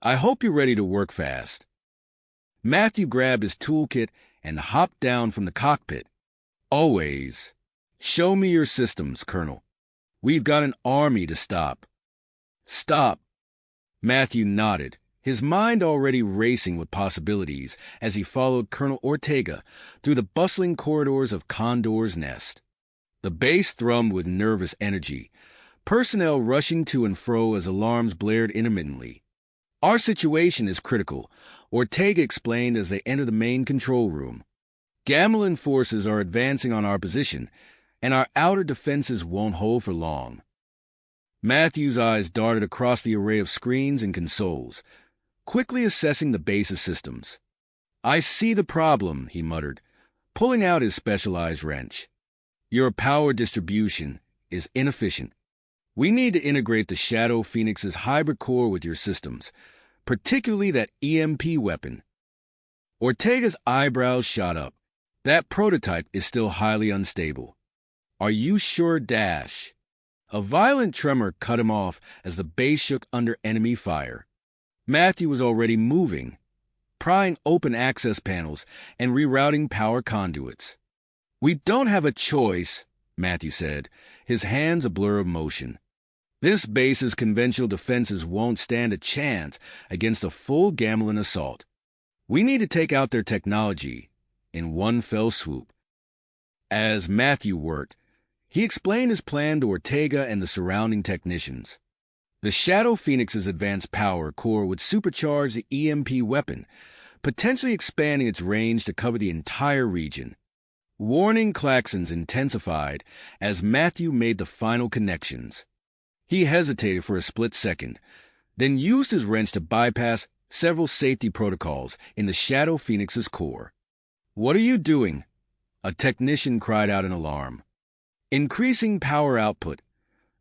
Speaker 1: I hope you're ready to work fast." Matthew grabbed his toolkit and hopped down from the cockpit. "Always. Show me your systems, Colonel. We've got an army to stop." "Stop." Matthew nodded, his mind already racing with possibilities as he followed Colonel Ortega through the bustling corridors of Condor's nest. The base thrummed with nervous energy, personnel rushing to and fro as alarms blared intermittently. "Our situation is critical," Ortega explained as they entered the main control room. "Gamelin forces are advancing on our position, and our outer defenses won't hold for long." Matthew's eyes darted across the array of screens and consoles, quickly assessing the base's systems. "I see the problem," he muttered, pulling out his specialized wrench. "Your power distribution is inefficient. We need to integrate the Shadow Phoenix's hybrid core with your systems, particularly that EMP weapon." Ortega's eyebrows shot up. "That prototype is still highly unstable." "Are you sure, Dash?" A violent tremor cut him off as the base shook under enemy fire. Matthew was already moving, prying open access panels and rerouting power conduits. "We don't have a choice," Matthew said, his hands a blur of motion. "This base's conventional defenses won't stand a chance against a full Gamelin assault. We need to take out their technology in one fell swoop." As Matthew worked, he explained his plan to Ortega and the surrounding technicians. The Shadow Phoenix's advanced power core would supercharge the EMP weapon, potentially expanding its range to cover the entire region. Warning klaxons intensified as Matthew made the final connections. He hesitated for a split second, then used his wrench to bypass several safety protocols in the Shadow Phoenix's core. "What are you doing?" a technician cried out in alarm. "Increasing power output,"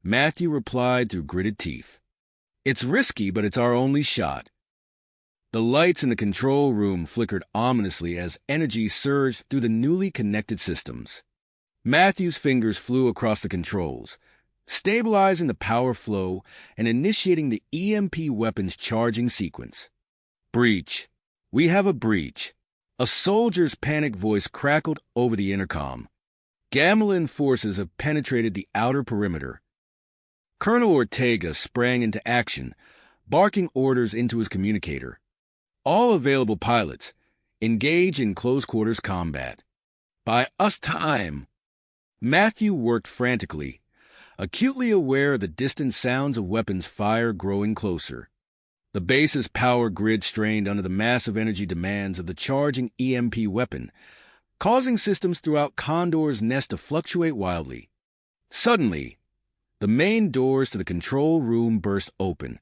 Speaker 1: Matthew replied through gritted teeth. "It's risky, but it's our only shot." The lights in the control room flickered ominously as energy surged through the newly connected systems. Matthew's fingers flew across the controls, stabilizing the power flow and initiating the EMP weapon's charging sequence. "Breach. We have a breach." A soldier's panicked voice crackled over the intercom. "Gamelin forces have penetrated the outer perimeter." Colonel Ortega sprang into action, barking orders into his communicator. "All available pilots, engage in close-quarters combat." "Buy us time." Matthew worked frantically, acutely aware of the distant sounds of weapons fire growing closer. The base's power grid strained under the massive energy demands of the charging EMP weapon, causing systems throughout Condor's nest to fluctuate wildly. Suddenly, the main doors to the control room burst open.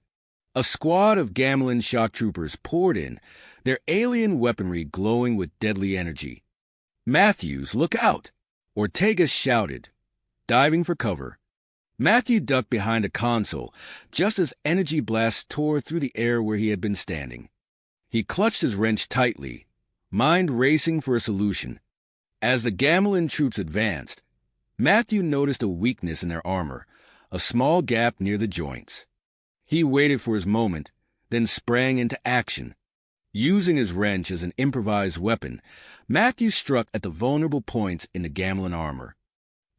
Speaker 1: A squad of Gamelin shock troopers poured in, their alien weaponry glowing with deadly energy. "Matthews, look out!" Ortega shouted, diving for cover. Matthew ducked behind a console just as energy blasts tore through the air where he had been standing. He clutched his wrench tightly, mind racing for a solution. As the Gamelin troops advanced, Matthew noticed a weakness in their armor, a small gap near the joints. He waited for his moment, then sprang into action. Using his wrench as an improvised weapon, Matthew struck at the vulnerable points in the Gamlen armor.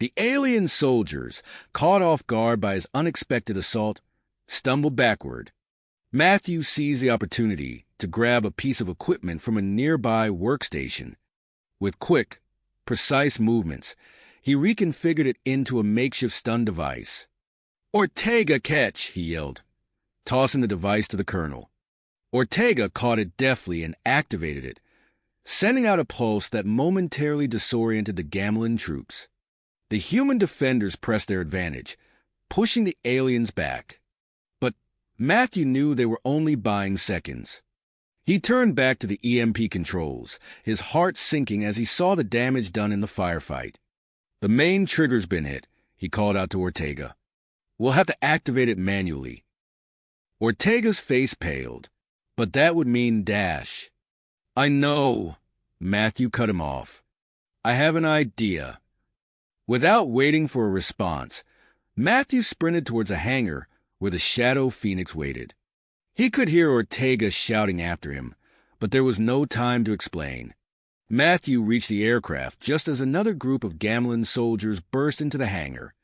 Speaker 1: The alien soldiers, caught off guard by his unexpected assault, stumbled backward. Matthew seized the opportunity to grab a piece of equipment from a nearby workstation. With quick, precise movements, he reconfigured it into a makeshift stun device. "Ortega, catch!" he yelled, tossing the device to the colonel. Ortega caught it deftly and activated it, sending out a pulse that momentarily disoriented the Gamlen troops. The human defenders pressed their advantage, pushing the aliens back. But Matthew knew they were only buying seconds. He turned back to the EMP controls, his heart sinking as he saw the damage done in the firefight. "The main trigger's been hit," he called out to Ortega. "We'll have to activate it manually." Ortega's face paled, but that would mean dash. "I know," Matthew cut him off. "I have an idea." Without waiting for a response, Matthew sprinted towards a hangar where the Shadow Phoenix waited. He could hear Ortega shouting after him, but there was no time to explain. Matthew reached the aircraft just as another group of Gamlen soldiers burst into the hangar.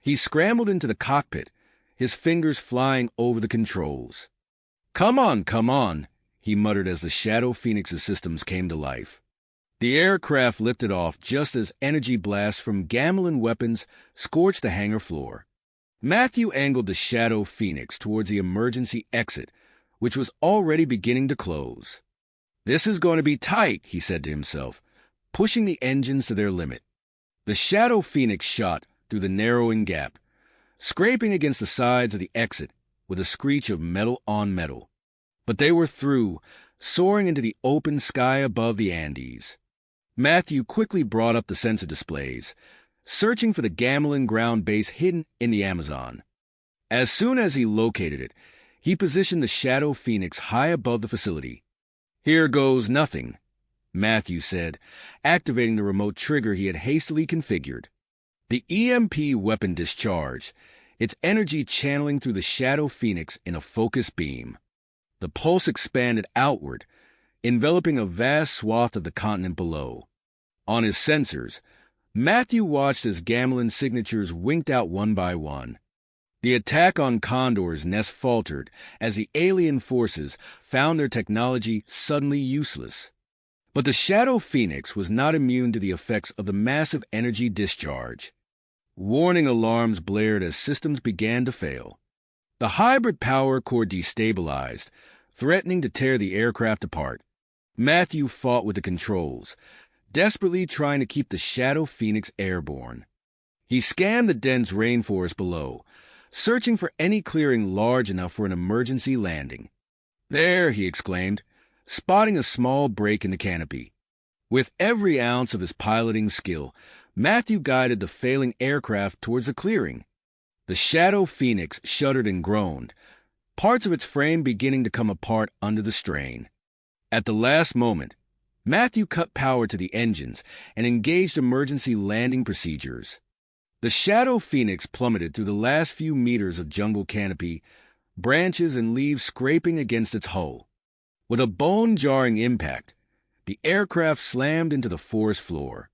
Speaker 1: He scrambled into the cockpit, his fingers flying over the controls. Come on," he muttered as the Shadow Phoenix's systems came to life. The aircraft lifted off just as energy blasts from Gamlen weapons scorched the hangar floor. Matthew angled the Shadow Phoenix towards the emergency exit, which was already beginning to close. "This is going to be tight," he said to himself, pushing the engines to their limit. The Shadow Phoenix shot through the narrowing gap, scraping against the sides of the exit with a screech of metal on metal. But they were through, soaring into the open sky above the Andes. Matthew quickly brought up the sensor displays, searching for the Gamlen ground base hidden in the Amazon. As soon as he located it, he positioned the Shadow Phoenix high above the facility. "Here goes nothing," Matthew said, activating the remote trigger he had hastily configured. The EMP weapon discharged, its energy channeling through the Shadow Phoenix in a focused beam. The pulse expanded outward, enveloping a vast swath of the continent below. On his sensors, Matthew watched as Gamlen signatures winked out one by one. The attack on Condor's nest faltered as the alien forces found their technology suddenly useless. But the Shadow Phoenix was not immune to the effects of the massive energy discharge. Warning alarms blared as systems began to fail. The hybrid power core destabilized, threatening to tear the aircraft apart. Matthew fought with the controls, desperately trying to keep the Shadow Phoenix airborne. He scanned the dense rainforest below, searching for any clearing large enough for an emergency landing. "There," he exclaimed, spotting a small break in the canopy. With every ounce of his piloting skill, Matthew guided the failing aircraft towards the clearing. The Shadow Phoenix shuddered and groaned, parts of its frame beginning to come apart under the strain. At the last moment, Matthew cut power to the engines and engaged emergency landing procedures. The Shadow Phoenix plummeted through the last few meters of jungle canopy, branches and leaves scraping against its hull. With a bone-jarring impact, the aircraft slammed into the forest floor.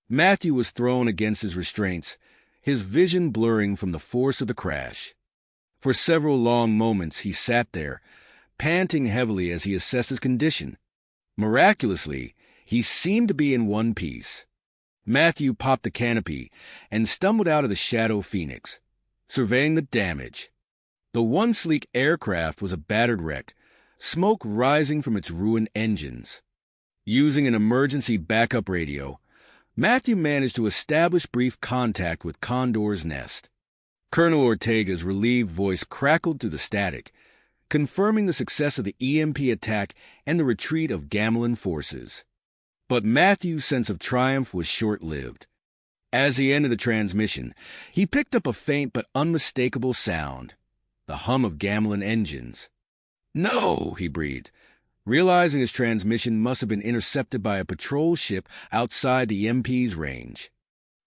Speaker 1: Matthew was thrown against his restraints, his vision blurring from the force of the crash. For several long moments he sat there, panting heavily as he assessed his condition. Miraculously, he seemed to be in one piece. Matthew popped the canopy and stumbled out of the Shadow Phoenix, surveying the damage. The once sleek aircraft was a battered wreck, smoke rising from its ruined engines. Using an emergency backup radio, Matthew managed to establish brief contact with Condor's nest. Colonel Ortega's relieved voice crackled through the static, confirming the success of the EMP attack and the retreat of Gamlen forces. But Matthew's sense of triumph was short-lived. As he ended the transmission, he picked up a faint but unmistakable sound, the hum of Gamlen engines. "No," he breathed, realizing his transmission must have been intercepted by a patrol ship outside the EMP's range.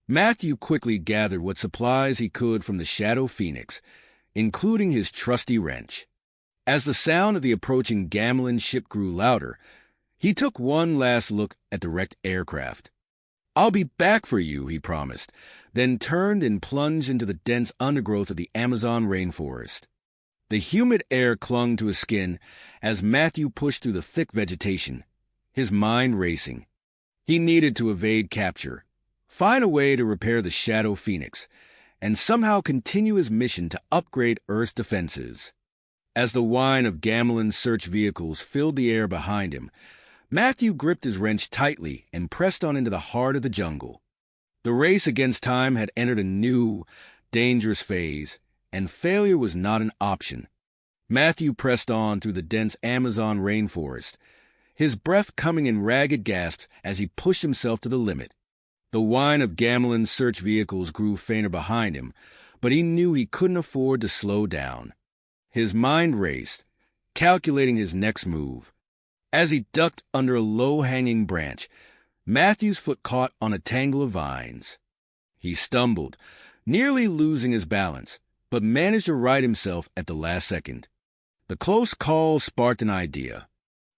Speaker 1: Matthew quickly gathered what supplies he could from the Shadow Phoenix, including his trusty wrench. As the sound of the approaching Gamelin ship grew louder, he took one last look at the wrecked aircraft. "I'll be back for you," he promised, then turned and plunged into the dense undergrowth of the Amazon rainforest. The humid air clung to his skin as Matthew pushed through the thick vegetation, his mind racing. He needed to evade capture, find a way to repair the Shadow Phoenix, and somehow continue his mission to upgrade Earth's defenses. As the whine of Gamelin's search vehicles filled the air behind him, Matthew gripped his wrench tightly and pressed on into the heart of the jungle. The race against time had entered a new, dangerous phase, and failure was not an option. Matthew pressed on through the dense Amazon rainforest, his breath coming in ragged gasps as he pushed himself to the limit. The whine of Gamelin's search vehicles grew fainter behind him, but he knew he couldn't afford to slow down. His mind raced, calculating his next move. As he ducked under a low-hanging branch, Matthew's foot caught on a tangle of vines. He stumbled, nearly losing his balance, but managed to right himself at the last second. The close call sparked an idea.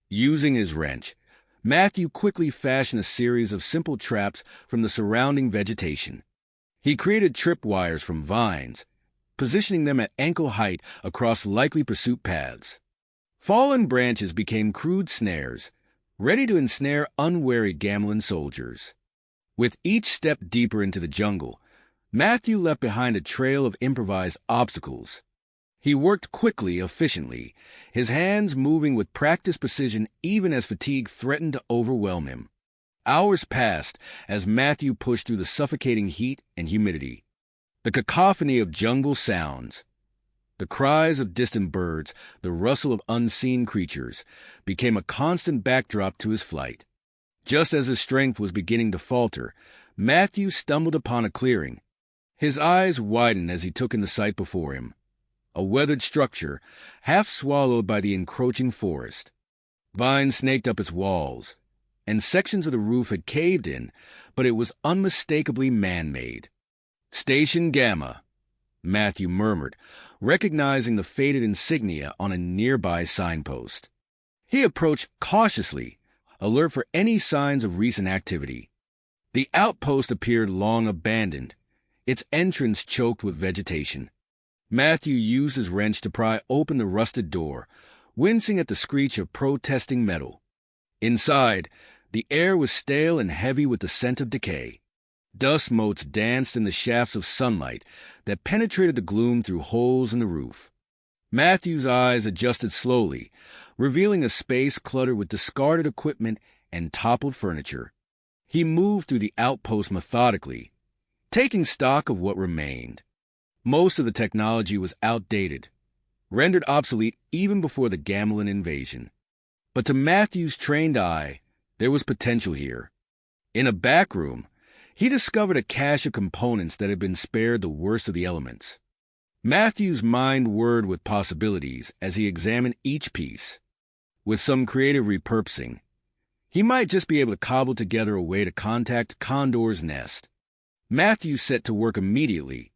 Speaker 1: Using his wrench, Matthew quickly fashioned a series of simple traps from the surrounding vegetation. He created tripwires from vines, positioning them at ankle height across likely pursuit paths. Fallen branches became crude snares, ready to ensnare unwary Gamelin soldiers. With each step deeper into the jungle, Matthew left behind a trail of improvised obstacles. He worked quickly, efficiently, his hands moving with practiced precision even as fatigue threatened to overwhelm him. Hours passed as Matthew pushed through the suffocating heat and humidity. The cacophony of jungle sounds, the cries of distant birds, the rustle of unseen creatures, became a constant backdrop to his flight. Just as his strength was beginning to falter, Matthew stumbled upon a clearing. His eyes widened as he took in the sight before him. A weathered structure, half swallowed by the encroaching forest. Vines snaked up its walls, and sections of the roof had caved in, but it was unmistakably man-made. "Station Gamma," Matthew murmured, recognizing the faded insignia on a nearby signpost. He approached cautiously, alert for any signs of recent activity. The outpost appeared long abandoned, its entrance choked with vegetation. Matthew used his wrench to pry open the rusted door, wincing at the screech of protesting metal. Inside, the air was stale and heavy with the scent of decay. Dust motes danced in the shafts of sunlight that penetrated the gloom through holes in the roof. Matthew's eyes adjusted slowly, revealing a space cluttered with discarded equipment and toppled furniture. He moved through the outpost methodically, taking stock of what remained. Most of the technology was outdated, rendered obsolete even before the Gamelin invasion. But to Matthew's trained eye, there was potential here. In a back room, he discovered a cache of components that had been spared the worst of the elements. Matthew's mind whirred with possibilities as he examined each piece. With some creative repurposing, he might just be able to cobble together a way to contact Condor's nest. Matthew set to work immediately,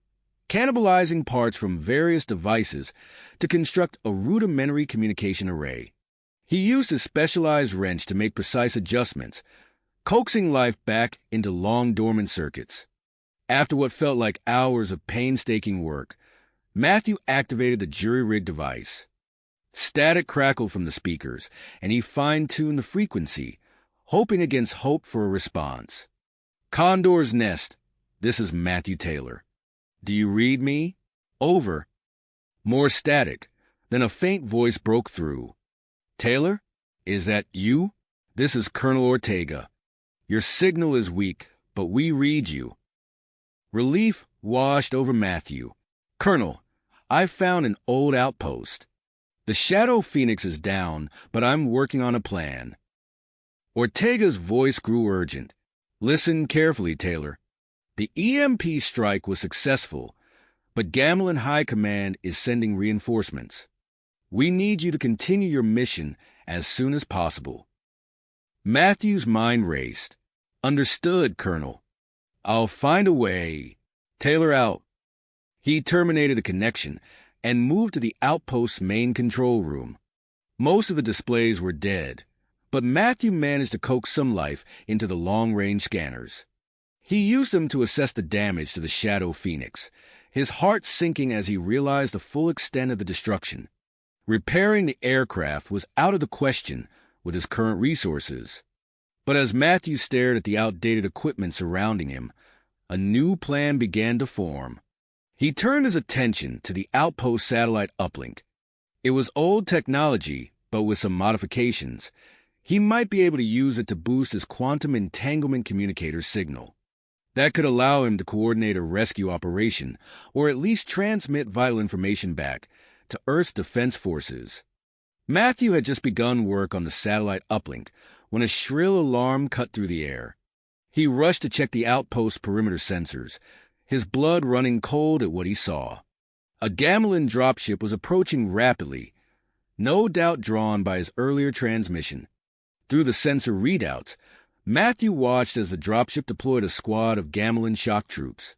Speaker 1: cannibalizing parts from various devices to construct a rudimentary communication array. He used his specialized wrench to make precise adjustments, coaxing life back into long-dormant circuits. After what felt like hours of painstaking work, Matthew activated the jury-rig device. Static crackled from the speakers, and he fine-tuned the frequency, hoping against hope for a response. "Condor's nest, this is Matthew Taylor. Do you read me? Over." More static. Then a faint voice broke through. "Taylor, is that you? This is Colonel Ortega. Your signal is weak, but we read you." Relief washed over Matthew. "Colonel, I've found an old outpost. The Shadow Phoenix is down, but I'm working on a plan." Ortega's voice grew urgent. "Listen carefully, Taylor. The EMP strike was successful, but Gamelin High Command is sending reinforcements. We need you to continue your mission as soon as possible." Matthew's mind raced. "Understood, Colonel." I'll find a way. Taylor out. He terminated the connection and moved to the outpost's main control room. Most of the displays were dead, but Matthew managed to coax some life into the long-range scanners. He used them to assess the damage to the Shadow Phoenix, his heart sinking as he realized the full extent of the destruction. Repairing the aircraft was out of the question with his current resources. But as Matthew stared at the outdated equipment surrounding him, a new plan began to form. He turned his attention to the outpost satellite uplink. It was old technology, but with some modifications. He might be able to use it to boost his quantum entanglement communicator signal. That could allow him to coordinate a rescue operation, or at least transmit vital information back to Earth's defense forces. Matthew had just begun work on the satellite uplink when a shrill alarm cut through the air. He rushed to check the outpost's perimeter sensors, his blood running cold at what he saw. A Gamelin dropship was approaching rapidly, no doubt drawn by his earlier transmission. Through the sensor readouts, Matthew watched as the dropship deployed a squad of Gamelin shock troops.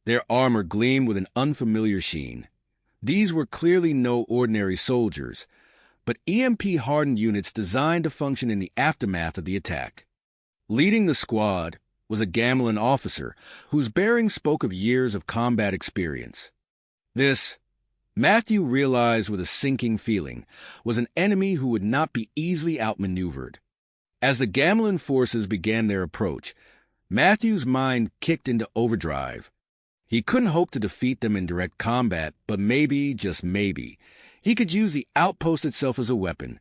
Speaker 1: Their armor gleamed with an unfamiliar sheen. These were clearly no ordinary soldiers, but EMP-hardened units designed to function in the aftermath of the attack. Leading the squad was a Gamelin officer whose bearing spoke of years of combat experience. This, Matthew realized with a sinking feeling, was an enemy who would not be easily outmaneuvered. As the Gamelin forces began their approach, Matthew's mind kicked into overdrive. He couldn't hope to defeat them in direct combat, but maybe, just maybe, he could use the outpost itself as a weapon.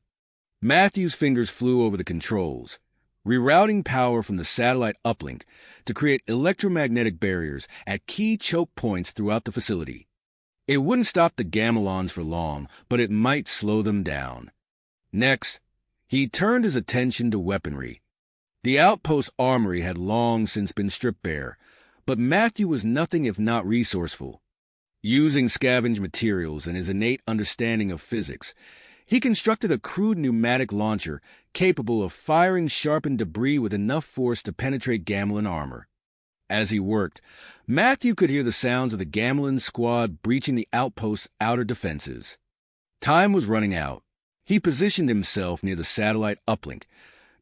Speaker 1: Matthew's fingers flew over the controls, rerouting power from the satellite uplink to create electromagnetic barriers at key choke points throughout the facility. It wouldn't stop the Gamelons for long, but it might slow them down. Next, he turned his attention to weaponry. The outpost armory had long since been stripped bare, but Matthew was nothing if not resourceful. Using scavenged materials and his innate understanding of physics, he constructed a crude pneumatic launcher capable of firing sharpened debris with enough force to penetrate Gamelin armor. As he worked, Matthew could hear the sounds of the Gamelin squad breaching the outpost's outer defenses. Time was running out. He positioned himself near the satellite uplink,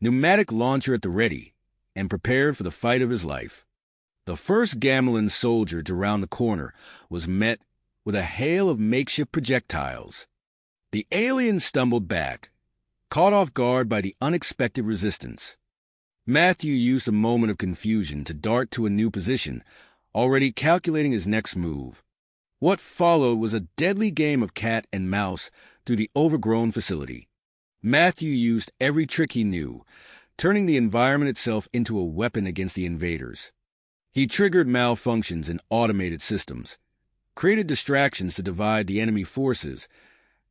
Speaker 1: pneumatic launcher at the ready, and prepared for the fight of his life. The first Gamelin soldier to round the corner was met with a hail of makeshift projectiles. The alien stumbled back, caught off guard by the unexpected resistance. Matthew used a moment of confusion to dart to a new position, already calculating his next move. What followed was a deadly game of cat and mouse through the overgrown facility. Matthew used every trick he knew, turning the environment itself into a weapon against the invaders. He triggered malfunctions in automated systems, created distractions to divide the enemy forces,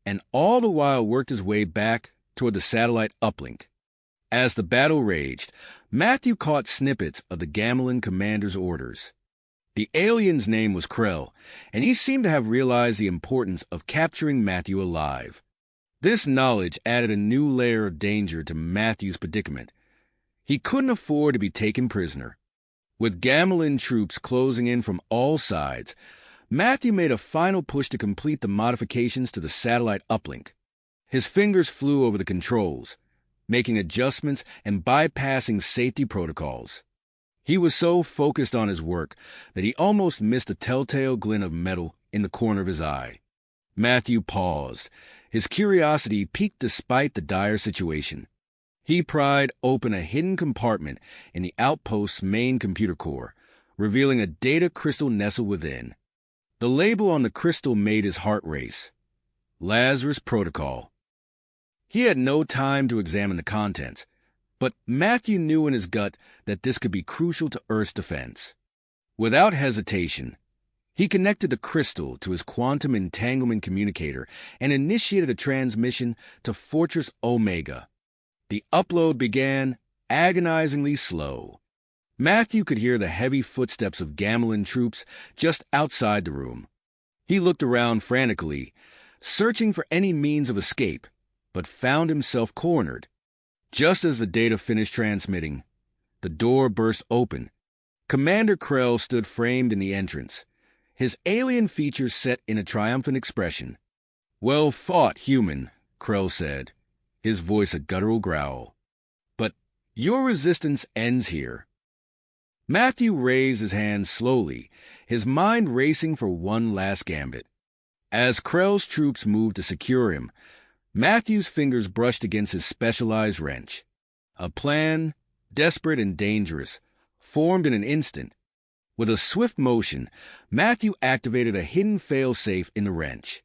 Speaker 1: and all the while worked his way back toward the satellite uplink. As the battle raged, Matthew caught snippets of the Gamelin commander's orders. The alien's name was Krell, and he seemed to have realized the importance of capturing Matthew alive. This knowledge added a new layer of danger to Matthew's predicament. He couldn't afford to be taken prisoner. With Gamelin troops closing in from all sides, Matthew made a final push to complete the modifications to the satellite uplink. His fingers flew over the controls, making adjustments and bypassing safety protocols. He was so focused on his work that he almost missed a telltale glint of metal in the corner of his eye. Matthew paused, his curiosity piqued despite the dire situation. He pried open a hidden compartment in the outpost's main computer core, revealing a data crystal nestled within. The label on the crystal made his heart race. Lazarus Protocol. He had no time to examine the contents, but Matthew knew in his gut that this could be crucial to Earth's defense. Without hesitation, he connected the crystal to his quantum entanglement communicator and initiated a transmission to Fortress Omega. The upload began, agonizingly slow. Matthew could hear the heavy footsteps of Gamelin troops just outside the room. He looked around frantically, searching for any means of escape, but found himself cornered. Just as the data finished transmitting, the door burst open, Commander Krell stood framed in the entrance, his alien features set in a triumphant expression. "Well fought, human," Krell said, his voice a guttural growl. "But your resistance ends here." Matthew raised his hand slowly, his mind racing for one last gambit. As Krell's troops moved to secure him, Matthew's fingers brushed against his specialized wrench. A plan, desperate and dangerous, formed in an instant. With a swift motion, Matthew activated a hidden fail-safe in the wrench.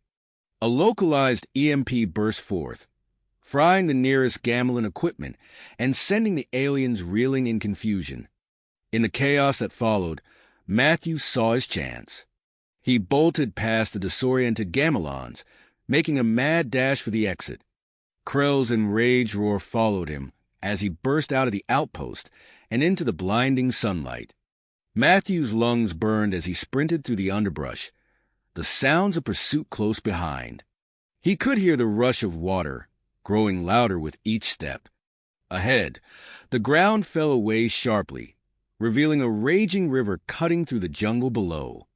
Speaker 1: A localized EMP burst forth, frying the nearest Gamelin equipment and sending the aliens reeling in confusion. In the chaos that followed, Matthew saw his chance. He bolted past the disoriented Gamelons, making a mad dash for the exit. Krell's enraged roar followed him as he burst out of the outpost and into the blinding sunlight. Matthew's lungs burned as he sprinted through the underbrush, the sounds of pursuit close behind. He could hear the rush of water, growing louder with each step. Ahead, the ground fell away sharply, revealing a raging river cutting through the jungle below.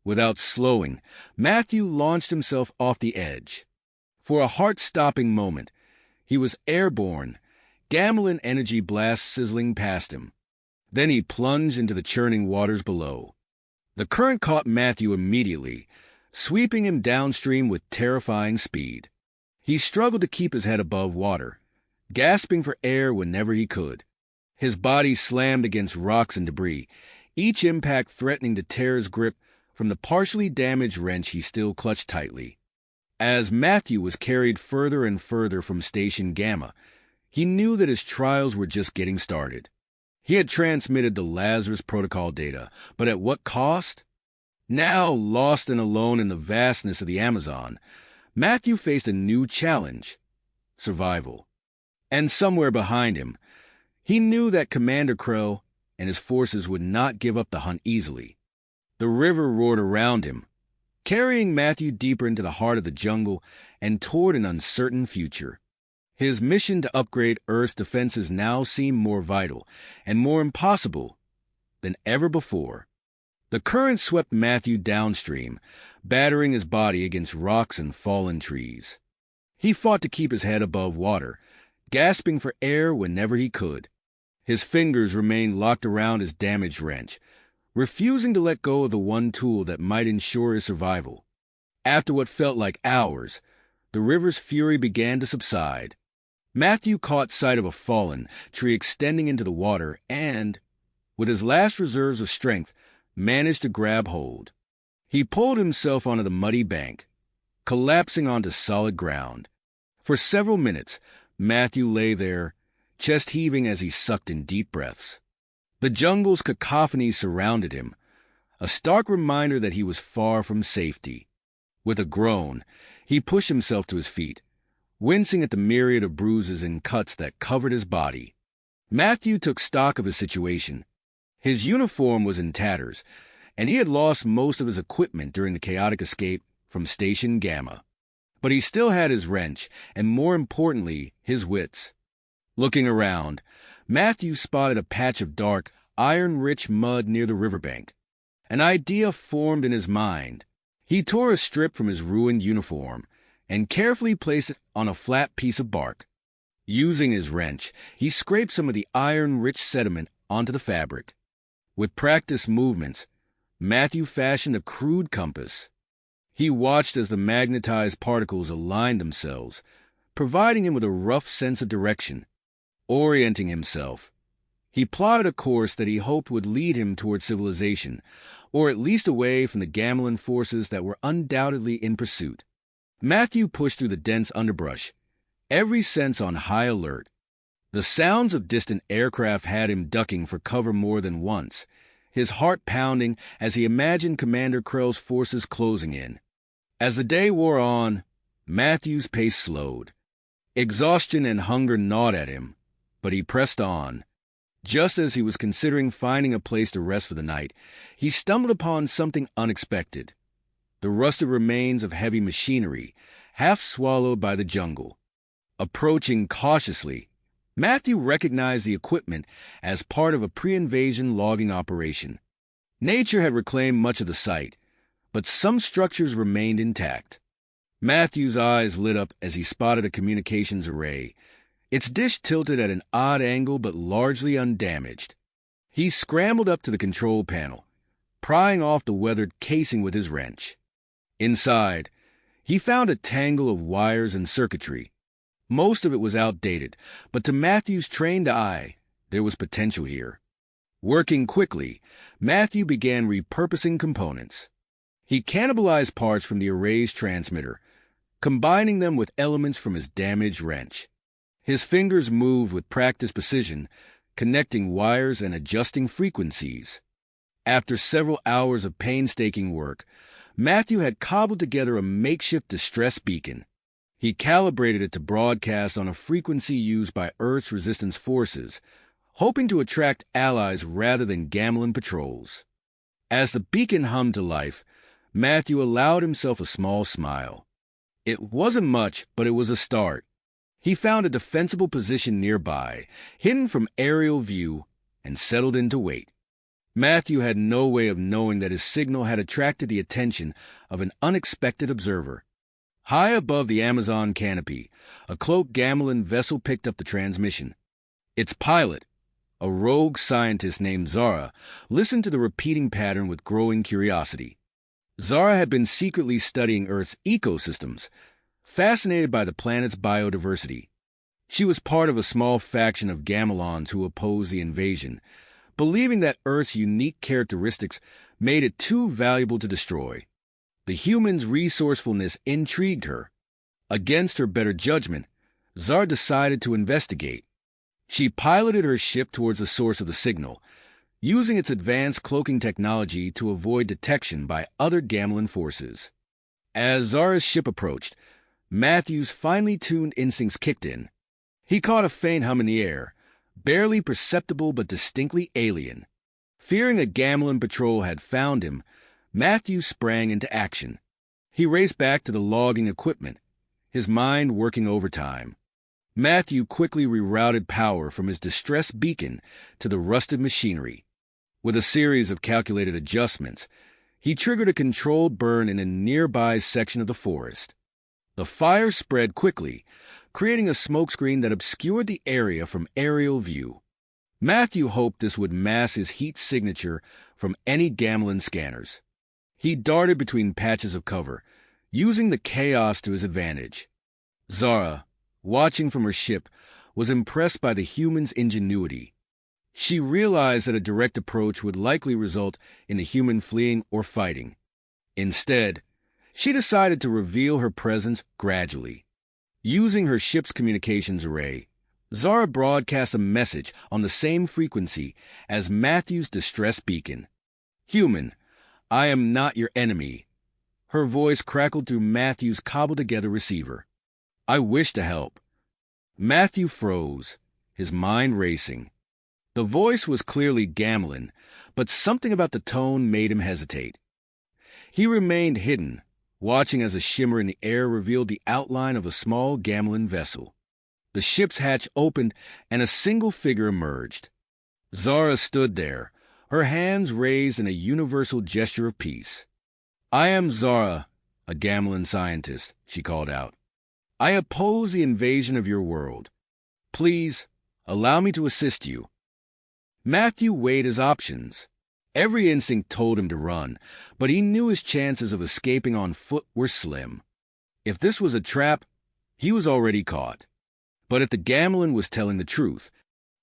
Speaker 1: Without slowing, Matthew launched himself off the edge. For a heart-stopping moment, he was airborne, Gamelin energy blasts sizzling past him. Then he plunged into the churning waters below. The current caught Matthew immediately, sweeping him downstream with terrifying speed. He struggled to keep his head above water, gasping for air whenever he could. His body slammed against rocks and debris, each impact threatening to tear his grip from the partially damaged wrench he still clutched tightly. As Matthew was carried further and further from Station Gamma, he knew that his trials were just getting started. He had transmitted the Lazarus Protocol data, but at what cost? Now, lost and alone in the vastness of the Amazon, Matthew faced a new challenge: survival. And somewhere behind him, he knew that Commander Krell and his forces would not give up the hunt easily. The river roared around him, carrying Matthew deeper into the heart of the jungle and toward an uncertain future. His mission to upgrade Earth's defenses now seemed more vital and more impossible than ever before. The current swept Matthew downstream, battering his body against rocks and fallen trees. He fought to keep his head above water, gasping for air whenever he could. His fingers remained locked around his damaged wrench, refusing to let go of the one tool that might ensure his survival. After what felt like hours, the river's fury began to subside. Matthew caught sight of a fallen tree extending into the water and, with his last reserves of strength, managed to grab hold. He pulled himself onto the muddy bank, collapsing onto solid ground. For several minutes, Matthew lay there, chest heaving as he sucked in deep breaths. The jungle's cacophony surrounded him, a stark reminder that he was far from safety. With a groan, he pushed himself to his feet, wincing at the myriad of bruises and cuts that covered his body. Matthew took stock of his situation. His uniform was in tatters, and he had lost most of his equipment during the chaotic escape from Station Gamma. But he still had his wrench, and more importantly, his wits. Looking around, Matthew spotted a patch of dark, iron-rich mud near the riverbank. An idea formed in his mind. He tore a strip from his ruined uniform and carefully placed it on a flat piece of bark. Using his wrench, he scraped some of the iron-rich sediment onto the fabric. With practiced movements, Matthew fashioned a crude compass. He watched as the magnetized particles aligned themselves, providing him with a rough sense of direction. Orienting himself, he plotted a course that he hoped would lead him toward civilization, or at least away from the Gamelin forces that were undoubtedly in pursuit. Matthew pushed through the dense underbrush, every sense on high alert. The sounds of distant aircraft had him ducking for cover more than once, his heart pounding as he imagined Commander Krell's forces closing in. As the day wore on, Matthew's pace slowed. Exhaustion and hunger gnawed at him, but he pressed on. Just as he was considering finding a place to rest for the night, he stumbled upon something unexpected. The rusted remains of heavy machinery, half swallowed by the jungle. Approaching cautiously, Matthew recognized the equipment as part of a pre-invasion logging operation. Nature had reclaimed much of the site, but some structures remained intact. Matthew's eyes lit up as he spotted a communications array, its dish tilted at an odd angle but largely undamaged. He scrambled up to the control panel, prying off the weathered casing with his wrench. Inside, he found a tangle of wires and circuitry. Most of it was outdated, but to Matthew's trained eye, there was potential here. Working quickly, Matthew began repurposing components. He cannibalized parts from the array's transmitter, combining them with elements from his damaged wrench. His fingers moved with practiced precision, connecting wires and adjusting frequencies. After several hours of painstaking work, Matthew had cobbled together a makeshift distress beacon. He calibrated it to broadcast on a frequency used by Earth's resistance forces, hoping to attract allies rather than Gamlan patrols. As the beacon hummed to life, Matthew allowed himself a small smile. It wasn't much, but it was a start. He found a defensible position nearby, hidden from aerial view, and settled in to wait. Matthew had no way of knowing that his signal had attracted the attention of an unexpected observer. High above the Amazon canopy, a cloaked Gamlan vessel picked up the transmission. Its pilot, a rogue scientist named Zara, listened to the repeating pattern with growing curiosity. Zara had been secretly studying Earth's ecosystems, fascinated by the planet's biodiversity. She was part of a small faction of Gamelons who opposed the invasion, believing that Earth's unique characteristics made it too valuable to destroy. The humans' resourcefulness intrigued her. Against her better judgment, Zara decided to investigate. She piloted her ship towards the source of the signal, using its advanced cloaking technology to avoid detection by other Gamlan forces. As Zara's ship approached, Matthew's finely tuned instincts kicked in. He caught a faint hum in the air, barely perceptible but distinctly alien. Fearing a Gamlan patrol had found him, Matthew sprang into action. He raced back to the logging equipment, his mind working overtime. Matthew quickly rerouted power from his distress beacon to the rusted machinery. With a series of calculated adjustments, he triggered a controlled burn in a nearby section of the forest. The fire spread quickly, creating a smokescreen that obscured the area from aerial view. Matthew hoped this would mask his heat signature from any Gamlan scanners. He darted between patches of cover, using the chaos to his advantage. Zara, watching from her ship, was impressed by the human's ingenuity. She realized that a direct approach would likely result in the human fleeing or fighting. Instead, she decided to reveal her presence gradually. Using her ship's communications array, Zara broadcast a message on the same frequency as Matthew's distress beacon. "Human, I am not your enemy." Her voice crackled through Matthew's cobbled-together receiver. "I wish to help." Matthew froze, his mind racing. The voice was clearly Gamlan, but something about the tone made him hesitate. He remained hidden, watching as a shimmer in the air revealed the outline of a small Gamlan vessel. The ship's hatch opened and a single figure emerged. Zara stood there, her hands raised in a universal gesture of peace. "I am Zara, a Gamlan scientist," she called out. "I oppose the invasion of your world. Please, allow me to assist you." Matthew weighed his options. Every instinct told him to run, but he knew his chances of escaping on foot were slim. If this was a trap, he was already caught. But if the Gamlan was telling the truth,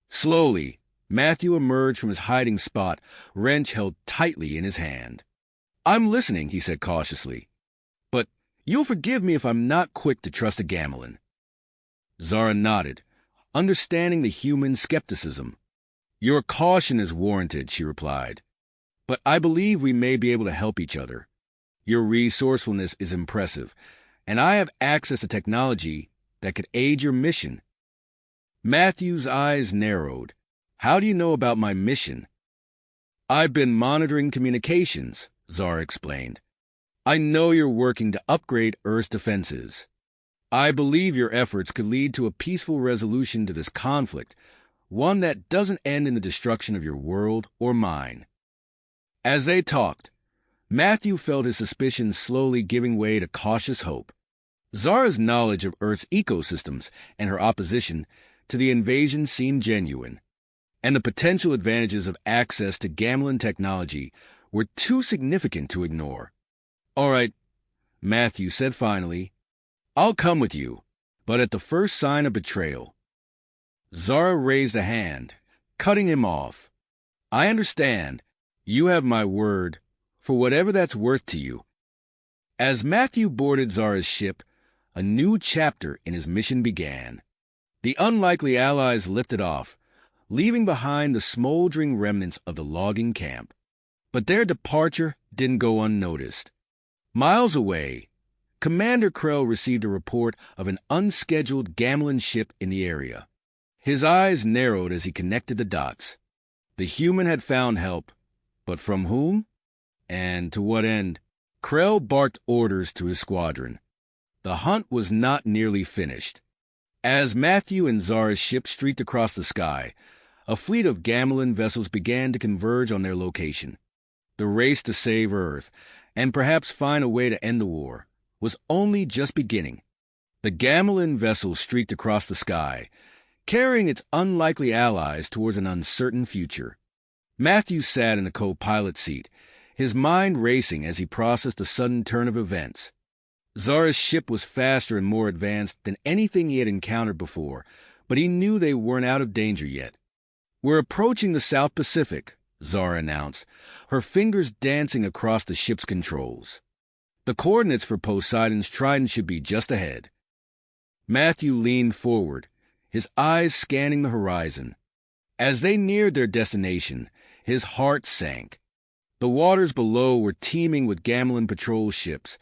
Speaker 1: slowly, Matthew emerged from his hiding spot, wrench held tightly in his hand. "I'm listening," he said cautiously. "But you'll forgive me if I'm not quick to trust a Gamlan." Zara nodded, understanding the human skepticism. "Your caution is warranted," she replied. "But I believe we may be able to help each other. Your resourcefulness is impressive, and I have access to technology that could aid your mission." Matthew's eyes narrowed. "How do you know about my mission?" "I've been monitoring communications," Zara explained. "I know you're working to upgrade Earth's defenses." I believe your efforts could lead to a peaceful resolution to this conflict, one that doesn't end in the destruction of your world or mine." As they talked, Matthew felt his suspicions slowly giving way to cautious hope. Zara's knowledge of Earth's ecosystems and her opposition to the invasion seemed genuine, and the potential advantages of access to Gamlan technology were too significant to ignore. "All right," Matthew said finally, "I'll come with you, but at the first sign of betrayal." Zara raised a hand, cutting him off. "I understand. You have my word, for whatever that's worth to you." As Matthew boarded Zara's ship, a new chapter in his mission began. The unlikely allies lifted off, leaving behind the smoldering remnants of the logging camp. But their departure didn't go unnoticed. Miles away, Commander Krell received a report of an unscheduled Gamlan ship in the area. His eyes narrowed as he connected the dots. The human had found help, but from whom? And to what end? Krell barked orders to his squadron. The hunt was not nearly finished. As Matthew and Zara's ship streaked across the sky, a fleet of Gamlan vessels began to converge on their location. The race to save Earth, and perhaps find a way to end the war, was only just beginning. The Gamlan vessel streaked across the sky, carrying its unlikely allies towards an uncertain future. Matthew sat in the co-pilot seat, his mind racing as he processed the sudden turn of events. Zara's ship was faster and more advanced than anything he had encountered before, but he knew they weren't out of danger yet. "We're approaching the South Pacific," Zara announced, her fingers dancing across the ship's controls. "The coordinates for Poseidon's Trident should be just ahead." Matthew leaned forward, his eyes scanning the horizon. As they neared their destination, his heart sank. The waters below were teeming with Gamlan patrol ships,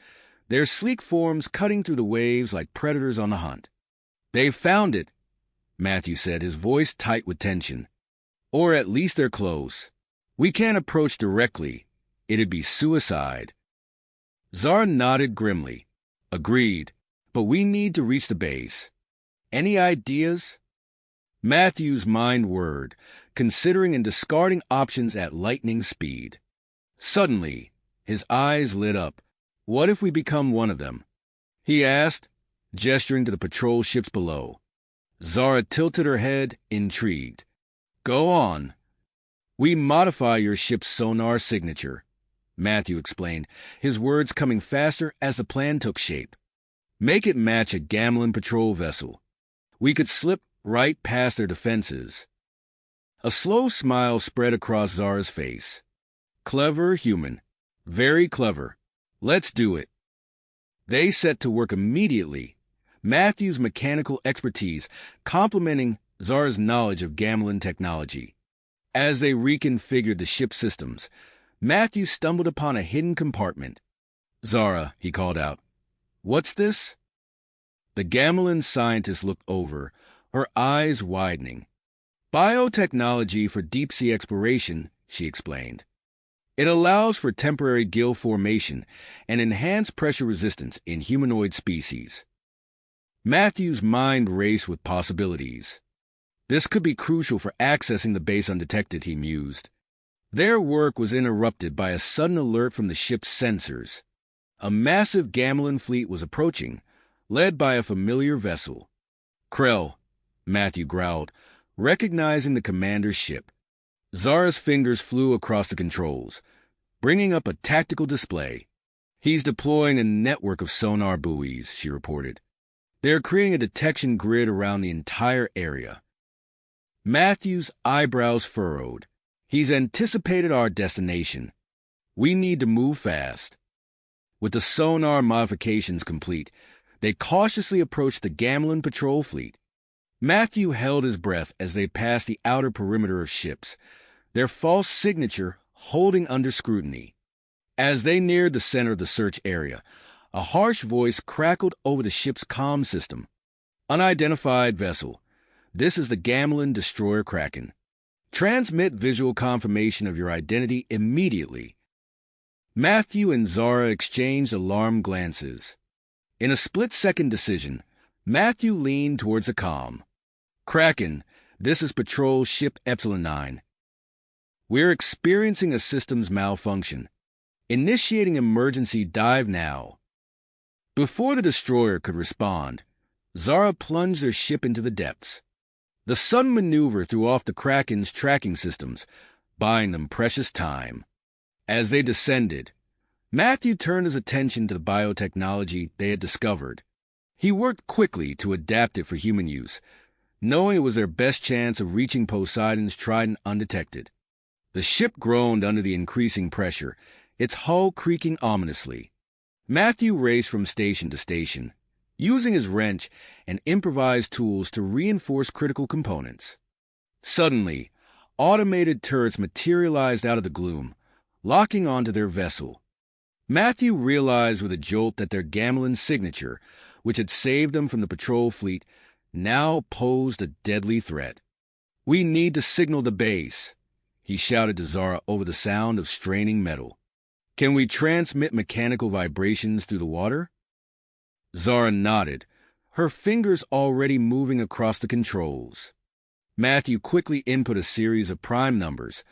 Speaker 1: their sleek forms cutting through the waves like predators on the hunt. "They've found it," Matthew said, his voice tight with tension. "Or at least they're close. We can't approach directly. It'd be suicide." Zara nodded grimly. "Agreed, but we need to reach the base. Any ideas?" Matthew's mind whirred, considering and discarding options at lightning speed. Suddenly, his eyes lit up. "What if we become one of them?" he asked, gesturing to the patrol ships below. Zara tilted her head, intrigued. "Go on." "We modify your ship's sonar signature," Matthew explained, his words coming faster as the plan took shape. "Make it match a Gamlan patrol vessel. We could slip right past their defenses." A slow smile spread across Zara's face. "Clever human. Very clever. Let's do it." They set to work immediately, Matthew's mechanical expertise complementing Zara's knowledge of Gamlan technology. As they reconfigured the ship's systems, Matthew stumbled upon a hidden compartment. "Zara," he called out, "what's this?" The Gamlan scientist looked over, her eyes widening. "Biotechnology for deep-sea exploration," she explained. "It allows for temporary gill formation and enhanced pressure resistance in humanoid species." Matthew's mind raced with possibilities. This could be crucial for accessing the base undetected, he mused. Their work was interrupted by a sudden alert from the ship's sensors. A massive Gamlan fleet was approaching, led by a familiar vessel. "Krell," Matthew growled, recognizing the commander's ship. Zara's fingers flew across the controls, bringing up a tactical display. "He's deploying a network of sonar buoys," she reported. "They're creating a detection grid around the entire area." Matthew's eyebrows furrowed. "He's anticipated our destination. We need to move fast." With the sonar modifications complete, they cautiously approached the Gamlan patrol fleet. Matthew held his breath as they passed the outer perimeter of ships, their false signature holding under scrutiny. As they neared the center of the search area, a harsh voice crackled over the ship's comm system. "Unidentified vessel. This is the Gamlan destroyer Kraken. Transmit visual confirmation of your identity immediately." Matthew and Zara exchanged alarmed glances. In a split-second decision, Matthew leaned towards the comm. Kraken, this is Patrol Ship Epsilon 9. We're experiencing a systems malfunction. Initiating emergency dive now. Before the destroyer could respond, Zara plunged their ship into the depths. The sudden maneuver threw off the Kraken's tracking systems, buying them precious time. As they descended, Matthew turned his attention to the biotechnology they had discovered. He worked quickly to adapt it for human use, knowing it was their best chance of reaching Poseidon's trident undetected. The ship groaned under the increasing pressure, its hull creaking ominously. Matthew raced from station to station, using his wrench and improvised tools to reinforce critical components. Suddenly, automated turrets materialized out of the gloom, locking onto their vessel. Matthew realized with a jolt that their Gamelin signature, which had saved them from the patrol fleet, now posed a deadly threat. "We need to signal the base," he shouted to Zara over the sound of straining metal. "Can we transmit mechanical vibrations through the water?" Zara nodded, her fingers already moving across the controls. Matthew quickly input a series of prime numbers,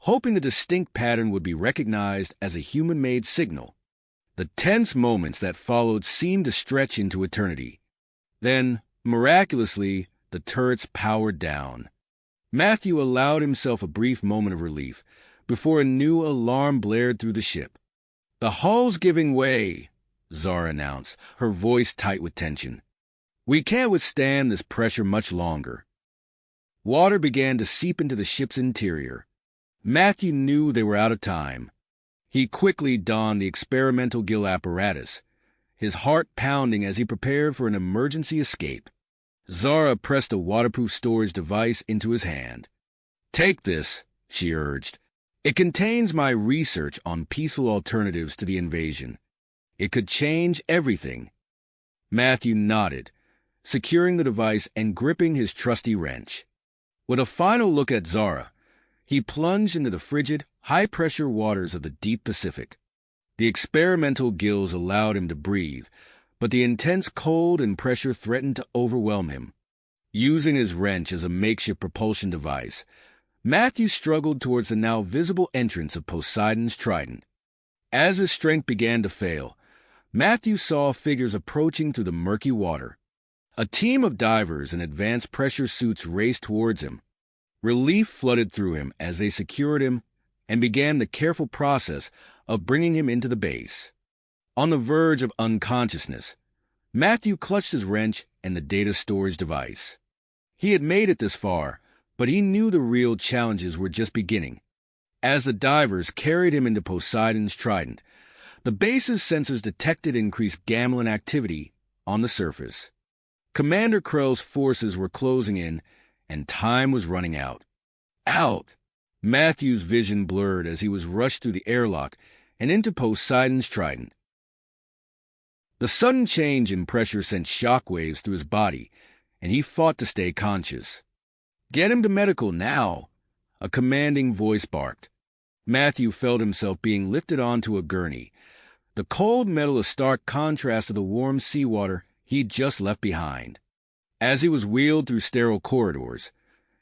Speaker 1: hoping the distinct pattern would be recognized as a human-made signal. The tense moments that followed seemed to stretch into eternity. Then, miraculously, the turrets powered down. Matthew allowed himself a brief moment of relief before a new alarm blared through the ship. "The hull's giving way," Zara announced, her voice tight with tension. "We can't withstand this pressure much longer." Water began to seep into the ship's interior. Matthew knew they were out of time. He quickly donned the experimental gill apparatus, his heart pounding as he prepared for an emergency escape. Zara pressed a waterproof storage device into his hand. "Take this," she urged. "It contains my research on peaceful alternatives to the invasion. It could change everything." Matthew nodded, securing the device and gripping his trusty wrench. With a final look at Zara, he plunged into the frigid, high-pressure waters of the deep Pacific. The experimental gills allowed him to breathe, but the intense cold and pressure threatened to overwhelm him. Using his wrench as a makeshift propulsion device, Matthew struggled towards the now visible entrance of Poseidon's trident. As his strength began to fail, Matthew saw figures approaching through the murky water. A team of divers in advanced pressure suits raced towards him. Relief flooded through him as they secured him and began the careful process of bringing him into the base. On the verge of unconsciousness, Matthew clutched his wrench and the data storage device. He had made it this far, but he knew the real challenges were just beginning. As the divers carried him into Poseidon's trident, the base's sensors detected increased Gamelin activity on the surface. Commander Krell's forces were closing in, and time was running out. Out! Matthew's vision blurred as he was rushed through the airlock and into Poseidon's trident. The sudden change in pressure sent shockwaves through his body, and he fought to stay conscious. "Get him to medical now," a commanding voice barked. Matthew felt himself being lifted onto a gurney, the cold metal a stark contrast to the warm seawater he'd just left behind. As he was wheeled through sterile corridors,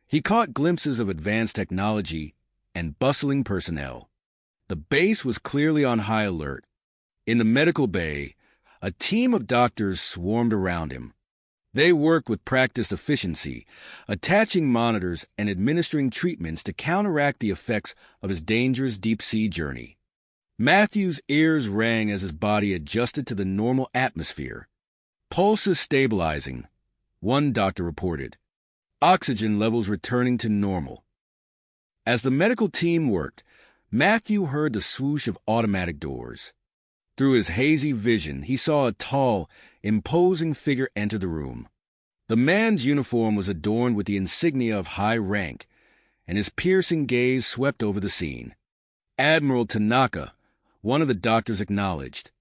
Speaker 1: he caught glimpses of advanced technology and bustling personnel. The base was clearly on high alert. In the medical bay, a team of doctors swarmed around him. They worked with practiced efficiency, attaching monitors and administering treatments to counteract the effects of his dangerous deep-sea journey. Matthew's ears rang as his body adjusted to the normal atmosphere. "Pulses stabilizing," one doctor reported. "Oxygen levels returning to normal." As the medical team worked, Matthew heard the swoosh of automatic doors. Through his hazy vision, he saw a tall, imposing figure enter the room. The man's uniform was adorned with the insignia of high rank, and his piercing gaze swept over the scene. "Admiral Tanaka," one of the doctors acknowledged.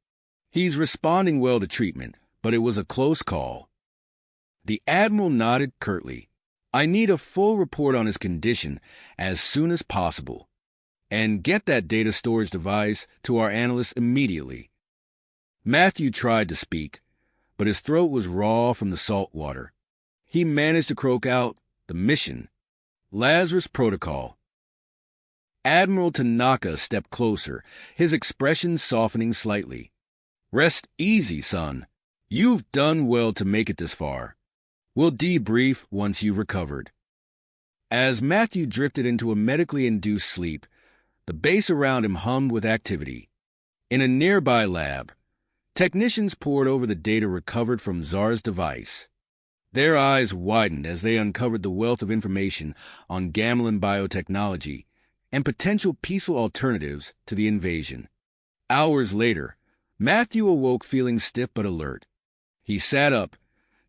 Speaker 1: "He's responding well to treatment, but it was a close call." The Admiral nodded curtly. "I need a full report on his condition as soon as possible. And get that data storage device to our analysts immediately." Matthew tried to speak, but his throat was raw from the salt water. He managed to croak out the mission. Lazarus Protocol. Admiral Tanaka stepped closer, his expression softening slightly. Rest easy, son. You've done well to make it this far. We'll debrief once you've recovered. As Matthew drifted into a medically induced sleep, the base around him hummed with activity. In a nearby lab, technicians pored over the data recovered from Zara's device. Their eyes widened as they uncovered the wealth of information on Gamelin biotechnology and potential peaceful alternatives to the invasion. Hours later, Matthew awoke feeling stiff but alert. He sat up,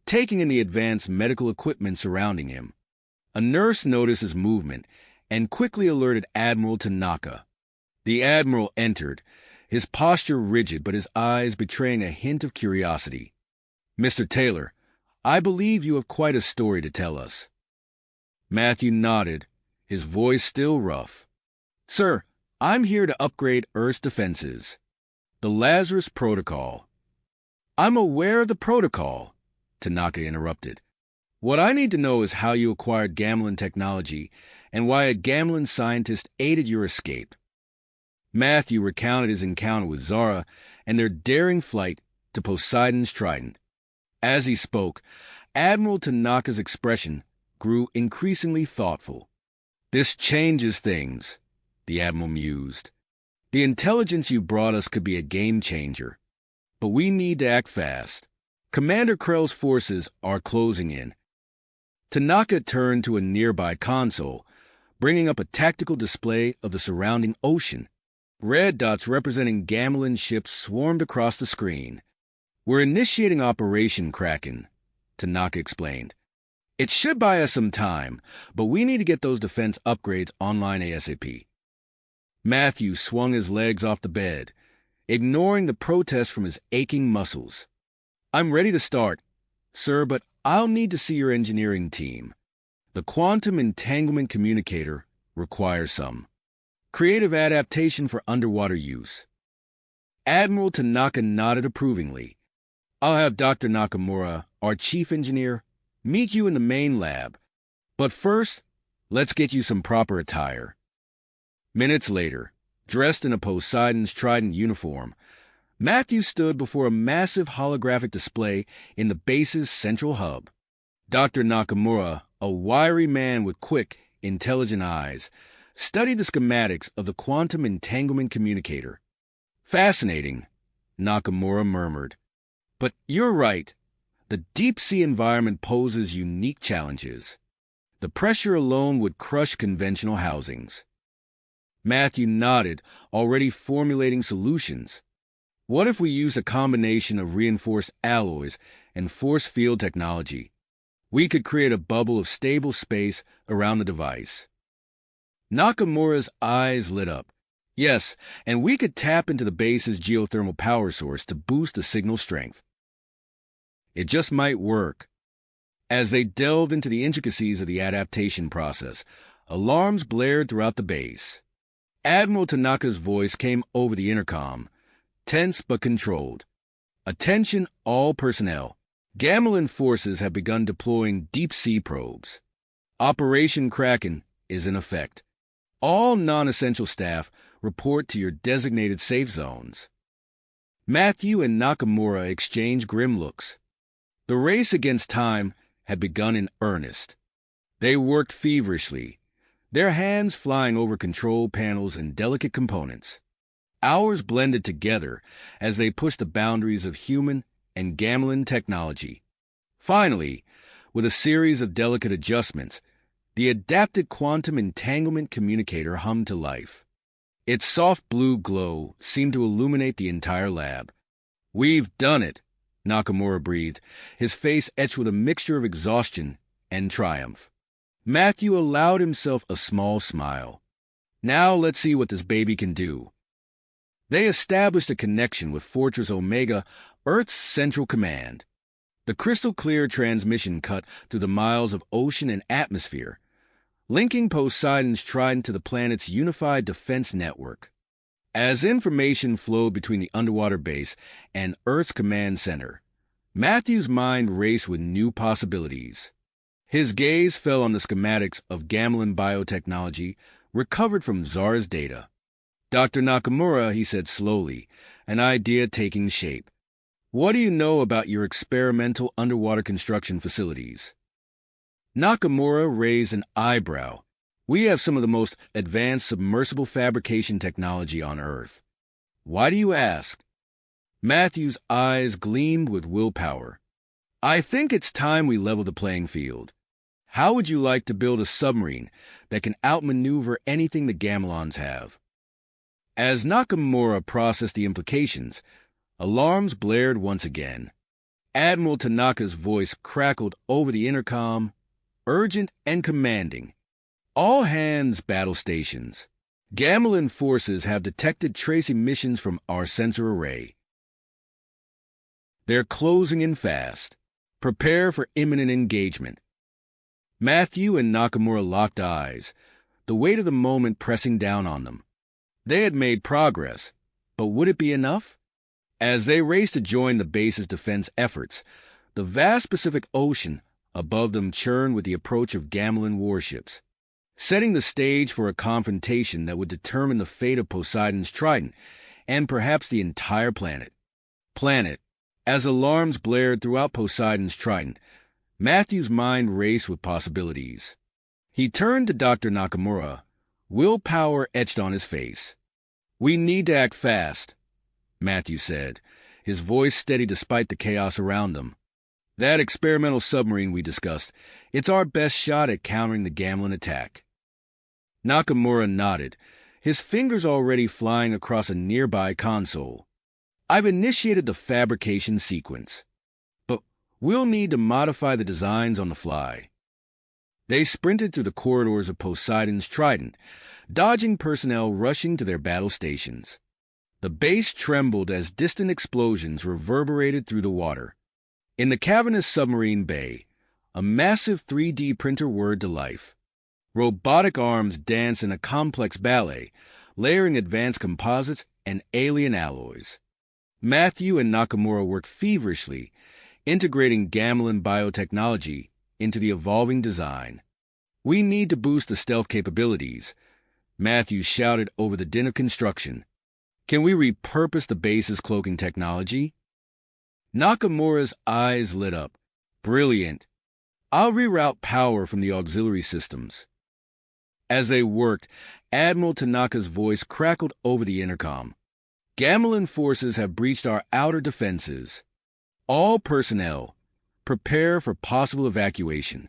Speaker 1: taking in the advanced medical equipment surrounding him. A nurse noticed his movement and quickly alerted Admiral Tanaka. The Admiral entered, his posture rigid but his eyes betraying a hint of curiosity. "Mr. Taylor, I believe you have quite a story to tell us." Matthew nodded, his voice still rough. "Sir, I'm here to upgrade Earth's defenses. The Lazarus Protocol." "I'm aware of the protocol," Tanaka interrupted. "What I need to know is how you acquired Gamelin technology and why a Gamelin scientist aided your escape." Matthew recounted his encounter with Zara and their daring flight to Poseidon's Trident. As he spoke, Admiral Tanaka's expression grew increasingly thoughtful. "This changes things," the Admiral mused. "The intelligence you brought us could be a game changer. But we need to act fast. Commander Krell's forces are closing in." Tanaka turned to a nearby console, bringing up a tactical display of the surrounding ocean. Red dots representing Gamelin ships swarmed across the screen. "We're initiating Operation Kraken," Tanaka explained. "It should buy us some time, but we need to get those defense upgrades online ASAP." Matthew swung his legs off the bed, ignoring the protest from his aching muscles. "I'm ready to start, sir, but I'll need to see your engineering team. The quantum entanglement communicator requires some creative adaptation for underwater use." Admiral Tanaka nodded approvingly. "I'll have Dr. Nakamura, our chief engineer, meet you in the main lab. But first, let's get you some proper attire." Minutes later, dressed in a Poseidon's Trident uniform, Matthew stood before a massive holographic display in the base's central hub. Dr. Nakamura, a wiry man with quick, intelligent eyes, studied the schematics of the quantum entanglement communicator. "Fascinating," Nakamura murmured. "But you're right. The deep-sea environment poses unique challenges. The pressure alone would crush conventional housings." Matthew nodded, already formulating solutions. "What if we use a combination of reinforced alloys and force field technology? We could create a bubble of stable space around the device." Nakamura's eyes lit up. "Yes, and we could tap into the base's geothermal power source to boost the signal strength." It just might work. As they delved into the intricacies of the adaptation process, alarms blared throughout the base. Admiral Tanaka's voice came over the intercom, tense but controlled. "Attention all personnel. Gamelin forces have begun deploying deep-sea probes. Operation Kraken is in effect. All non-essential staff report to your designated safe zones." Matthew and Nakamura exchanged grim looks. The race against time had begun in earnest. They worked feverishly, their hands flying over control panels and delicate components. Hours blended together as they pushed the boundaries of human and Gamelin technology. Finally, with a series of delicate adjustments, the adapted quantum entanglement communicator hummed to life. Its soft blue glow seemed to illuminate the entire lab. "We've done it," Nakamura breathed, his face etched with a mixture of exhaustion and triumph. Matthew allowed himself a small smile. "Now let's see what this baby can do." They established a connection with Fortress Omega, Earth's central command. The crystal-clear transmission cut through the miles of ocean and atmosphere, linking Poseidon's Trident to the planet's unified defense network. As information flowed between the underwater base and Earth's command center, Matthew's mind raced with new possibilities. His gaze fell on the schematics of Gamelin biotechnology recovered from Zara's data. Dr. Nakamura, he said slowly, an idea taking shape. What do you know about your experimental underwater construction facilities? Nakamura raised an eyebrow. We have some of the most advanced submersible fabrication technology on Earth. Why do you ask? Matthew's eyes gleamed with willpower. I think it's time we level the playing field. How would you like to build a submarine that can outmaneuver anything the Gamelons have? As Nakamura processed the implications, alarms blared once again. Admiral Tanaka's voice crackled over the intercom, urgent and commanding. All hands battle stations. Gamelin forces have detected trace emissions from our sensor array. They're closing in fast. Prepare for imminent engagement. Matthew and Nakamura locked eyes, the weight of the moment pressing down on them. They had made progress, but would it be enough? As they raced to join the base's defense efforts, the vast Pacific Ocean above them churned with the approach of Gamelin warships, setting the stage for a confrontation that would determine the fate of Poseidon's Trident and perhaps the entire planet. As alarms blared throughout Poseidon's Trident, Matthew's mind raced with possibilities. He turned to Dr. Nakamura, willpower etched on his face. We need to act fast, Matthew said, his voice steady despite the chaos around them. That experimental submarine we discussed, it's our best shot at countering the Gamelin attack. Nakamura nodded, his fingers already flying across a nearby console. I've initiated the fabrication sequence, but we'll need to modify the designs on the fly. They sprinted through the corridors of Poseidon's Trident, dodging personnel rushing to their battle stations. The base trembled as distant explosions reverberated through the water. In the cavernous submarine bay, a massive 3D printer whirred to life. Robotic arms danced in a complex ballet, layering advanced composites and alien alloys. Matthew and Nakamura worked feverishly, integrating Gamelin biotechnology into the evolving design. We need to boost the stealth capabilities, Matthew shouted over the din of construction. Can we repurpose the base's cloaking technology? Nakamura's eyes lit up. Brilliant. I'll reroute power from the auxiliary systems. As they worked, Admiral Tanaka's voice crackled over the intercom. Gamelin forces have breached our outer defenses. All personnel, prepare for possible evacuation.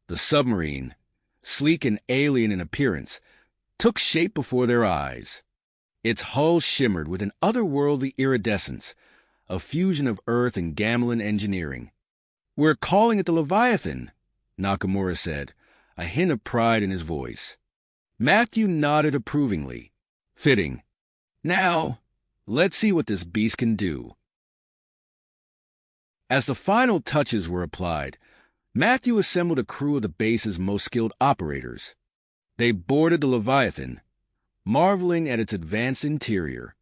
Speaker 1: The submarine, sleek and alien in appearance, took shape before their eyes. Its hull shimmered with an otherworldly iridescence, a fusion of Earth and Gamelin engineering. We're calling it the Leviathan, Nakamura said, a hint of pride in his voice. Matthew nodded approvingly. Fitting. Now, let's see what this beast can do. As the final touches were applied, Matthew assembled a crew of the base's most skilled operators. They boarded the Leviathan, marveling at its advanced interior.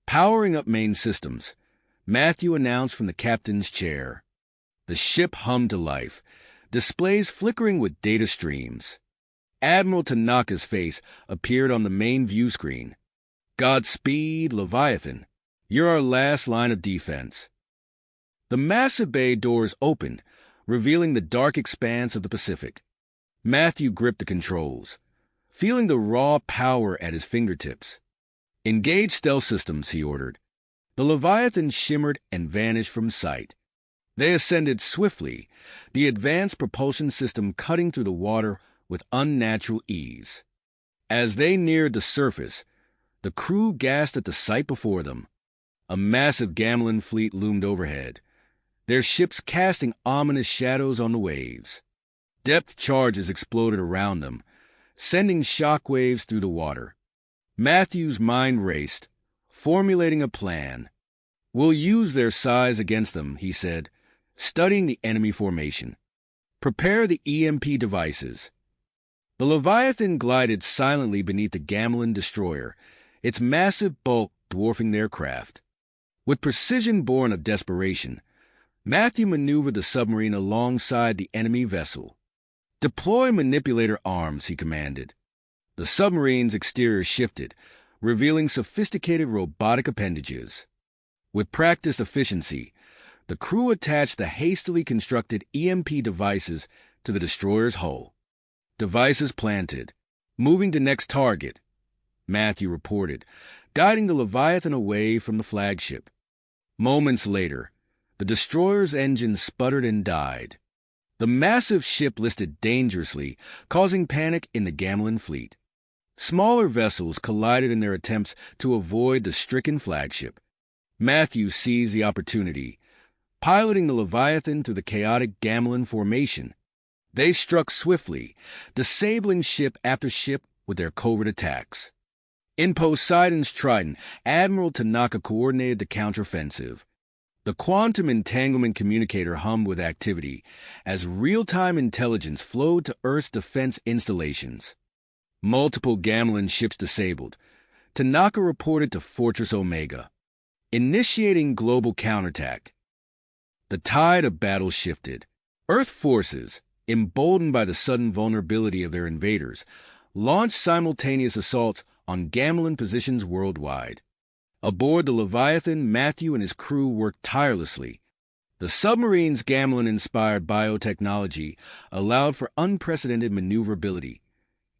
Speaker 1: Powering up main systems, Matthew announced from the captain's chair. The ship hummed to life, displays flickering with data streams. Admiral Tanaka's face appeared on the main view screen. Godspeed, Leviathan. You're our last line of defense. The massive bay doors opened, revealing the dark expanse of the Pacific. Matthew gripped the controls, feeling the raw power at his fingertips. Engage stealth systems, he ordered. The Leviathan shimmered and vanished from sight. They ascended swiftly, the advanced propulsion system cutting through the water with unnatural ease. As they neared the surface, the crew gasped at the sight before them. A massive Gamelin fleet loomed overhead, their ships casting ominous shadows on the waves. Depth charges exploded around them, sending shockwaves through the water. Matthew's mind raced, formulating a plan. We'll use their size against them, he said, studying the enemy formation. Prepare the EMP devices. The Leviathan glided silently beneath the Gamelin destroyer, its massive bulk dwarfing their craft. With precision born of desperation, Matthew maneuvered the submarine alongside the enemy vessel. "Deploy manipulator arms," he commanded. The submarine's exterior shifted, revealing sophisticated robotic appendages. With practiced efficiency, the crew attached the hastily constructed EMP devices to the destroyer's hull. "Devices planted. Moving to next target," Matthew reported, guiding the Leviathan away from the flagship. Moments later, the destroyer's engine sputtered and died. The massive ship listed dangerously, causing panic in the Gamelin fleet. Smaller vessels collided in their attempts to avoid the stricken flagship. Matthew seized the opportunity, piloting the Leviathan through the chaotic Gamelin formation. They struck swiftly, disabling ship after ship with their covert attacks. In Poseidon's Trident, Admiral Tanaka coordinated the counteroffensive. The quantum entanglement communicator hummed with activity as real-time intelligence flowed to Earth's defense installations. Multiple Gamelin ships disabled. Tanaka reported to Fortress Omega, initiating global counterattack. The tide of battle shifted. Earth forces, emboldened by the sudden vulnerability of their invaders, launched simultaneous assaults on Gamelin positions worldwide. Aboard the Leviathan, Matthew and his crew worked tirelessly. The submarine's Gamelin-inspired biotechnology allowed for unprecedented maneuverability,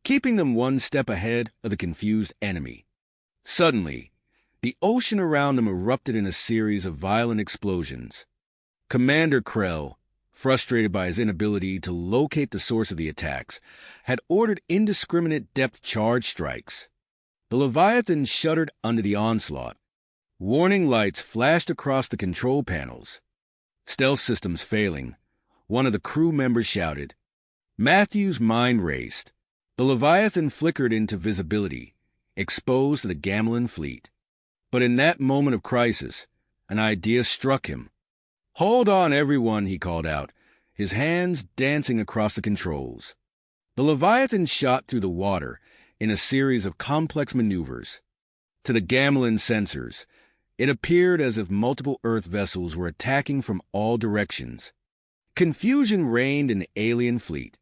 Speaker 1: keeping them one step ahead of the confused enemy. Suddenly, the ocean around them erupted in a series of violent explosions. Commander Krell, frustrated by his inability to locate the source of the attacks, had ordered indiscriminate depth charge strikes. The Leviathan shuddered under the onslaught. Warning lights flashed across the control panels. "Stealth systems failing," one of the crew members shouted. Matthew's mind raced. The Leviathan flickered into visibility, exposed to the Gamelin fleet. But in that moment of crisis, an idea struck him. "Hold on, everyone," he called out, his hands dancing across the controls. The Leviathan shot through the water in a series of complex maneuvers. To the Gamelin sensors, it appeared as if multiple Earth vessels were attacking from all directions. Confusion reigned in the alien fleet.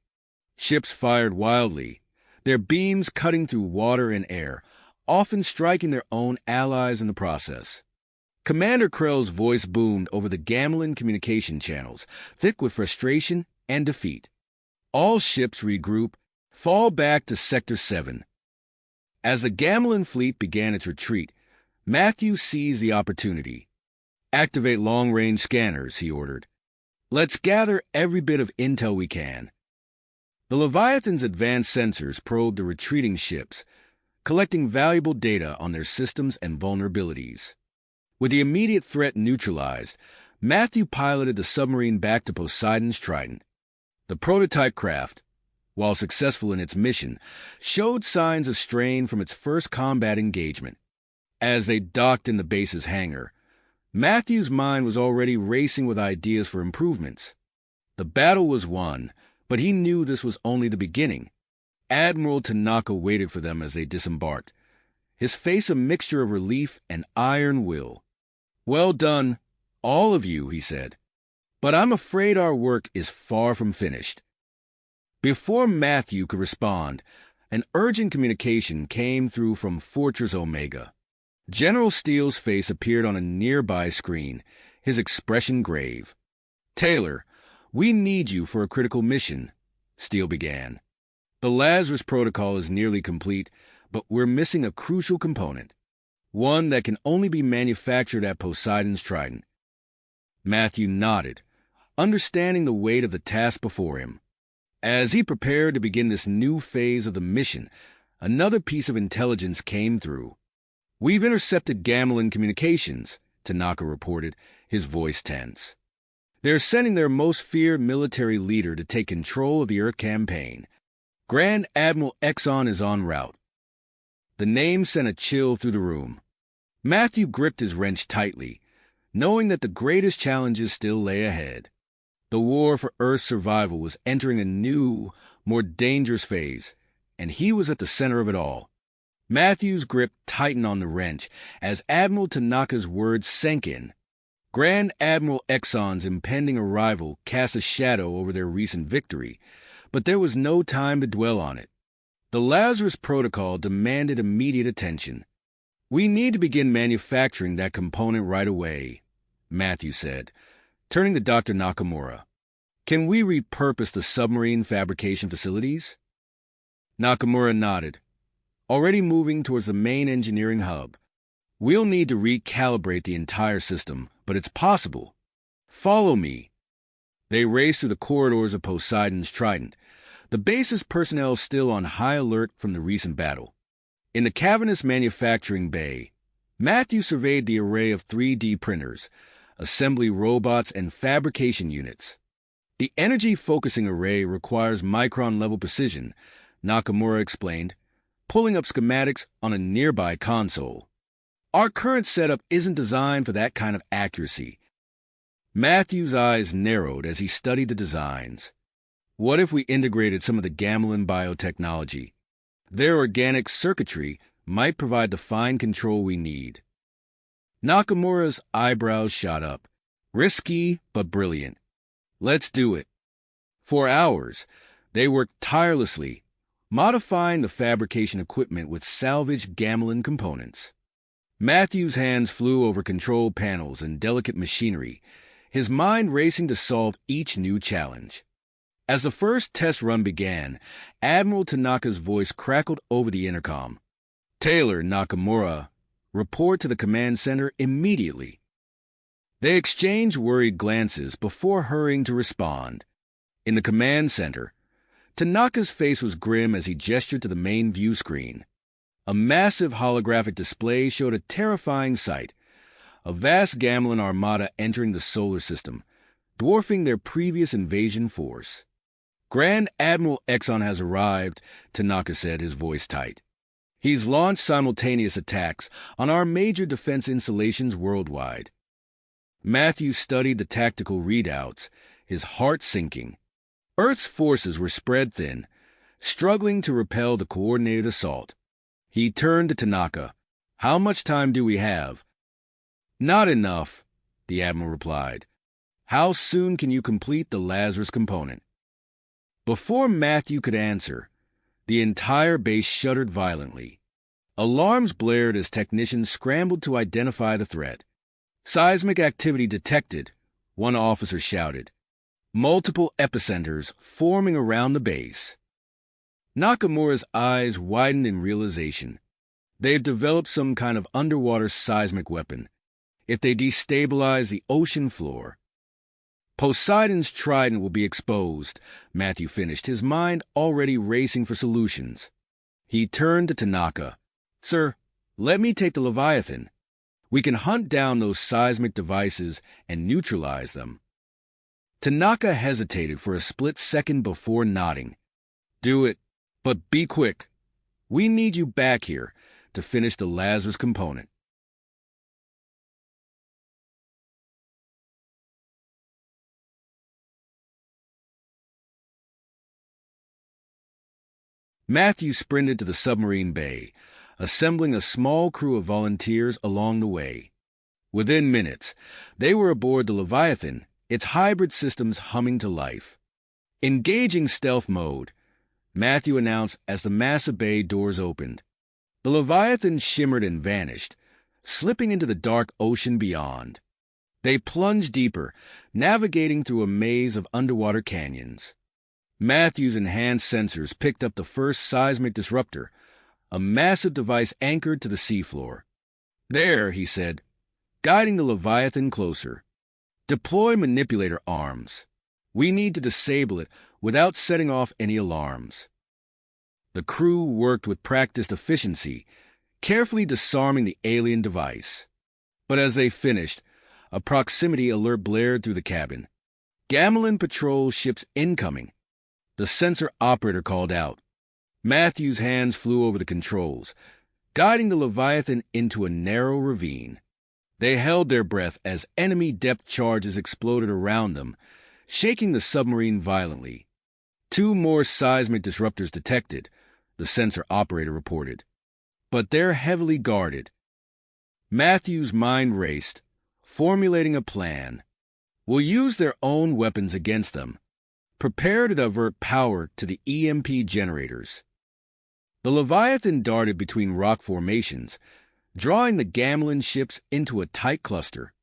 Speaker 1: Ships fired wildly, their beams cutting through water and air, often striking their own allies in the process. Commander Krell's voice boomed over the Gamelin communication channels, thick with frustration and defeat. "All ships regroup. Fall back to Sector 7. As the Gamelin fleet began its retreat, Matthew seized the opportunity. "Activate long-range scanners," he ordered. "Let's gather every bit of intel we can." The Leviathan's advanced sensors probed the retreating ships, collecting valuable data on their systems and vulnerabilities. With the immediate threat neutralized, Matthew piloted the submarine back to Poseidon's Trident. The prototype craft, while successful in its mission, showed signs of strain from its first combat engagement. As they docked in the base's hangar, Matthew's mind was already racing with ideas for improvements. The battle was won, but he knew this was only the beginning. Admiral Tanaka waited for them as they disembarked, his face a mixture of relief and iron will. "Well done, all of you," he said. "But I'm afraid our work is far from finished." Before Matthew could respond, an urgent communication came through from Fortress Omega. General Steele's face appeared on a nearby screen, his expression grave. "Taylor, we need you for a critical mission," Steele began. "The Lazarus protocol is nearly complete, but we're missing a crucial component, one that can only be manufactured at Poseidon's Trident." Matthew nodded, understanding the weight of the task before him. As he prepared to begin this new phase of the mission, another piece of intelligence came through. "We've intercepted Gamelin communications," Tanaka reported, his voice tense. "They're sending their most feared military leader to take control of the Earth campaign. Grand Admiral Exxon is en route." The name sent a chill through the room. Matthew gripped his wrench tightly, knowing that the greatest challenges still lay ahead. The war for Earth's survival was entering a new, more dangerous phase, and he was at the center of it all. Matthew's grip tightened on the wrench as Admiral Tanaka's words sank in. Grand Admiral Exxon's impending arrival cast a shadow over their recent victory, but there was no time to dwell on it. The Lazarus Protocol demanded immediate attention. "We need to begin manufacturing that component right away," Matthew said, turning to Dr. Nakamura. "Can we repurpose the submarine fabrication facilities?" Nakamura nodded, already moving towards the main engineering hub. "We'll need to recalibrate the entire system, but it's possible. Follow me." They raced through the corridors of Poseidon's Trident, the base's personnel still on high alert from the recent battle. In the cavernous manufacturing bay, Matthew surveyed the array of 3D printers, assembly robots, and fabrication units. "The energy-focusing array requires micron-level precision," Nakamura explained, pulling up schematics on a nearby console. "Our current setup isn't designed for that kind of accuracy." Matthew's eyes narrowed as he studied the designs. What if we integrated some of the Gamelin biotechnology? Their organic circuitry might provide the fine control we need. Nakamura's eyebrows shot up. Risky, but brilliant. "Let's do it." For hours, they worked tirelessly, modifying the fabrication equipment with salvaged Gamelin components. Matthew's hands flew over control panels and delicate machinery, his mind racing to solve each new challenge. As the first test run began, Admiral Tanaka's voice crackled over the intercom. "Taylor, Nakamura, report to the command center immediately." They exchanged worried glances before hurrying to respond. In the command center, Tanaka's face was grim as he gestured to the main view screen. A massive holographic display showed a terrifying sight: a vast Gamelin armada entering the solar system, dwarfing their previous invasion force. "Grand Admiral Exxon has arrived," Tanaka said, his voice tight. "He's launched simultaneous attacks on our major defense installations worldwide." Matthew studied the tactical readouts, his heart sinking. Earth's forces were spread thin, struggling to repel the coordinated assault. He turned to Tanaka. "How much time do we have?" "Not enough," the Admiral replied. "How soon can you complete the Lazarus component?" Before Matthew could answer, the entire base shuddered violently. Alarms blared as technicians scrambled to identify the threat. "Seismic activity detected," one officer shouted. "Multiple epicenters forming around the base." Nakamura's eyes widened in realization. They've developed some kind of underwater seismic weapon. If they destabilize the ocean floor, Poseidon's Trident will be exposed, Matthew finished, his mind already racing for solutions. He turned to Tanaka. "Sir, let me take the Leviathan. We can hunt down those seismic devices and neutralize them." Tanaka hesitated for a split second before nodding. "Do it, but be quick. We need you back here to finish the Lazarus component." Matthew sprinted to the submarine bay, assembling a small crew of volunteers along the way. Within minutes, they were aboard the Leviathan, its hybrid systems humming to life. "Engaging stealth mode," Matthew announced as the massive bay doors opened. The Leviathan shimmered and vanished, slipping into the dark ocean beyond. They plunged deeper, navigating through a maze of underwater canyons. Matthew's enhanced sensors picked up the first seismic disruptor, a massive device anchored to the seafloor. "There," he said, guiding the Leviathan closer. "Deploy manipulator arms. We need to disable it without setting off any alarms." The crew worked with practiced efficiency, carefully disarming the alien device. But as they finished, a proximity alert blared through the cabin. "Gamelin patrol ships incoming." The sensor operator called out. Matthew's hands flew over the controls, guiding the Leviathan into a narrow ravine. They held their breath as enemy depth charges exploded around them, shaking the submarine violently. "2 more seismic disruptors detected," the sensor operator reported. "But they're heavily guarded." Matthew's mind raced. formulating a plan. We'll use their own weapons against them. Prepare to divert power to the EMP generators. The Leviathan darted between rock formations, drawing the Gamelin ships into a tight cluster.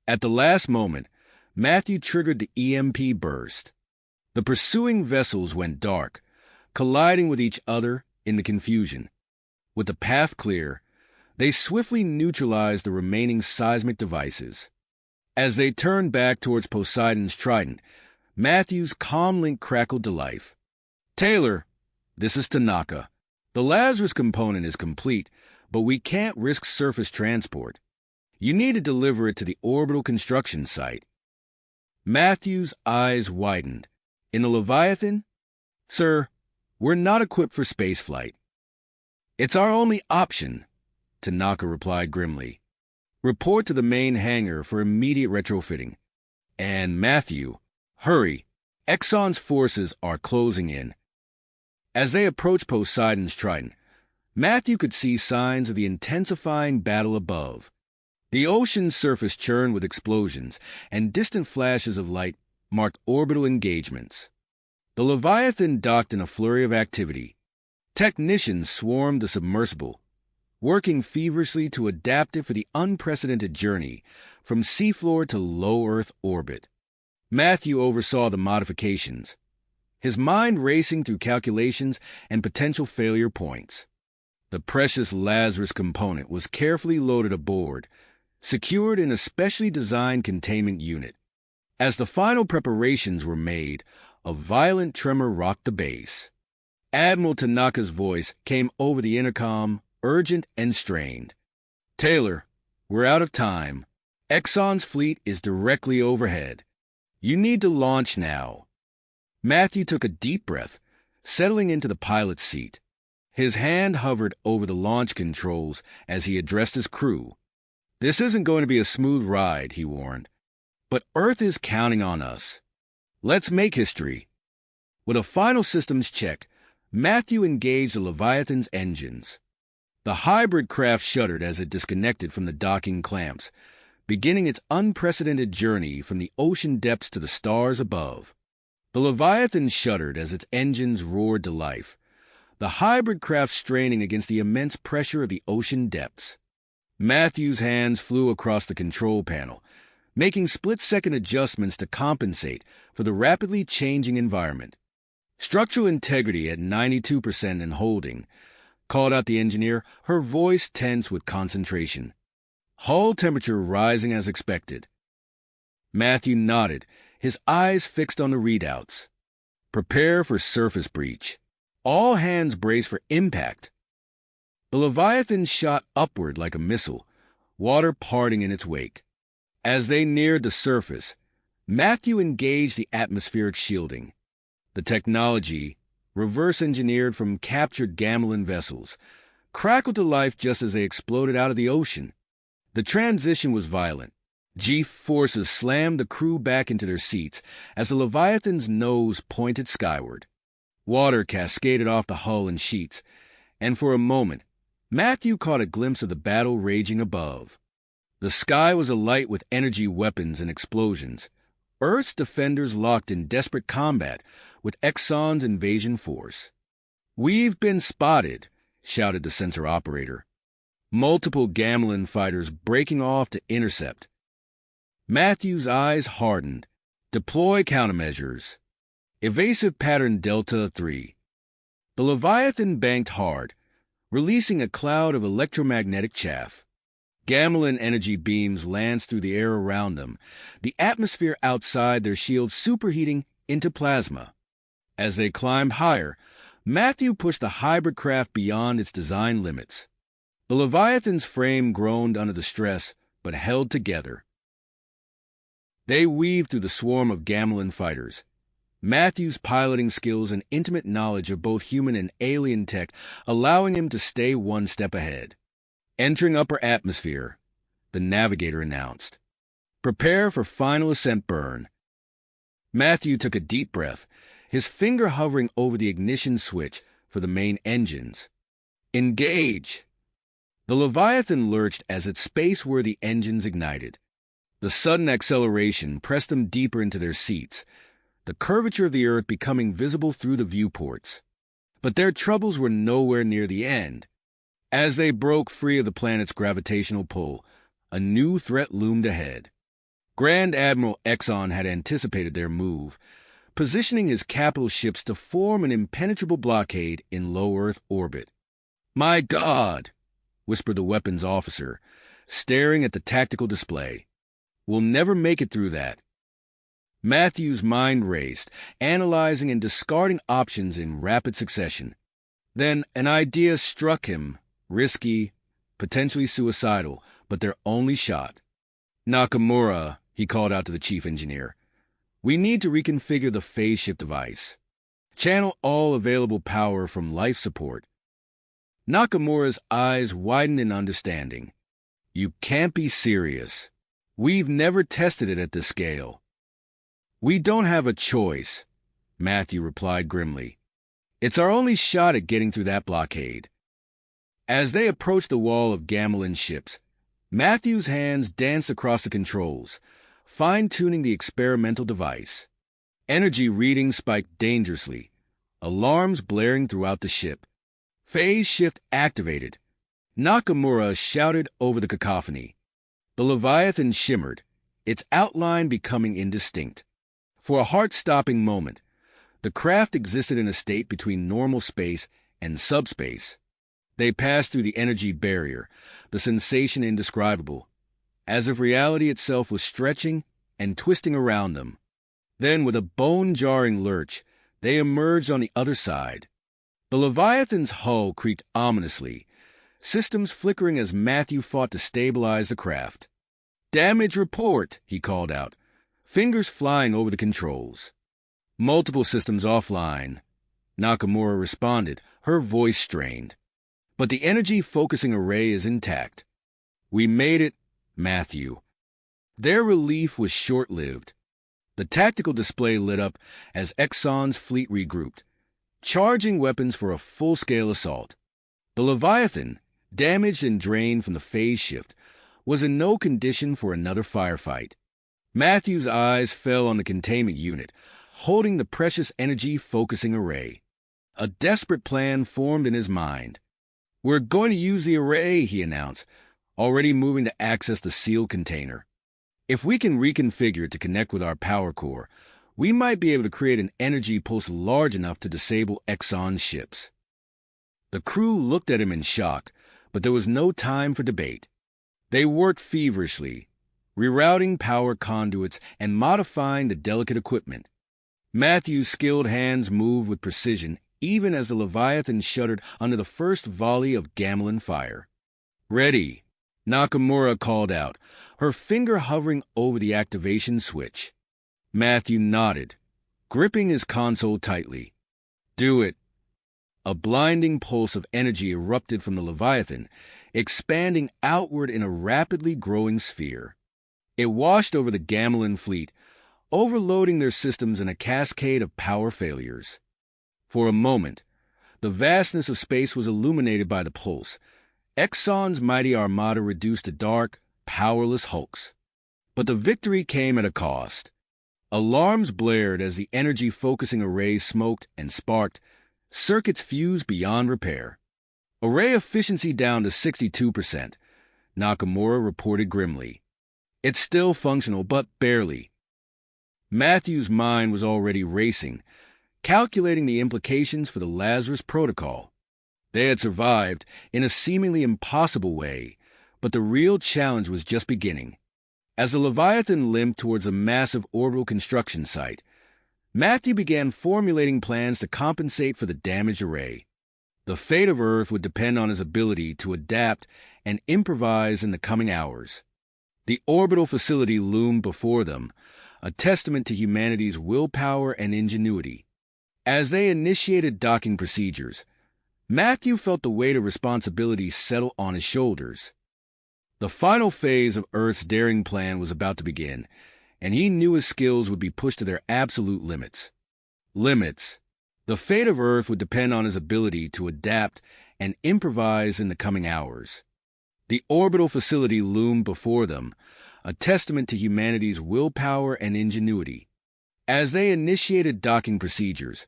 Speaker 1: At the last moment, Matthew triggered the EMP burst. The pursuing vessels went dark, colliding with each other in the confusion. With the path clear, they swiftly neutralized the remaining seismic devices. As they turned back towards Poseidon's trident, Matthew's comlink crackled to life. "Taylor, this is Tanaka. The Lazarus component is complete, but we can't risk surface transport. You need to deliver it to the orbital construction site." Matthew's eyes widened. "In the Leviathan? Sir, we're not equipped for spaceflight." "It's our only option," Tanaka replied grimly. "Report to the main hangar for immediate retrofitting. And Matthew, hurry. Exxon's forces are closing in." As they approached Poseidon's trident, Matthew could see signs of the intensifying battle above. The ocean's surface churned with explosions, and distant flashes of light marked orbital engagements. The Leviathan docked in a flurry of activity. Technicians swarmed the submersible, working feverishly to adapt it for the unprecedented journey from seafloor to low Earth orbit. Matthew oversaw the modifications, his mind racing through calculations and potential failure points. The precious Lazarus component was carefully loaded aboard, secured in a specially designed containment unit. As the final preparations were made, a violent tremor rocked the base. Admiral Tanaka's voice came over the intercom, urgent and strained. "Taylor, we're out of time. Exxon's fleet is directly overhead. You need to launch now." Matthew took a deep breath, settling into the pilot's seat. His hand hovered over the launch controls as he addressed his crew. "This isn't going to be a smooth ride," he warned. "But Earth is counting on us. Let's make history." With a final systems check, Matthew engaged the Leviathan's engines. The hybrid craft shuddered as it disconnected from the docking clamps, beginning its unprecedented journey from the ocean depths to the stars above. The Leviathan shuddered as its engines roared to life, the hybrid craft straining against the immense pressure of the ocean depths. Matthew's hands flew across the control panel, making split-second adjustments to compensate for the rapidly changing environment. "Structural integrity at 92% and holding," called out the engineer, her voice tense with concentration. "Hull temperature rising as expected." Matthew nodded, his eyes fixed on the readouts. "Prepare for surface breach. All hands brace for impact." The Leviathan shot upward like a missile, water parting in its wake. As they neared the surface, Matthew engaged the atmospheric shielding. The technology, reverse-engineered from captured Gamelin vessels, crackled to life just as they exploded out of the ocean. The transition was violent. G-forces slammed the crew back into their seats as the Leviathan's nose pointed skyward. Water cascaded off the hull in sheets, and for a moment, Matthew caught a glimpse of the battle raging above. The sky was alight with energy weapons and explosions. Earth's defenders locked in desperate combat with Exxon's invasion force. "We've been spotted," shouted the sensor operator. Multiple Gamelin fighters breaking off to intercept. Matthew's eyes hardened. "Deploy countermeasures. Evasive pattern Delta 3. The Leviathan banked hard, releasing a cloud of electromagnetic chaff. Gamelin energy beams lanced through the air around them, the atmosphere outside their shields superheating into plasma. As they climbed higher, Matthew pushed the hybrid craft beyond its design limits. The Leviathan's frame groaned under the stress, but held together. They weaved through the swarm of Gamelin fighters. Matthew's piloting skills and intimate knowledge of both human and alien tech allowing him to stay one step ahead. Entering upper atmosphere, the navigator announced, "Prepare for final ascent burn." Matthew took a deep breath, his finger hovering over the ignition switch for the main engines. "Engage!" The Leviathan lurched as its space-worthy engines ignited. The sudden acceleration pressed them deeper into their seats, the curvature of the Earth becoming visible through the viewports. But their troubles were nowhere near the end. As they broke free of the planet's gravitational pull, a new threat loomed ahead. Grand Admiral Exxon had anticipated their move, positioning his capital ships to form an impenetrable blockade in low Earth orbit. "My God!" whispered the weapons officer, staring at the tactical display. "We'll never make it through that." Matthew's mind raced, analyzing and discarding options in rapid succession. Then an idea struck him, risky, potentially suicidal, but their only shot. "Nakamura," he called out to the chief engineer, "we need to reconfigure the phase shift device. Channel all available power from life support." Nakamura's eyes widened in understanding. "You can't be serious. We've never tested it at this scale." "We don't have a choice," Matthew replied grimly. "It's our only shot at getting through that blockade." As they approached the wall of Gamelin ships, Matthew's hands danced across the controls, fine-tuning the experimental device. Energy readings spiked dangerously, alarms blaring throughout the ship. "Phase shift activated," Nakamura shouted over the cacophony. The Leviathan shimmered, its outline becoming indistinct. For a heart-stopping moment, the craft existed in a state between normal space and subspace. They passed through the energy barrier, the sensation indescribable, as if reality itself was stretching and twisting around them. Then, with a bone-jarring lurch, they emerged on the other side. The Leviathan's hull creaked ominously, systems flickering as Matthew fought to stabilize the craft. "Damage report," he called out, fingers flying over the controls. "Multiple systems offline," Nakamura responded, her voice strained. "But the energy focusing array is intact." "We made it, Matthew." Their relief was short-lived. The tactical display lit up as Exxon's fleet regrouped, charging weapons for a full-scale assault. The Leviathan, damaged and drained from the phase shift, was in no condition for another firefight. Matthew's eyes fell on the containment unit, holding the precious energy focusing array. A desperate plan formed in his mind. "We're going to use the array," he announced, already moving to access the sealed container. "If we can reconfigure it to connect with our power core, we might be able to create an energy pulse large enough to disable Exxon's ships." The crew looked at him in shock, but there was no time for debate. They worked feverishly, rerouting power conduits and modifying the delicate equipment. Matthew's skilled hands moved with precision even as the Leviathan shuddered under the first volley of Gamelin fire. "Ready," Nakamura called out, her finger hovering over the activation switch. Matthew nodded, gripping his console tightly. "Do it." A blinding pulse of energy erupted from the Leviathan, expanding outward in a rapidly growing sphere. It washed over the Gamelin fleet, overloading their systems in a cascade of power failures. For a moment, the vastness of space was illuminated by the pulse, Exxon's mighty armada reduced to dark, powerless hulks. But the victory came at a cost. Alarms blared as the energy-focusing arrays smoked and sparked, circuits fused beyond repair. "Array efficiency down to 62%, Nakamura reported grimly. "It's still functional, but barely." Matthew's mind was already racing, calculating the implications for the Lazarus Protocol. They had survived in a seemingly impossible way, but the real challenge was just beginning. As the Leviathan limped towards a massive orbital construction site, Matthew began formulating plans to compensate for the damaged array. The fate of Earth would depend on his ability to adapt and improvise in the coming hours. The orbital facility loomed before them, a testament to humanity's willpower and ingenuity. As they initiated docking procedures, Matthew felt the weight of responsibility settle on his shoulders. The final phase of Earth's daring plan was about to begin, and he knew his skills would be pushed to their absolute limits. Limits. The fate of Earth would depend on his ability to adapt and improvise in the coming hours. The orbital facility loomed before them, a testament to humanity's willpower and ingenuity. As they initiated docking procedures,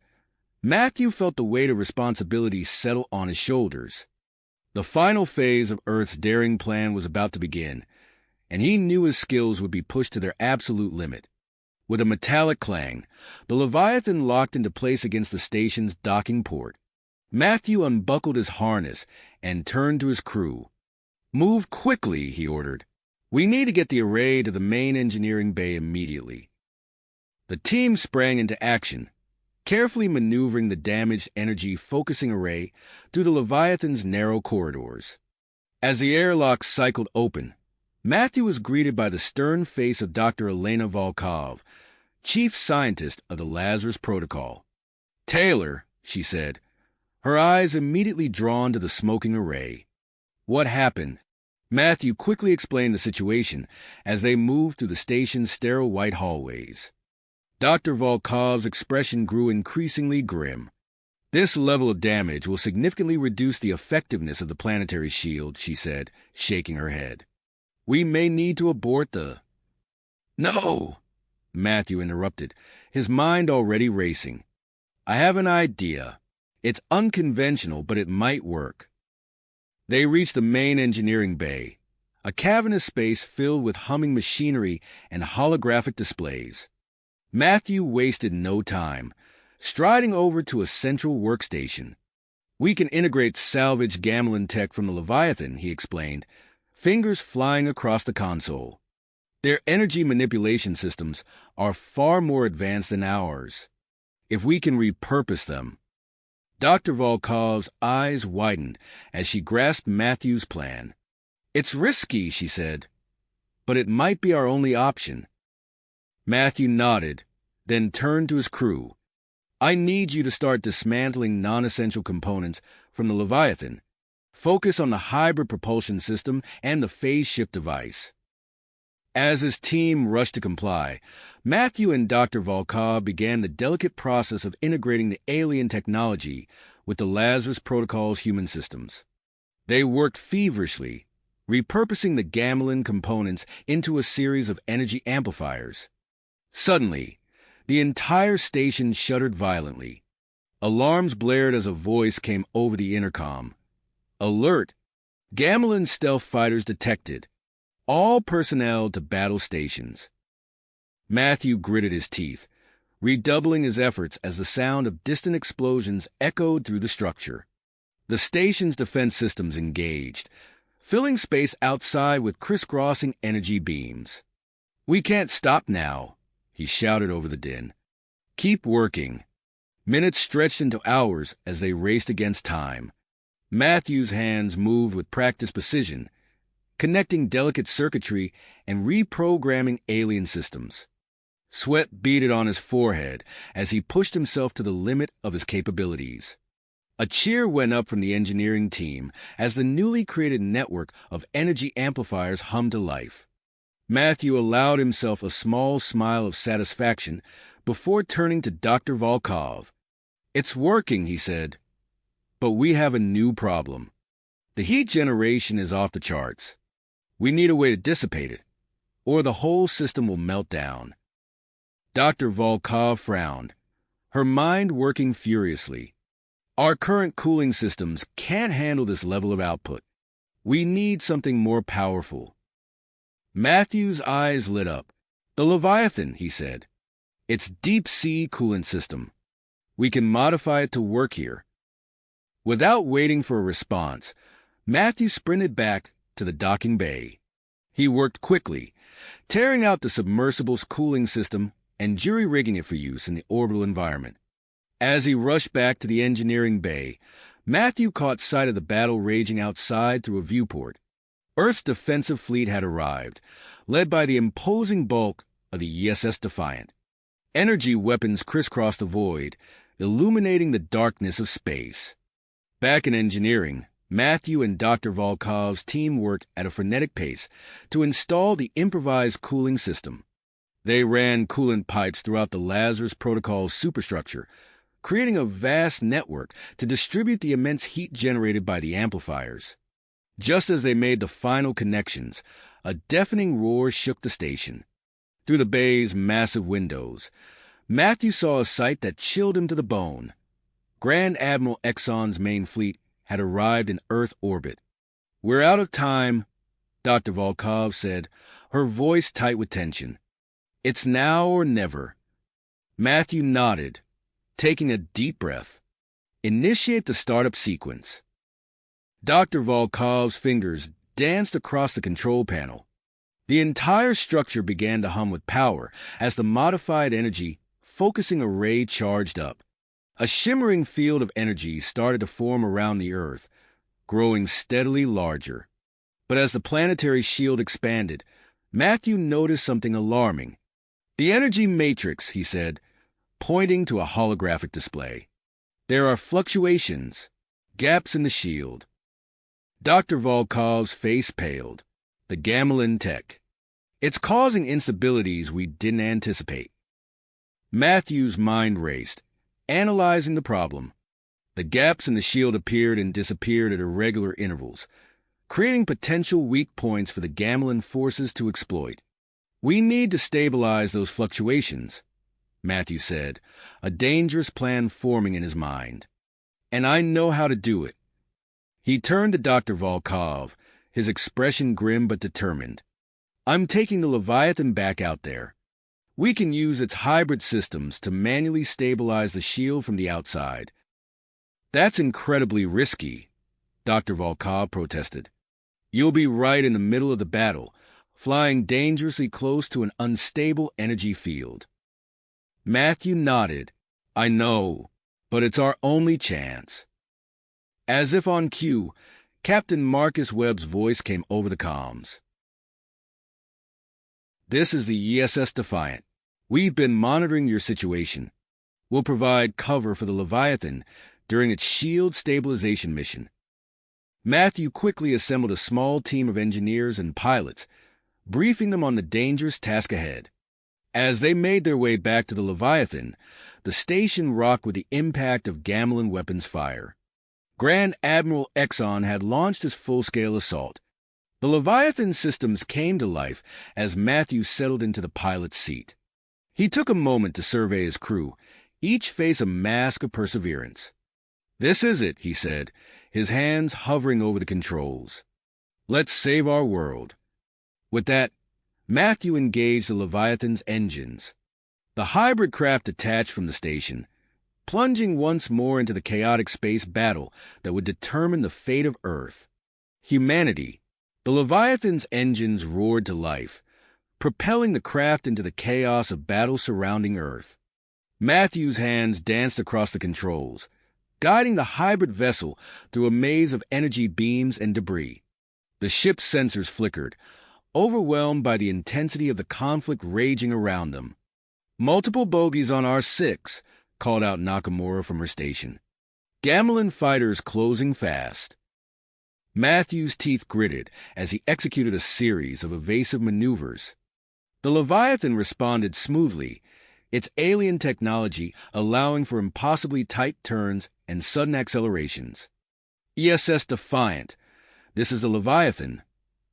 Speaker 1: Matthew felt the weight of responsibility settle on his shoulders. The final phase of Earth's daring plan was about to begin, and he knew his skills would be pushed to their absolute limit. With a metallic clang, the Leviathan locked into place against the station's docking port. Matthew unbuckled his harness and turned to his crew. "Move quickly," he ordered. "We need to get the array to the main engineering bay immediately." The team sprang into action, carefully maneuvering the damaged energy-focusing array through the Leviathan's narrow corridors. As the airlock cycled open, Matthew was greeted by the stern face of Dr. Elena Volkov, chief scientist of the Lazarus Protocol. "Taylor," she said, her eyes immediately drawn to the smoking array. "What happened?" Matthew quickly explained the situation as they moved through the station's sterile white hallways. Dr. Volkov's expression grew increasingly grim. "This level of damage will significantly reduce the effectiveness of the planetary shield," she said, shaking her head. "We may need to abort the—" "No!" Matthew interrupted, his mind already racing. "I have an idea. It's unconventional, but it might work." They reached the main engineering bay, a cavernous space filled with humming machinery and holographic displays. Matthew wasted no time, striding over to a central workstation. "We can integrate salvage Gamelin tech from the Leviathan," he explained, fingers flying across the console. "Their energy manipulation systems are far more advanced than ours. If we can repurpose them—" Dr. Volkov's eyes widened as she grasped Matthew's plan. "It's risky," she said, "but it might be our only option." Matthew nodded, then turned to his crew. "I need you to start dismantling non-essential components from the Leviathan. Focus on the hybrid propulsion system and the phase shift device." As his team rushed to comply, Matthew and Dr. Volkov began the delicate process of integrating the alien technology with the Lazarus Protocol's human systems. They worked feverishly, repurposing the Gamelin components into a series of energy amplifiers. Suddenly, the entire station shuddered violently. Alarms blared as a voice came over the intercom. "Alert! Gamelin stealth fighters detected. All personnel to battle stations." Matthew gritted his teeth, redoubling his efforts as the sound of distant explosions echoed through the structure. The station's defense systems engaged, filling space outside with crisscrossing energy beams. "We can't stop now," he shouted over the din. "Keep working." Minutes stretched into hours as they raced against time. Matthew's hands moved with practiced precision, connecting delicate circuitry and reprogramming alien systems. Sweat beaded on his forehead as he pushed himself to the limit of his capabilities. A cheer went up from the engineering team as the newly created network of energy amplifiers hummed to life. Matthew allowed himself a small smile of satisfaction before turning to Dr. Volkov. "It's working," he said, "but we have a new problem. The heat generation is off the charts. We need a way to dissipate it, or the whole system will melt down." Dr. Volkov frowned, her mind working furiously. "Our current cooling systems can't handle this level of output. We need something more powerful." Matthew's eyes lit up. "The Leviathan," he said. "It's deep-sea coolant system. We can modify it to work here." Without waiting for a response, Matthew sprinted back to the docking bay. He worked quickly, tearing out the submersible's cooling system and jury-rigging it for use in the orbital environment. As he rushed back to the engineering bay, Matthew caught sight of the battle raging outside through a viewport. Earth's defensive fleet had arrived, led by the imposing bulk of the ESS Defiant. Energy weapons crisscrossed the void, illuminating the darkness of space. Back in engineering, Matthew and Dr. Volkov's team worked at a frenetic pace to install the improvised cooling system. They ran coolant pipes throughout the Lazarus Protocol's superstructure, creating a vast network to distribute the immense heat generated by the amplifiers. Just as they made the final connections, a deafening roar shook the station. Through the bay's massive windows, Matthew saw a sight that chilled him to the bone. Grand Admiral Exxon's main fleet had arrived in Earth orbit. "We're out of time," Dr. Volkov said, her voice tight with tension. "It's now or never." Matthew nodded, taking a deep breath. "Initiate the startup sequence." Dr. Volkov's fingers danced across the control panel. The entire structure began to hum with power as the modified energy focusing array charged up. A shimmering field of energy started to form around the Earth, growing steadily larger. But as the planetary shield expanded, Matthew noticed something alarming. "The energy matrix," he said, pointing to a holographic display. "There are fluctuations, gaps in the shield." Dr. Volkov's face paled. "The Gamelin tech. It's causing instabilities we didn't anticipate." Matthew's mind raced, analyzing the problem. The gaps in the shield appeared and disappeared at irregular intervals, creating potential weak points for the Gamelin forces to exploit. "We need to stabilize those fluctuations," Matthew said, a dangerous plan forming in his mind. "And I know how to do it." He turned to Dr. Volkov, his expression grim but determined. "I'm taking the Leviathan back out there. We can use its hybrid systems to manually stabilize the shield from the outside." "That's incredibly risky," Dr. Volkov protested. "You'll be right in the middle of the battle, flying dangerously close to an unstable energy field." Matthew nodded. "I know, but it's our only chance." As if on cue, Captain Marcus Webb's voice came over the comms. "This is the ESS Defiant. We've been monitoring your situation. We'll provide cover for the Leviathan during its shield stabilization mission." Matthew quickly assembled a small team of engineers and pilots, briefing them on the dangerous task ahead. As they made their way back to the Leviathan, the station rocked with the impact of Gamelin weapons fire. Grand Admiral Exxon had launched his full-scale assault. The Leviathan systems came to life as Matthew settled into the pilot's seat. He took a moment to survey his crew, each face a mask of perseverance. "This is it," he said, his hands hovering over the controls. "Let's save our world." With that, Matthew engaged the Leviathan's engines. The hybrid craft detached from the station, plunging once more into the chaotic space battle that would determine the fate of Earth. Humanity. The Leviathan's engines roared to life, propelling the craft into the chaos of battle surrounding Earth. Matthew's hands danced across the controls, guiding the hybrid vessel through a maze of energy beams and debris. The ship's sensors flickered, overwhelmed by the intensity of the conflict raging around them. "Multiple bogies on R6, called out Nakamura from her station. "Gamelin fighters closing fast." Matthew's teeth gritted as he executed a series of evasive maneuvers. The Leviathan responded smoothly, its alien technology allowing for impossibly tight turns and sudden accelerations. "ESS Defiant, this is the Leviathan,"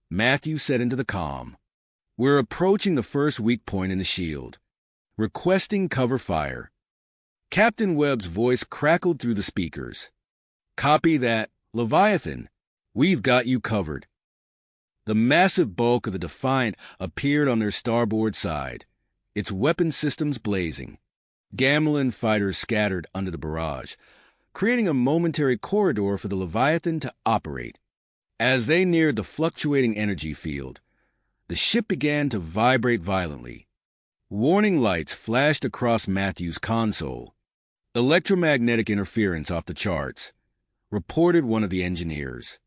Speaker 1: Matthew said into the comm. "We're approaching the first weak point in the shield. Requesting cover fire." Captain Webb's voice crackled through the speakers. "Copy that, Leviathan. We've got you covered." The massive bulk of the Defiant appeared on their starboard side, its weapon systems blazing. Gamelin fighters scattered under the barrage, creating a momentary corridor for the Leviathan to operate. As they neared the fluctuating energy field, the ship began to vibrate violently. Warning lights flashed across Matthew's console. "Electromagnetic interference off the charts," reported one of the engineers.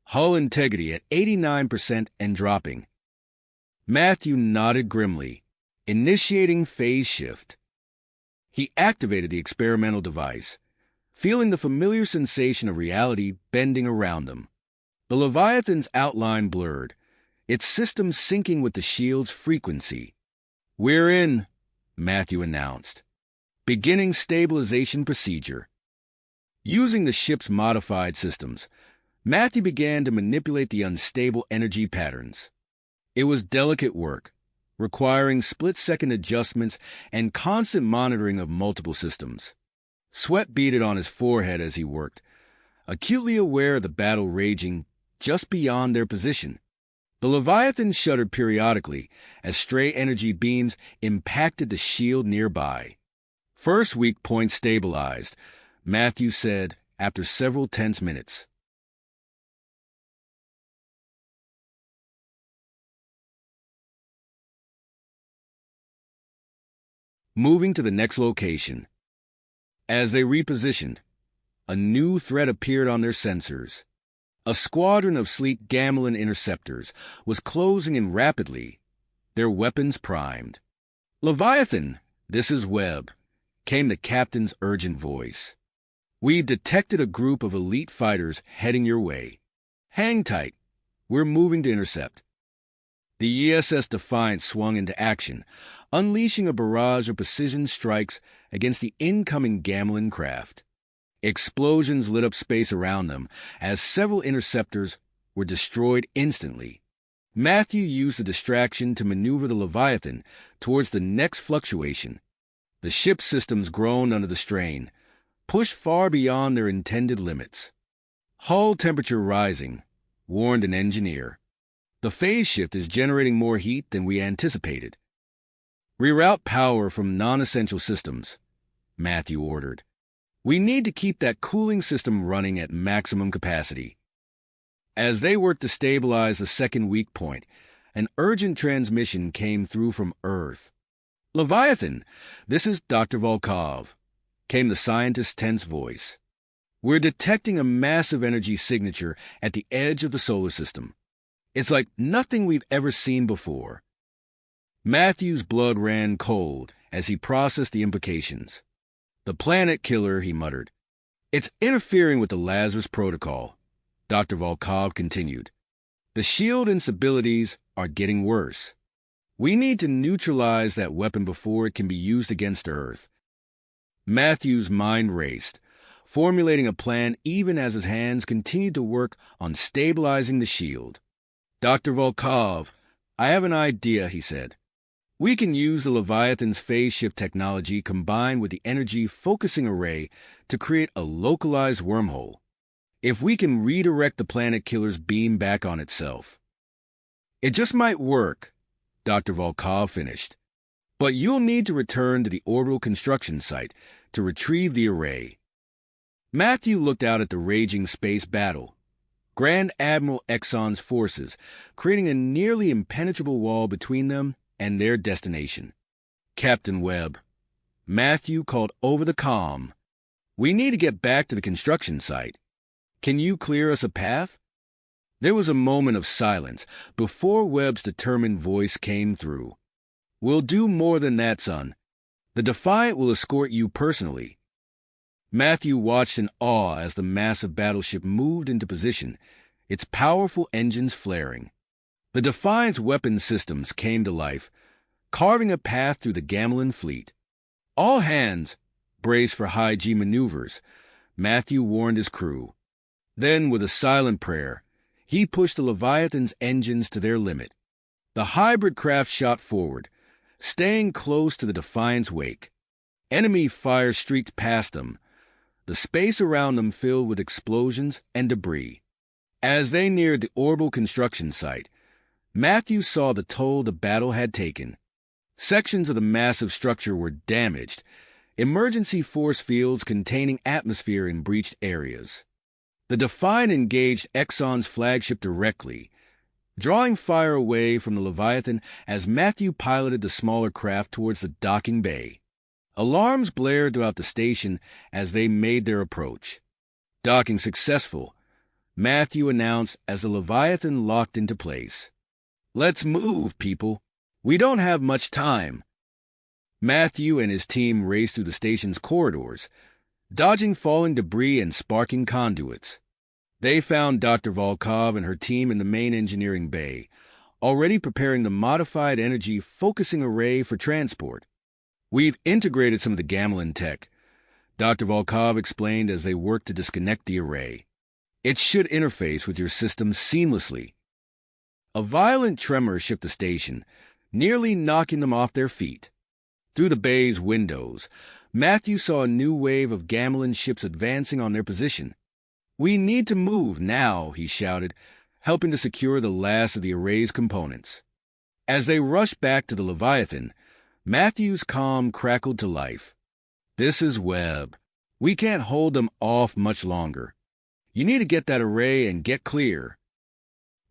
Speaker 1: "Hull integrity at 89% and dropping." Matthew nodded grimly, initiating phase shift. He activated the experimental device, feeling the familiar sensation of reality bending around them. The Leviathan's outline blurred, its system syncing with the shield's frequency. "We're in," Matthew announced. "Beginning stabilization procedure." Using the ship's modified systems, Matthew began to manipulate the unstable energy patterns. It was delicate work, requiring split-second adjustments and constant monitoring of multiple systems. Sweat beaded on his forehead as he worked, acutely aware of the battle raging just beyond their position. The Leviathan shuddered periodically as stray energy beams impacted the shield nearby. First weak point stabilized, Matthew said after several tense minutes. Moving to the next location. As they repositioned, a new threat appeared on their sensors. A squadron of sleek Gamelin interceptors was closing in rapidly, their weapons primed. "Leviathan, this is Webb," came the captain's urgent voice. "We've detected a group of elite fighters heading your way. Hang tight. We're moving to intercept." The ESS Defiant swung into action, unleashing a barrage of precision strikes against the incoming Gamelin craft. Explosions lit up space around them as several interceptors were destroyed instantly. Matthew used the distraction to maneuver the Leviathan towards the next fluctuation. The ship's systems groaned under the strain, pushed far beyond their intended limits. "Hull temperature rising," warned an engineer. "The phase shift is generating more heat than we anticipated." "Reroute power from non-essential systems," Matthew ordered. "We need to keep that cooling system running at maximum capacity." As they worked to stabilize the second weak point, an urgent transmission came through from Earth. "Leviathan, this is Dr. Volkov," came the scientist's tense voice. "We're detecting a massive energy signature at the edge of the solar system. It's like nothing we've ever seen before." Matthew's blood ran cold as he processed the implications. "The planet killer," he muttered. "It's interfering with the Lazarus Protocol," Dr. Volkov continued. "The shield instabilities are getting worse. We need to neutralize that weapon before it can be used against Earth." Matthew's mind raced, formulating a plan even as his hands continued to work on stabilizing the shield. "Dr. Volkov, I have an idea," he said. "We can use the Leviathan's phase shift technology combined with the energy focusing array to create a localized wormhole. If we can redirect the planet killer's beam back on itself." "It just might work," Dr. Volkov finished. "But you'll need to return to the orbital construction site to retrieve the array." Matthew looked out at the raging space battle. Grand Admiral Exxon's forces, creating a nearly impenetrable wall between them and their destination. "Captain Webb," Matthew called over the comm, "we need to get back to the construction site. Can you clear us a path?" There was a moment of silence before Webb's determined voice came through. "We'll do more than that, son. The Defiant will escort you personally." Matthew watched in awe as the massive battleship moved into position, its powerful engines flaring. The Defiant's weapon systems came to life, carving a path through the Gamelin fleet. "All hands, brace for high-G maneuvers," Matthew warned his crew. Then, with a silent prayer, he pushed the Leviathan's engines to their limit. The hybrid craft shot forward, staying close to the Defiant's wake. Enemy fire streaked past them, the space around them filled with explosions and debris. As they neared the orbital construction site, Matthew saw the toll the battle had taken. Sections of the massive structure were damaged, emergency force fields containing atmosphere in breached areas. The Defiant engaged Exxon's flagship directly, drawing fire away from the Leviathan as Matthew piloted the smaller craft towards the docking bay. Alarms blared throughout the station as they made their approach. "Docking successful," Matthew announced as the Leviathan locked into place. "Let's move, people. We don't have much time." Matthew and his team raced through the station's corridors, dodging falling debris and sparking conduits. They found Dr. Volkov and her team in the main engineering bay, already preparing the modified energy focusing array for transport. "We've integrated some of the Gamelin tech," Dr. Volkov explained as they worked to disconnect the array. It should interface with your system seamlessly. A violent tremor shook the station, nearly knocking them off their feet. Through the bay's windows, Matthew saw a new wave of Gamelin ships advancing on their position. "We need to move now," he shouted, helping to secure the last of the array's components. As they rushed back to the Leviathan, Matthew's comm crackled to life. "This is Webb. We can't hold them off much longer. You need to get that array and get clear."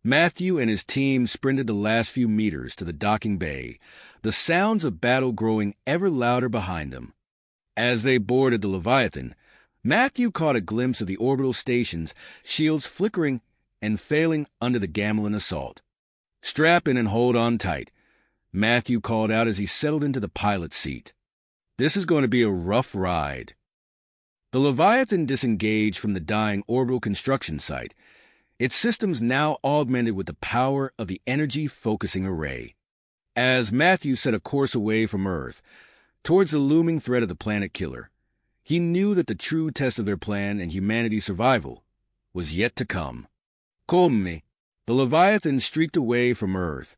Speaker 1: Matthew and his team sprinted the last few meters to the docking bay, the sounds of battle growing ever louder behind them. As they boarded the Leviathan, Matthew caught a glimpse of the orbital station's shields flickering and failing under the Gamelin assault. "Strap in and hold on tight," Matthew called out as he settled into the pilot's seat. "This is going to be a rough ride." The Leviathan disengaged from the dying orbital construction site, its systems now augmented with the power of the energy-focusing array. As Matthew set a course away from Earth, towards the looming threat of the planet killer, he knew that the true test of their plan and humanity's survival was yet to come. Come. The Leviathan streaked away from Earth,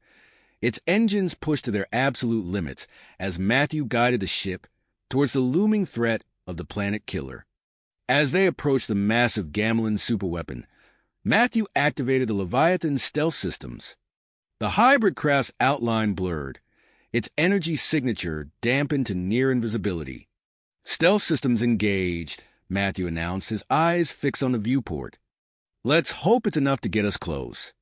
Speaker 1: its engines pushed to their absolute limits as Matthew guided the ship towards the looming threat of the planet killer. As they approached the massive Gamelin superweapon, Matthew activated the Leviathan's stealth systems. The hybrid craft's outline blurred, its energy signature dampened to near invisibility. "Stealth systems engaged," Matthew announced, his eyes fixed on the viewport. "Let's hope it's enough to get us close."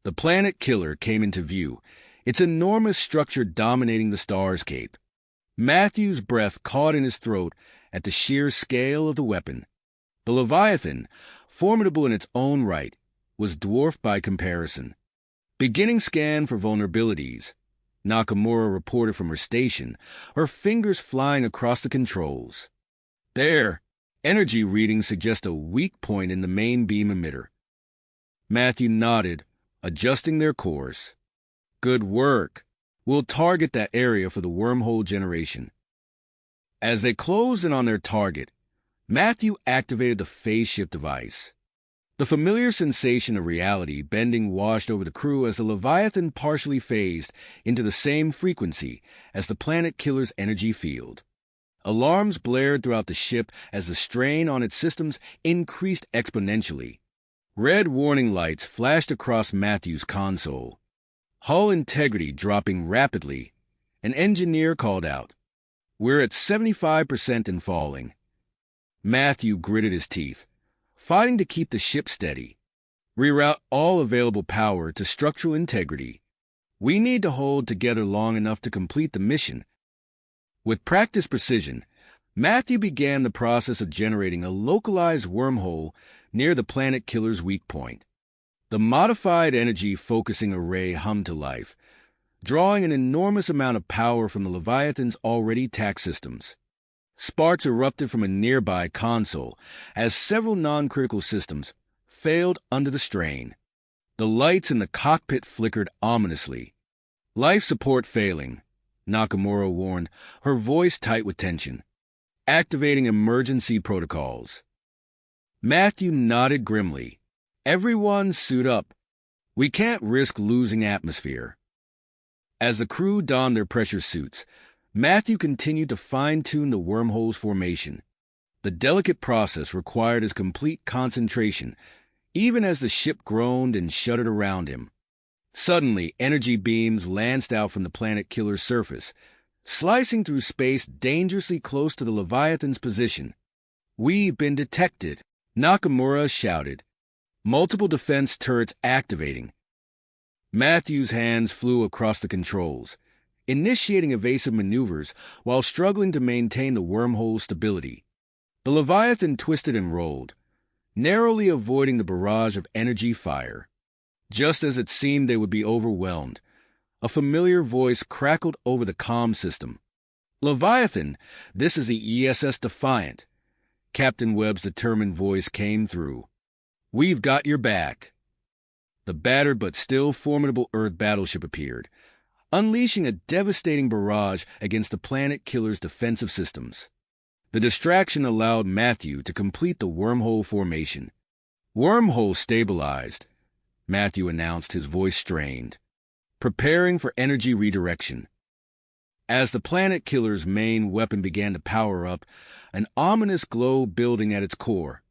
Speaker 1: The planet killer came into view, its enormous structure dominating the starscape. Matthew's breath caught in his throat at the sheer scale of the weapon. The Leviathan, formidable in its own right, was dwarfed by comparison. Beginning scan for vulnerabilities, Nakamura reported from her station, her fingers flying across the controls. "There, energy readings suggest a weak point in the main beam emitter." Matthew nodded, adjusting their course. "Good work. We'll target that area for the wormhole generation." As they closed in on their target, Matthew activated the phase shift device. The familiar sensation of reality bending washed over the crew as the Leviathan partially phased into the same frequency as the planet killer's energy field. Alarms blared throughout the ship as the strain on its systems increased exponentially. Red warning lights flashed across Matthew's console. Hull integrity dropping rapidly, an engineer called out, "We're at 75% and falling." Matthew gritted his teeth, fighting to keep the ship steady. "Reroute all available power to structural integrity. We need to hold together long enough to complete the mission." With practiced precision, Matthew began the process of generating a localized wormhole near the planet killer's weak point. The modified energy focusing array hummed to life, drawing an enormous amount of power from the Leviathan's already taxed systems. Sparks erupted from a nearby console as several non-critical systems failed under the strain. The lights in the cockpit flickered ominously. "Life support failing," Nakamura warned, her voice tight with tension. "Activating emergency protocols." Matthew nodded grimly. "Everyone suit up. We can't risk losing atmosphere." As the crew donned their pressure suits, Matthew continued to fine-tune the wormhole's formation. The delicate process required his complete concentration, even as the ship groaned and shuddered around him. Suddenly, energy beams lanced out from the planet killer's surface, slicing through space dangerously close to the Leviathan's position. "We've been detected," Nakamura shouted. "Multiple defense turrets activating." Matthew's hands flew across the controls, initiating evasive maneuvers while struggling to maintain the wormhole's stability. The Leviathan twisted and rolled, narrowly avoiding the barrage of energy fire. Just as it seemed they would be overwhelmed, a familiar voice crackled over the comm system. "Leviathan, this is the ESS Defiant." Captain Webb's determined voice came through. "We've got your back." The battered but still formidable Earth battleship appeared, unleashing a devastating barrage against the planet killer's defensive systems. The distraction allowed Matthew to complete the wormhole formation. Wormhole stabilized, Matthew announced, his voice strained. Preparing for energy redirection. As the planet killer's main weapon began to power up, an ominous glow building at its core,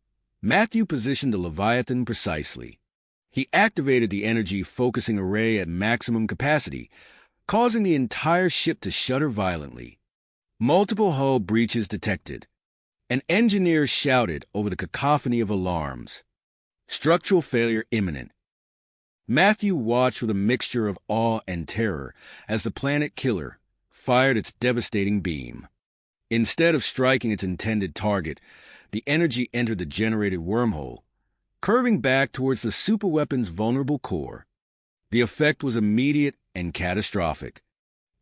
Speaker 1: Matthew positioned the Leviathan precisely. He activated the energy focusing array at maximum capacity, causing the entire ship to shudder violently. Multiple hull breaches detected. An engineer shouted over the cacophony of alarms. Structural failure imminent. Matthew watched with a mixture of awe and terror as the planet killer fired its devastating beam. Instead of striking its intended target, the energy entered the generated wormhole, curving back towards the superweapon's vulnerable core. The effect was immediate and catastrophic.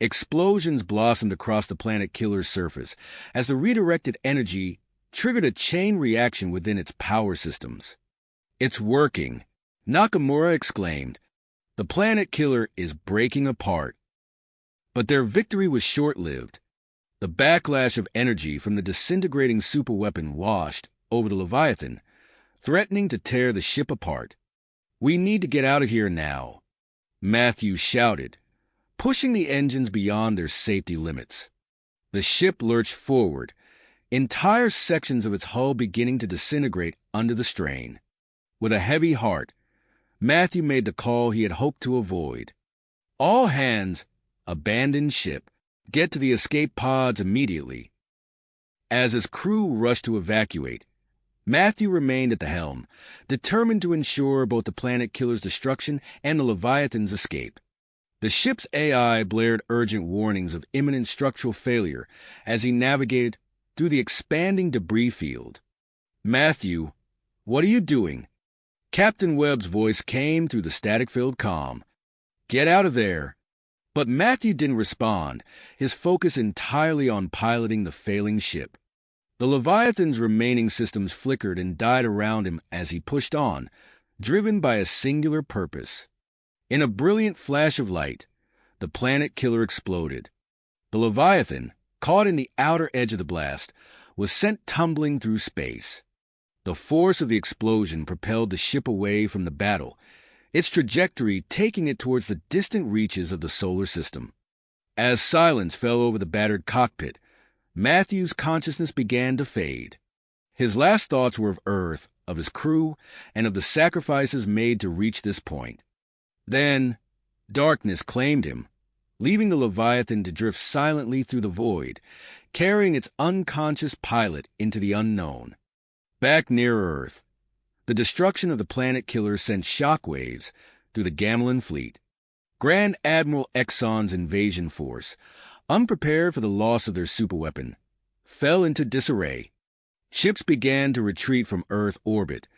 Speaker 1: Explosions blossomed across the planet killer's surface as the redirected energy triggered a chain reaction within its power systems. "It's working," Nakamura exclaimed. "The planet killer is breaking apart." But their victory was short-lived. The backlash of energy from the disintegrating superweapon washed over the Leviathan, threatening to tear the ship apart. "We need to get out of here now," Matthew shouted, pushing the engines beyond their safety limits. The ship lurched forward, entire sections of its hull beginning to disintegrate under the strain. With a heavy heart, Matthew made the call he had hoped to avoid. "All hands, abandon ship. Get to the escape pods immediately." As his crew rushed to evacuate, Matthew remained at the helm, determined to ensure both the planet killer's destruction and the Leviathan's escape. The ship's AI blared urgent warnings of imminent structural failure as he navigated through the expanding debris field. "Matthew, what are you doing?" Captain Webb's voice came through the static-filled comm. "Get out of there." But Matthew didn't respond, his focus entirely on piloting the failing ship. The Leviathan's remaining systems flickered and died around him as he pushed on, driven by a singular purpose. In a brilliant flash of light, the planet killer exploded. The Leviathan, caught in the outer edge of the blast, was sent tumbling through space. The force of the explosion propelled the ship away from the battle, its trajectory taking it towards the distant reaches of the solar system. As silence fell over the battered cockpit, Matthew's consciousness began to fade. His last thoughts were of Earth, of his crew, and of the sacrifices made to reach this point. Then, darkness claimed him, leaving the Leviathan to drift silently through the void, carrying its unconscious pilot into the unknown. Back near Earth, the destruction of the planet killer sent shockwaves through the Gamelin fleet. Grand Admiral Exxon's invasion force, unprepared for the loss of their superweapon, fell into disarray. Ships began to retreat from Earth orbit,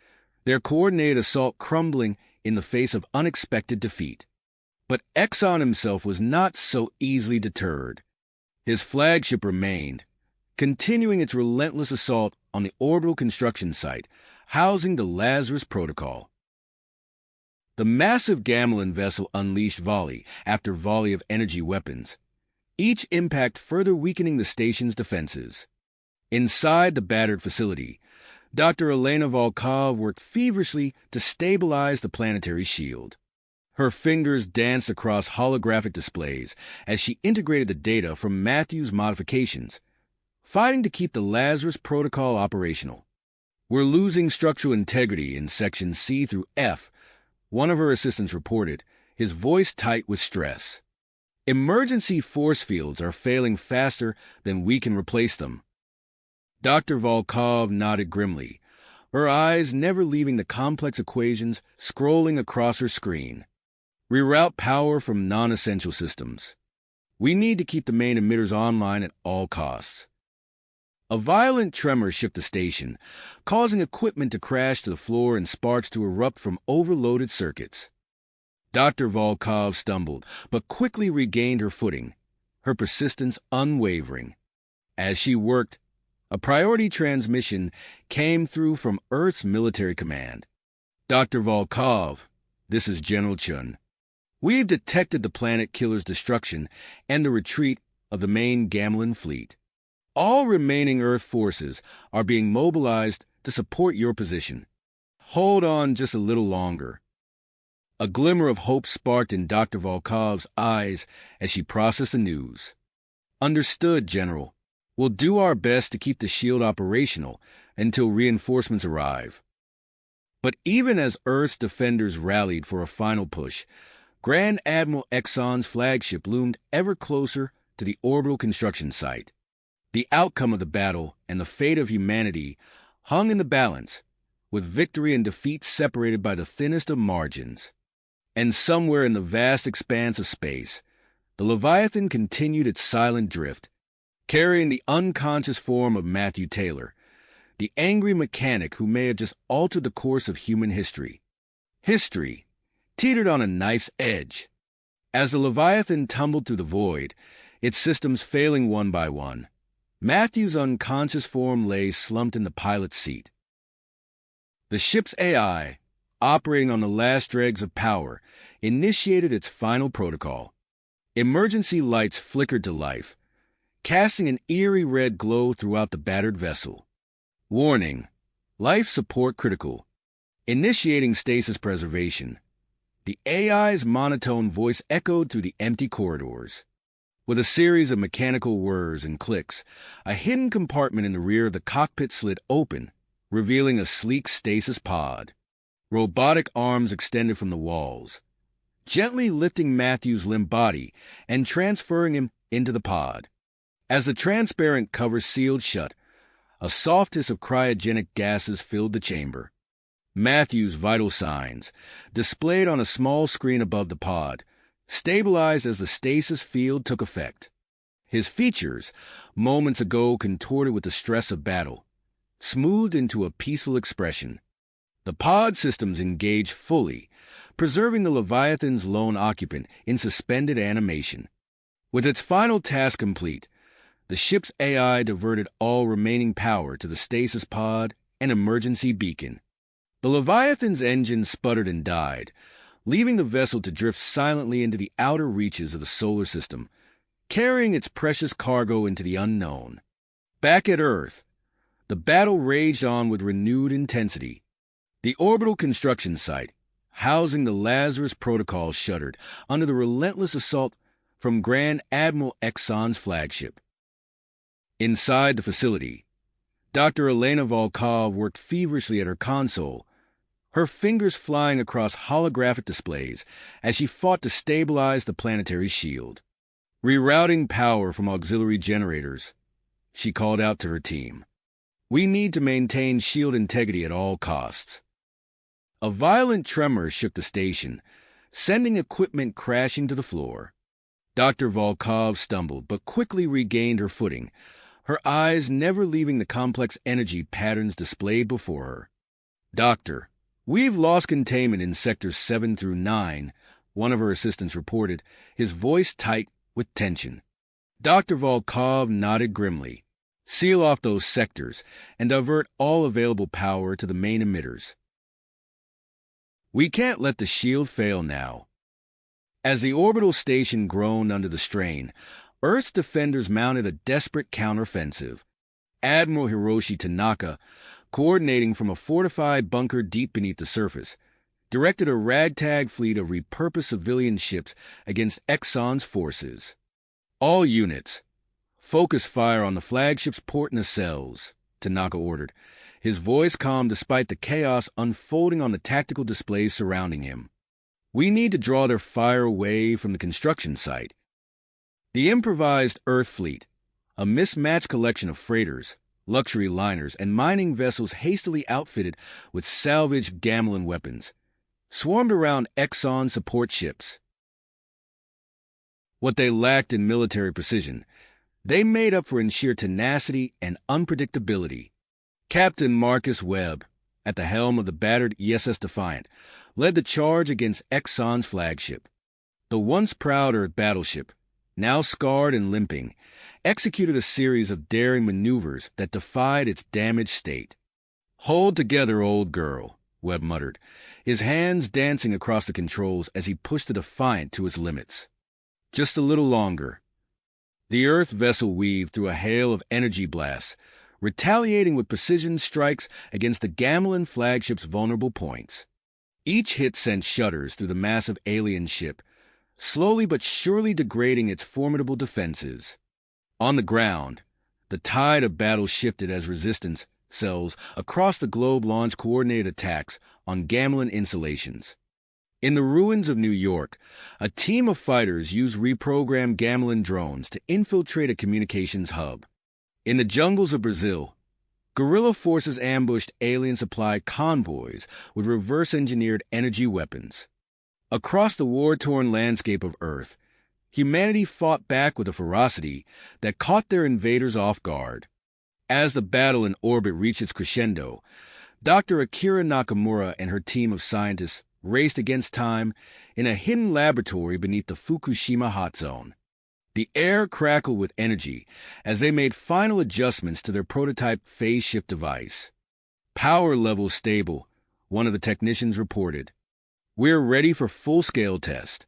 Speaker 1: their coordinated assault crumbling in the face of unexpected defeat. But Exxon himself was not so easily deterred. His flagship remained, continuing its relentless assault on the orbital construction site, housing the Lazarus Protocol. The massive Gamelin vessel unleashed volley after volley of energy weapons, each impact further weakening the station's defenses. Inside the battered facility, Dr. Elena Volkov worked feverishly to stabilize the planetary shield. Her fingers danced across holographic displays as she integrated the data from Matthew's modifications, fighting to keep the Lazarus Protocol operational. "We're losing structural integrity in sections C through F," one of her assistants reported, his voice tight with stress. "Emergency force fields are failing faster than we can replace them." Dr. Volkov nodded grimly, her eyes never leaving the complex equations scrolling across her screen. "Reroute power from non-essential systems. We need to keep the main emitters online at all costs." A violent tremor shook the station, causing equipment to crash to the floor and sparks to erupt from overloaded circuits. Dr. Volkov stumbled, but quickly regained her footing, her persistence unwavering. As she worked, a priority transmission came through from Earth's military command. "Dr. Volkov, this is General Chun. We've detected the planet killer's destruction and the retreat of the main Gamelin fleet. All remaining Earth forces are being mobilized to support your position. Hold on just a little longer. A glimmer of hope sparked in Dr. Volkov's eyes as she processed the news. Understood, General. We'll do our best to keep the shield operational until reinforcements arrive. But even as Earth's defenders rallied for a final push, Grand Admiral Exxon's flagship loomed ever closer to the orbital construction site. The outcome of the battle and the fate of humanity hung in the balance, with victory and defeat separated by the thinnest of margins. And somewhere in the vast expanse of space, the Leviathan continued its silent drift, carrying the unconscious form of Matthew Taylor, the angry mechanic who may have just altered the course of human history. History teetered on a knife's edge. As the Leviathan tumbled through the void, its systems failing one by one, Matthew's unconscious form lay slumped in the pilot's seat. The ship's AI, operating on the last dregs of power, initiated its final protocol. Emergency lights flickered to life, casting an eerie red glow throughout the battered vessel. Warning: life support critical. Initiating stasis preservation. The AI's monotone voice echoed through the empty corridors. With a series of mechanical whirs and clicks, a hidden compartment in the rear of the cockpit slid open, revealing a sleek stasis pod. Robotic arms extended from the walls, gently lifting Matthew's limp body and transferring him into the pod. As the transparent cover sealed shut, a soft hiss of cryogenic gases filled the chamber. Matthew's vital signs, displayed on a small screen above the pod, stabilized as the stasis field took effect. His features, moments ago contorted with the stress of battle, smoothed into a peaceful expression. The pod systems engaged fully, preserving the Leviathan's lone occupant in suspended animation. With its final task complete, the ship's AI diverted all remaining power to the stasis pod and emergency beacon. The Leviathan's engine sputtered and died, leaving the vessel to drift silently into the outer reaches of the solar system, carrying its precious cargo into the unknown. Back at Earth, the battle raged on with renewed intensity. The orbital construction site, housing the Lazarus Protocol, shuddered under the relentless assault from Grand Admiral Exxon's flagship. Inside the facility, Dr. Elena Volkov worked feverishly at her console, her fingers flying across holographic displays as she fought to stabilize the planetary shield. Rerouting power from auxiliary generators, she called out to her team. We need to maintain shield integrity at all costs. A violent tremor shook the station, sending equipment crashing to the floor. Dr. Volkov stumbled, but quickly regained her footing, her eyes never leaving the complex energy patterns displayed before her. Doctor, we've lost containment in sectors 7 through 9, one of her assistants reported, his voice tight with tension. Dr. Volkov nodded grimly. Seal off those sectors and divert all available power to the main emitters. We can't let the shield fail now. As the orbital station groaned under the strain, Earth's defenders mounted a desperate counteroffensive. Admiral Hiroshi Tanaka, coordinating from a fortified bunker deep beneath the surface, directed a ragtag fleet of repurposed civilian ships against Exxon's forces. All units, focus fire on the flagship's port nacelles, Tanaka ordered, his voice calm despite the chaos unfolding on the tactical displays surrounding him. We need to draw their fire away from the construction site. The improvised Earth fleet, a mismatched collection of freighters, luxury liners, and mining vessels hastily outfitted with salvaged Gamelin weapons, swarmed around Exxon support ships. What they lacked in military precision, they made up for in sheer tenacity and unpredictability. Captain Marcus Webb, at the helm of the battered ESS Defiant, led the charge against Exxon's flagship. The once proud Earth battleship, now scarred and limping, executed a series of daring maneuvers that defied its damaged state. Hold together, old girl, Webb muttered, his hands dancing across the controls as he pushed the Defiant to its limits. Just a little longer. The Earth vessel weaved through a hail of energy blasts, retaliating with precision strikes against the Gamelin flagship's vulnerable points. Each hit sent shudders through the massive alien ship, slowly but surely degrading its formidable defenses. On the ground, the tide of battle shifted as resistance cells across the globe launched coordinated attacks on Gamelin installations. In the ruins of New York, a team of fighters used reprogrammed Gamelin drones to infiltrate a communications hub. In the jungles of Brazil, guerrilla forces ambushed alien supply convoys with reverse-engineered energy weapons. Across the war-torn landscape of Earth, humanity fought back with a ferocity that caught their invaders off guard. As the battle in orbit reached its crescendo, Dr. Akira Nakamura and her team of scientists raced against time in a hidden laboratory beneath the Fukushima hot zone. The air crackled with energy as they made final adjustments to their prototype phase shift device. "Power level stable," one of the technicians reported. "We're ready for full-scale test."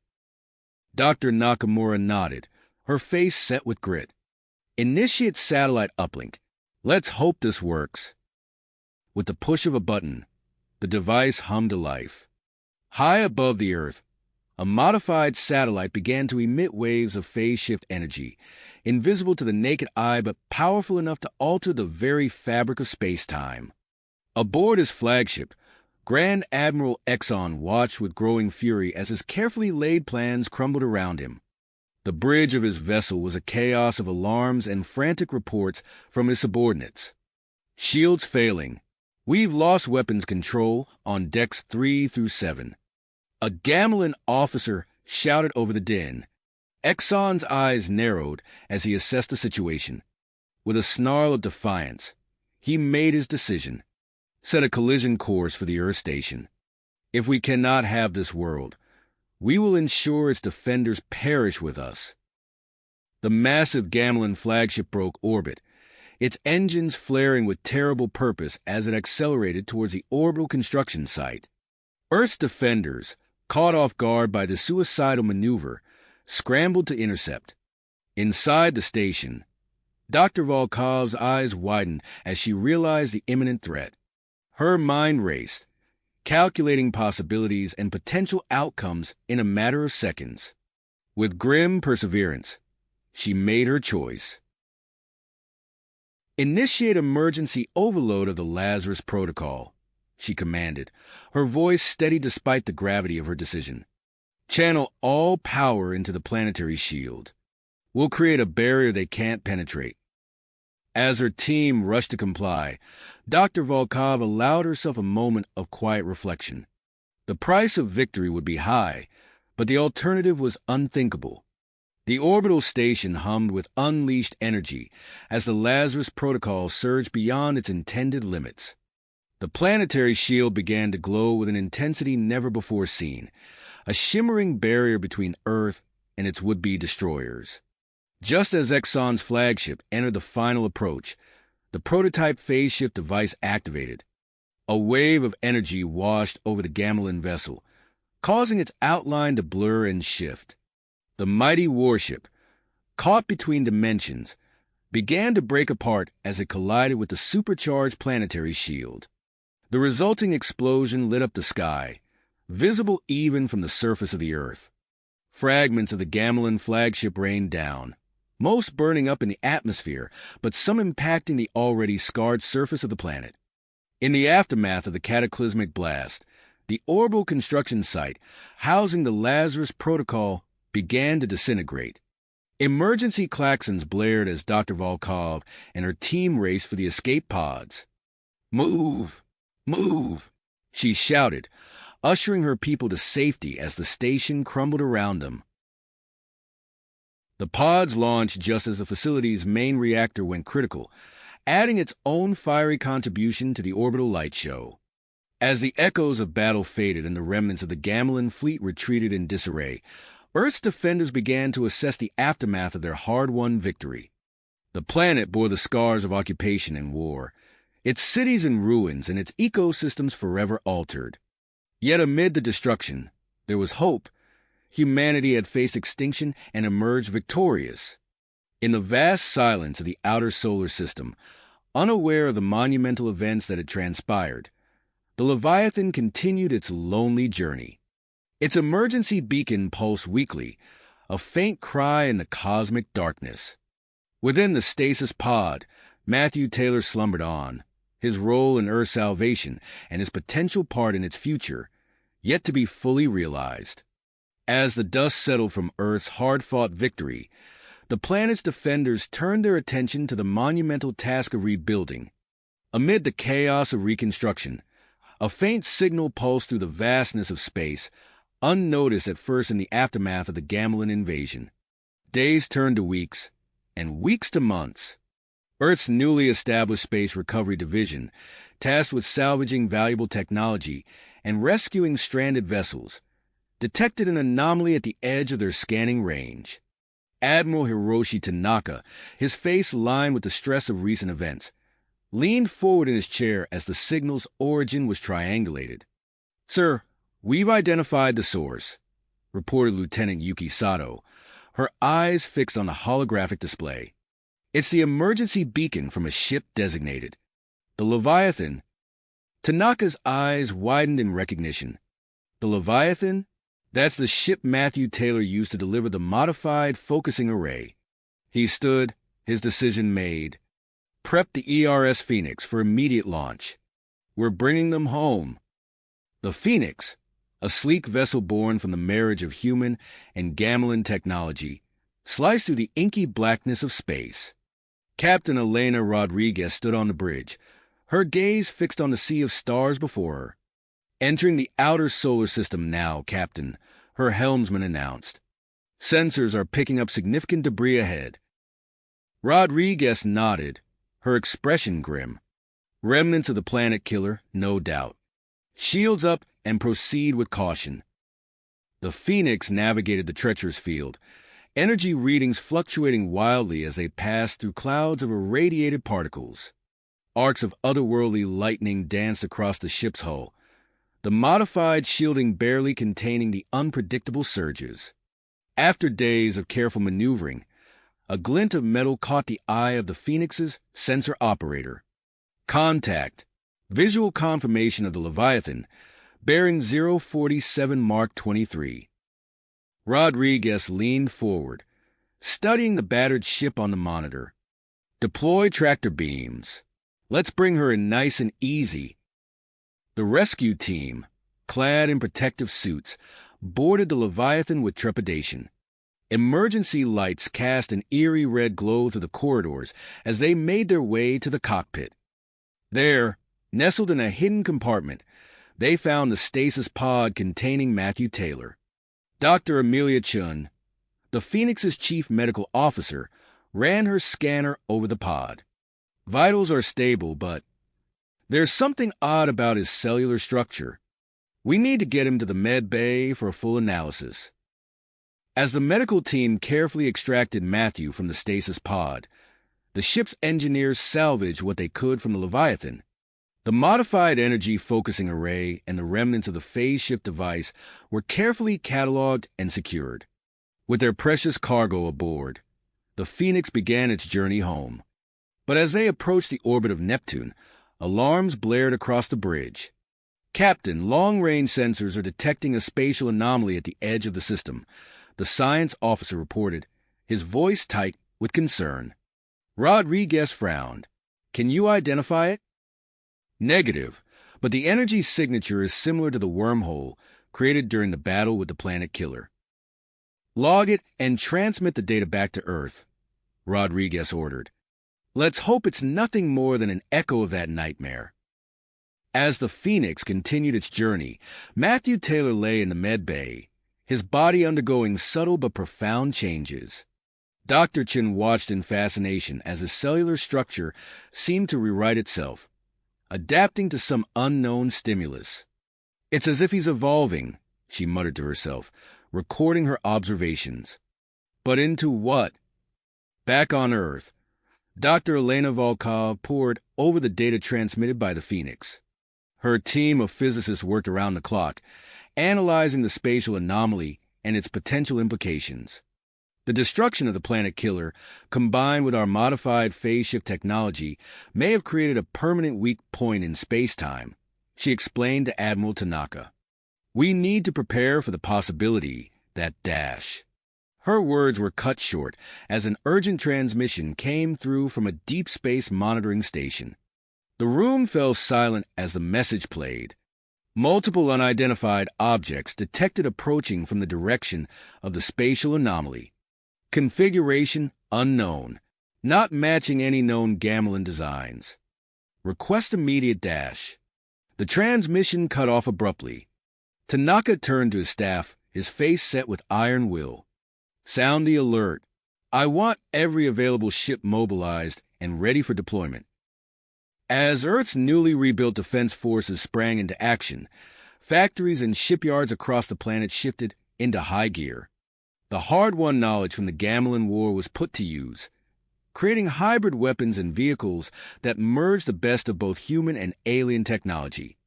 Speaker 1: Dr. Nakamura nodded, her face set with grit. "Initiate satellite uplink. Let's hope this works." With the push of a button, the device hummed to life. High above the Earth, a modified satellite began to emit waves of phase shift energy, invisible to the naked eye but powerful enough to alter the very fabric of space-time. Aboard his flagship, Grand Admiral Exxon watched with growing fury as his carefully laid plans crumbled around him. The bridge of his vessel was a chaos of alarms and frantic reports from his subordinates. "Shields failing. We've lost weapons control on decks 3 through 7. A Gamelin officer shouted over the din. Exxon's eyes narrowed as he assessed the situation. With a snarl of defiance, he made his decision. Set a collision course for the Earth station. If we cannot have this world, we will ensure its defenders perish with us. The massive Gamelin flagship broke orbit, its engines flaring with terrible purpose as it accelerated towards the orbital construction site. Earth's defenders, caught off guard by the suicidal maneuver, scrambled to intercept. Inside the station, Dr. Volkov's eyes widened as she realized the imminent threat. Her mind raced, calculating possibilities and potential outcomes in a matter of seconds. With grim perseverance, she made her choice. "Initiate emergency overload of the Lazarus Protocol," she commanded, her voice steady despite the gravity of her decision. "Channel all power into the planetary shield. We'll create a barrier they can't penetrate." As her team rushed to comply, Dr. Volkov allowed herself a moment of quiet reflection. The price of victory would be high, but the alternative was unthinkable. The orbital station hummed with unleashed energy as the Lazarus Protocol surged beyond its intended limits. The planetary shield began to glow with an intensity never before seen, a shimmering barrier between Earth and its would-be destroyers. Just as Exxon's flagship entered the final approach, the prototype phase shift device activated. A wave of energy washed over the Gamelin vessel, causing its outline to blur and shift. The mighty warship, caught between dimensions, began to break apart as it collided with the supercharged planetary shield. The resulting explosion lit up the sky, visible even from the surface of the Earth. Fragments of the Gamelin flagship rained down, most burning up in the atmosphere, but some impacting the already scarred surface of the planet. In the aftermath of the cataclysmic blast, the orbital construction site, housing the Lazarus Protocol, began to disintegrate. Emergency klaxons blared as Dr. Volkov and her team raced for the escape pods. "Move! Move!" she shouted, ushering her people to safety as the station crumbled around them. The pods launched just as the facility's main reactor went critical, adding its own fiery contribution to the orbital light show. As the echoes of battle faded and the remnants of the Gamelin fleet retreated in disarray, Earth's defenders began to assess the aftermath of their hard-won victory. The planet bore the scars of occupation and war, its cities in ruins and its ecosystems forever altered. Yet amid the destruction, there was hope. Humanity had faced extinction and emerged victorious. In the vast silence of the outer solar system, Unaware of the monumental events that had transpired, the Leviathan continued its lonely journey. Its emergency beacon pulsed weakly, a faint cry in the cosmic darkness. Within the stasis pod, Matthew Taylor slumbered on, his role in Earth's salvation and his potential part in its future yet to be fully realized. As the dust settled from Earth's hard-fought victory, the planet's defenders turned their attention to the monumental task of rebuilding. Amid the chaos of reconstruction, a faint signal pulsed through the vastness of space, unnoticed at first in the aftermath of the Gamelin invasion. Days turned to weeks, and weeks to months. Earth's newly established Space Recovery Division, tasked with salvaging valuable technology and rescuing stranded vessels, detected an anomaly at the edge of their scanning range. Admiral Hiroshi Tanaka, his face lined with the stress of recent events, leaned forward in his chair as the signal's origin was triangulated. "Sir, we've identified the source," reported Lieutenant Yuki Sato, her eyes fixed on the holographic display. "It's the emergency beacon from a ship designated the Leviathan." Tanaka's eyes widened in recognition. The Leviathan? That's the ship Matthew Taylor used to deliver the modified focusing array. He stood, his decision made. Prep the ERS Phoenix for immediate launch. We're bringing them home. The Phoenix, a sleek vessel born from the marriage of human and Gamelin technology, sliced through the inky blackness of space. Captain Elena Rodriguez stood on the bridge, her gaze fixed on the sea of stars before her. "Entering the outer solar system now, Captain," her helmsman announced. "Sensors are picking up significant debris ahead." Rodriguez nodded, her expression grim. Remnants of the planet killer, no doubt. "Shields up and proceed with caution." The Phoenix navigated the treacherous field, energy readings fluctuating wildly as they passed through clouds of irradiated particles. Arcs of otherworldly lightning danced across the ship's hull, the modified shielding barely containing the unpredictable surges. After days of careful maneuvering, a glint of metal caught the eye of the Phoenix's sensor operator. Contact. Visual confirmation of the Leviathan, bearing 047 Mark 23. Rodriguez leaned forward, studying the battered ship on the monitor. "Deploy tractor beams. Let's bring her in nice and easy." The rescue team, clad in protective suits, boarded the Leviathan with trepidation. Emergency lights cast an eerie red glow through the corridors as they made their way to the cockpit. There, nestled in a hidden compartment, they found the stasis pod containing Matthew Taylor. Dr. Amelia Chun, the Phoenix's chief medical officer, ran her scanner over the pod. "Vitals are stable, but there's something odd about his cellular structure. We need to get him to the med bay for a full analysis." As the medical team carefully extracted Matthew from the stasis pod, the ship's engineers salvaged what they could from the Leviathan. The modified energy focusing array and the remnants of the phase shift device were carefully cataloged and secured. With their precious cargo aboard, the Phoenix began its journey home. But as they approached the orbit of Neptune, alarms blared across the bridge. "Captain, long-range sensors are detecting a spatial anomaly at the edge of the system," the science officer reported, his voice tight with concern. Rodriguez frowned. "Can you identify it?" "Negative, but the energy signature is similar to the wormhole created during the battle with the planet killer." "Log it and transmit the data back to Earth," Rodriguez ordered. "Let's hope it's nothing more than an echo of that nightmare." As the Phoenix continued its journey, Matthew Taylor lay in the med bay, his body undergoing subtle but profound changes. Dr. Chin watched in fascination as his cellular structure seemed to rewrite itself, adapting to some unknown stimulus. "It's as if he's evolving," she muttered to herself, recording her observations. But into what? Back on Earth, Dr. Elena Volkov pored over the data transmitted by the Phoenix. Her team of physicists worked around the clock, analyzing the spatial anomaly and its potential implications. The destruction of the planet killer, combined with our modified phase shift technology, may have created a permanent weak point in space-time, she explained to Admiral Tanaka. We need to prepare for the possibility that dash. Her words were cut short as an urgent transmission came through from a deep space monitoring station. The room fell silent as the message played. Multiple unidentified objects detected approaching from the direction of the spatial anomaly. Configuration unknown, not matching any known Gamelin designs. Request immediate dash. The transmission cut off abruptly. Tanaka turned to his staff, his face set with iron will. Sound the alert. I want every available ship mobilized and ready for deployment. As Earth's newly rebuilt defense forces sprang into action, factories and shipyards across the planet shifted into high gear. The hard-won knowledge from the Gamelin War was put to use, creating hybrid weapons and vehicles that merged the best of both human and alien technology.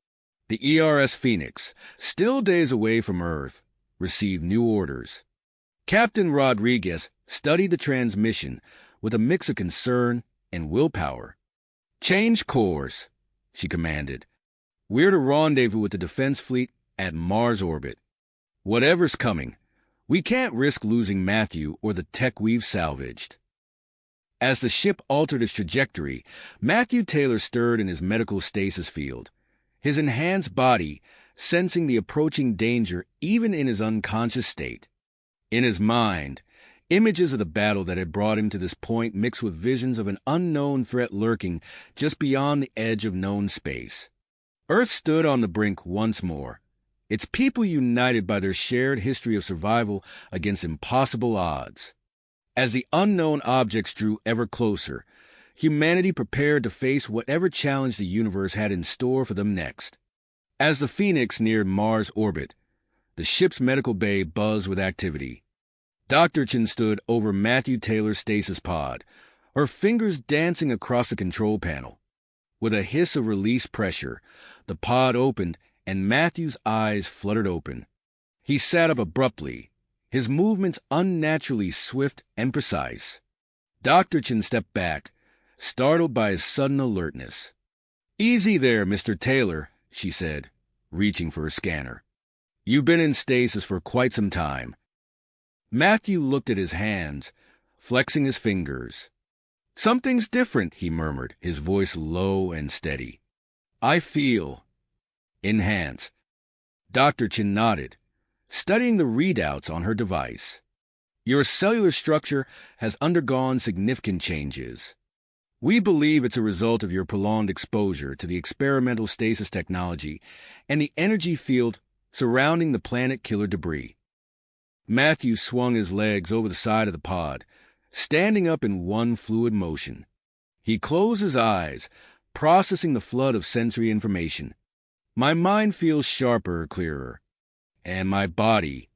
Speaker 1: The ERS Phoenix, still days away from Earth, received new orders. Captain Rodriguez studied the transmission with a mix of concern and willpower. Change course, she commanded. We're to rendezvous with the defense fleet at Mars orbit. Whatever's coming, we can't risk losing Matthew or the tech we've salvaged. As the ship altered its trajectory, Matthew Taylor stirred in his medical stasis field, his enhanced body sensing the approaching danger even in his unconscious state. In his mind, images of the battle that had brought him to this point mixed with visions of an unknown threat lurking just beyond the edge of known space. Earth stood on the brink once more, its people united by their shared history of survival against impossible odds. As the unknown objects drew ever closer, humanity prepared to face whatever challenge the universe had in store for them next. As the Phoenix neared Mars orbit, the ship's medical bay buzzed with activity. Dr. Chen stood over Matthew Taylor's stasis pod, her fingers dancing across the control panel. With a hiss of released pressure, the pod opened and Matthew's eyes fluttered open. He sat up abruptly, his movements unnaturally swift and precise. Dr. Chen stepped back, startled by his sudden alertness. "Easy there, Mr. Taylor," she said, reaching for her scanner. "You've been in stasis for quite some time." Matthew looked at his hands, flexing his fingers. "Something's different," he murmured, his voice low and steady. "I feel enhanced." Dr. Chen nodded, studying the readouts on her device. "Your cellular structure has undergone significant changes. We believe it's a result of your prolonged exposure to the experimental stasis technology and the energy field surrounding the planet-killer debris." Matthew swung his legs over the side of the pod, standing up in one fluid motion. He closed his eyes, processing the flood of sensory information. "My mind feels sharper, clearer. And my body."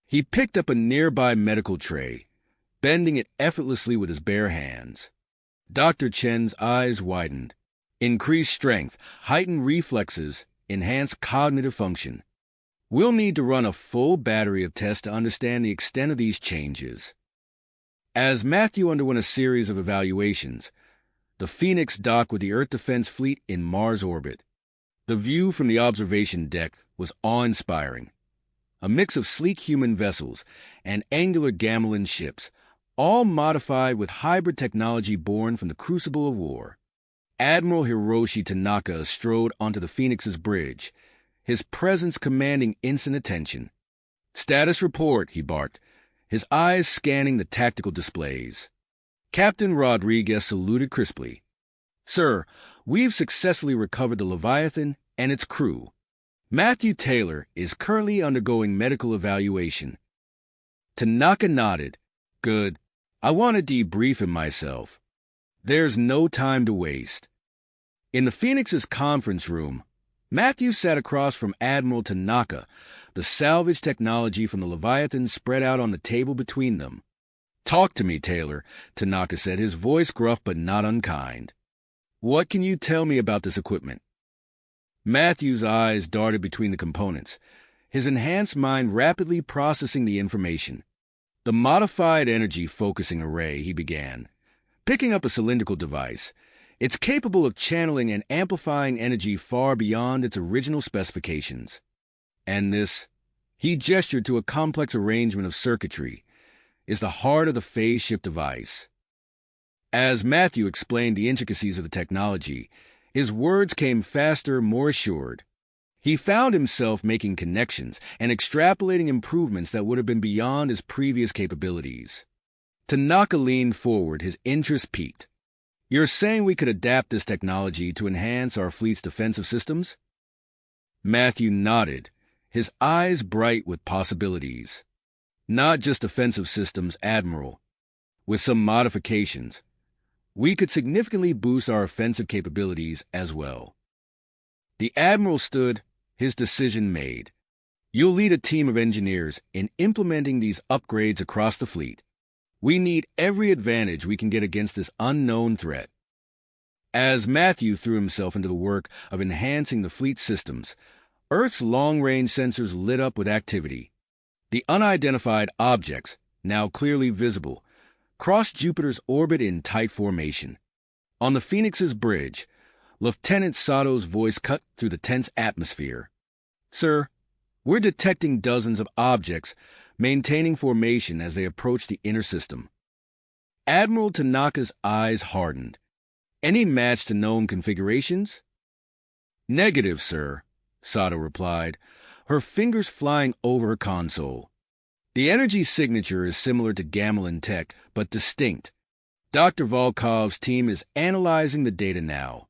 Speaker 1: He picked up a nearby medical tray, bending it effortlessly with his bare hands. Dr. Chen's eyes widened. Increased strength, heightened reflexes, enhanced cognitive function. "We'll need to run a full battery of tests to understand the extent of these changes." As Matthew underwent a series of evaluations, the Phoenix docked with the Earth Defense Fleet in Mars orbit. The view from the observation deck was awe-inspiring. A mix of sleek human vessels and angular Gamelin ships, all modified with hybrid technology born from the crucible of war. Admiral Hiroshi Tanaka strode onto the Phoenix's bridge, his presence commanding instant attention. "Status report," he barked, his eyes scanning the tactical displays. Captain Rodriguez saluted crisply. "Sir, we've successfully recovered the Leviathan and its crew. Matthew Taylor is currently undergoing medical evaluation." Tanaka nodded. "Good. I want to debrief him myself." There's no time to waste. In the Phoenix's conference room, Matthew sat across from Admiral Tanaka, the salvage technology from the Leviathan spread out on the table between them. "Talk to me, Taylor," Tanaka said, his voice gruff but not unkind. "What can you tell me about this equipment?" Matthew's eyes darted between the components, his enhanced mind rapidly processing the information. The modified energy focusing array, he began, picking up a cylindrical device. It's capable of channeling and amplifying energy far beyond its original specifications. And this, he gestured to a complex arrangement of circuitry, is the heart of the phase shift device. As Matthew explained the intricacies of the technology, his words came faster, more assured. He found himself making connections and extrapolating improvements that would have been beyond his previous capabilities. Tanaka leaned forward, his interest piqued. You're saying we could adapt this technology to enhance our fleet's defensive systems? Matthew nodded, his eyes bright with possibilities. Not just defensive systems, Admiral. With some modifications, we could significantly boost our offensive capabilities as well. The Admiral stood, his decision made. You'll lead a team of engineers in implementing these upgrades across the fleet. We need every advantage we can get against this unknown threat. As Matthew threw himself into the work of enhancing the fleet systems, Earth's long-range sensors lit up with activity. The unidentified objects, now clearly visible, crossed Jupiter's orbit in tight formation. On the Phoenix's bridge, Lieutenant Sato's voice cut through the tense atmosphere. Sir, we're detecting dozens of objects maintaining formation as they approach the inner system. Admiral Tanaka's eyes hardened. Any match to known configurations? Negative, sir, Sato replied, her fingers flying over her console. The energy signature is similar to Gamelin tech, but distinct. Dr. Volkov's team is analyzing the data now.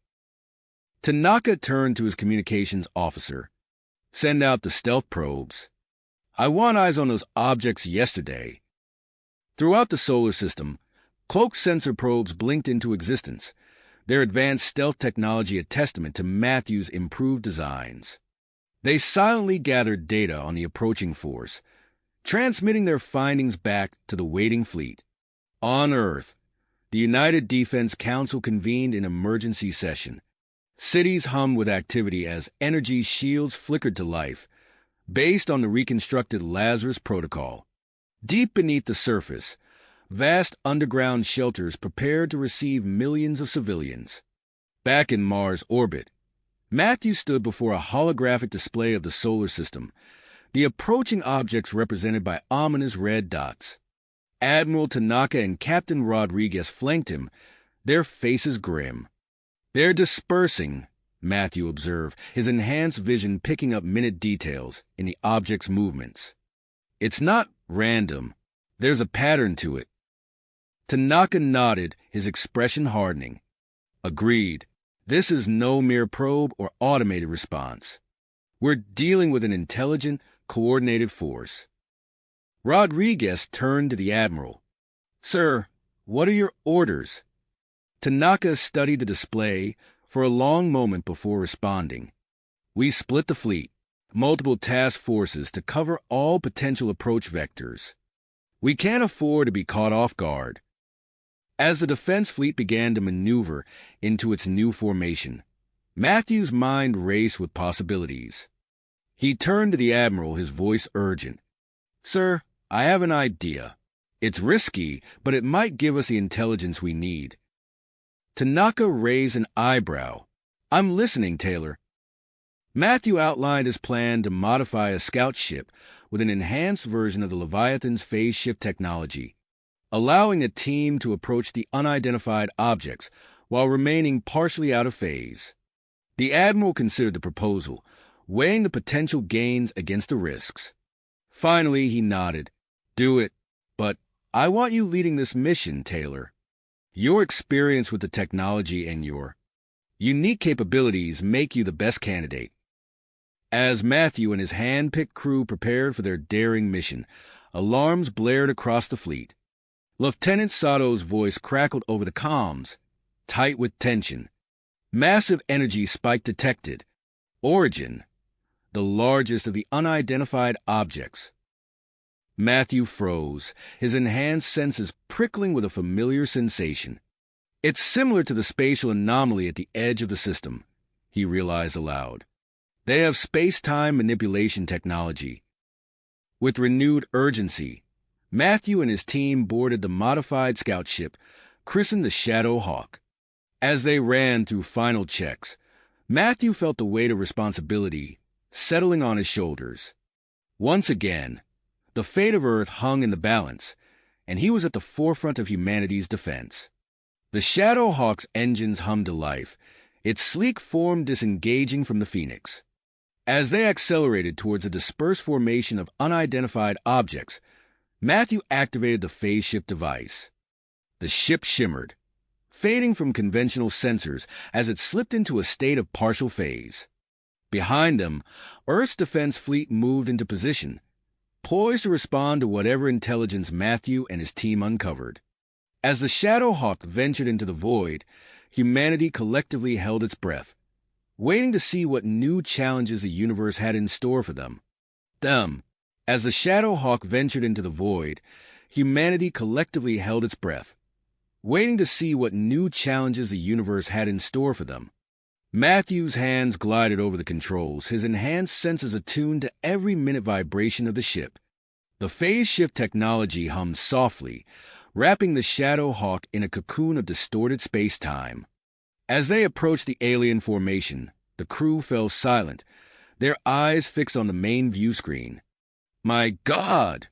Speaker 1: Tanaka turned to his communications officer. Send out the stealth probes. I want eyes on those objects yesterday. Throughout the solar system, cloak sensor probes blinked into existence, their advanced stealth technology a testament to Matthew's improved designs. They silently gathered data on the approaching force, transmitting their findings back to the waiting fleet. On Earth, the United Defense Council convened an emergency session. Cities hummed with activity as energy shields flickered to life, based on the reconstructed Lazarus Protocol. Deep beneath the surface, vast underground shelters prepared to receive millions of civilians. Back in Mars' orbit, Matthew stood before a holographic display of the solar system, the approaching objects represented by ominous red dots. Admiral Tanaka and Captain Rodriguez flanked him, their faces grim. They're dispersing, Matthew observed, his enhanced vision picking up minute details in the object's movements. It's not random. There's a pattern to it. Tanaka nodded, his expression hardening. Agreed. This is no mere probe or automated response. We're dealing with an intelligent, coordinated force. Rodriguez turned to the Admiral. Sir, what are your orders? Tanaka studied the display for a long moment before responding. We split the fleet, multiple task forces to cover all potential approach vectors. We can't afford to be caught off guard. As the defense fleet began to maneuver into its new formation, Matthew's mind raced with possibilities. He turned to the Admiral, his voice urgent. Sir, I have an idea. It's risky, but it might give us the intelligence we need. Tanaka raised an eyebrow. I'm listening, Taylor. Matthew outlined his plan to modify a scout ship with an enhanced version of the Leviathan's phase shift technology, allowing the team to approach the unidentified objects while remaining partially out of phase. The Admiral considered the proposal, weighing the potential gains against the risks. Finally, he nodded. Do it, but I want you leading this mission, Taylor. Your experience with the technology and your unique capabilities make you the best candidate. As Matthew and his hand-picked crew prepared for their daring mission, alarms blared across the fleet. Lieutenant Sato's voice crackled over the comms, tight with tension. Massive energy spike detected. Origin, the largest of the unidentified objects. Matthew froze, his enhanced senses prickling with a familiar sensation. It's similar to the spatial anomaly at the edge of the system, he realized aloud. They have space-time manipulation technology. With renewed urgency, Matthew and his team boarded the modified scout ship, christened the Shadow Hawk. As they ran through final checks, Matthew felt the weight of responsibility settling on his shoulders. Once again, the fate of Earth hung in the balance, and he was at the forefront of humanity's defense. The Shadow Hawk's engines hummed to life, its sleek form disengaging from the Phoenix. As they accelerated towards a dispersed formation of unidentified objects, Matthew activated the phase shift device. The ship shimmered, fading from conventional sensors as it slipped into a state of partial phase. Behind them, Earth's defense fleet moved into position, poised to respond to whatever intelligence Matthew and his team uncovered. As the Shadow Hawk ventured into the void, humanity collectively held its breath, waiting to see what new challenges the universe had in store for them. As the Shadow Hawk ventured into the void, humanity collectively held its breath, waiting to see what new challenges the universe had in store for them. Matthew's hands glided over the controls, his enhanced senses attuned to every minute vibration of the ship. The phase shift technology hummed softly, wrapping the Shadow Hawk in a cocoon of distorted space-time. As they approached the alien formation, the crew fell silent, their eyes fixed on the main view screen. "My God!"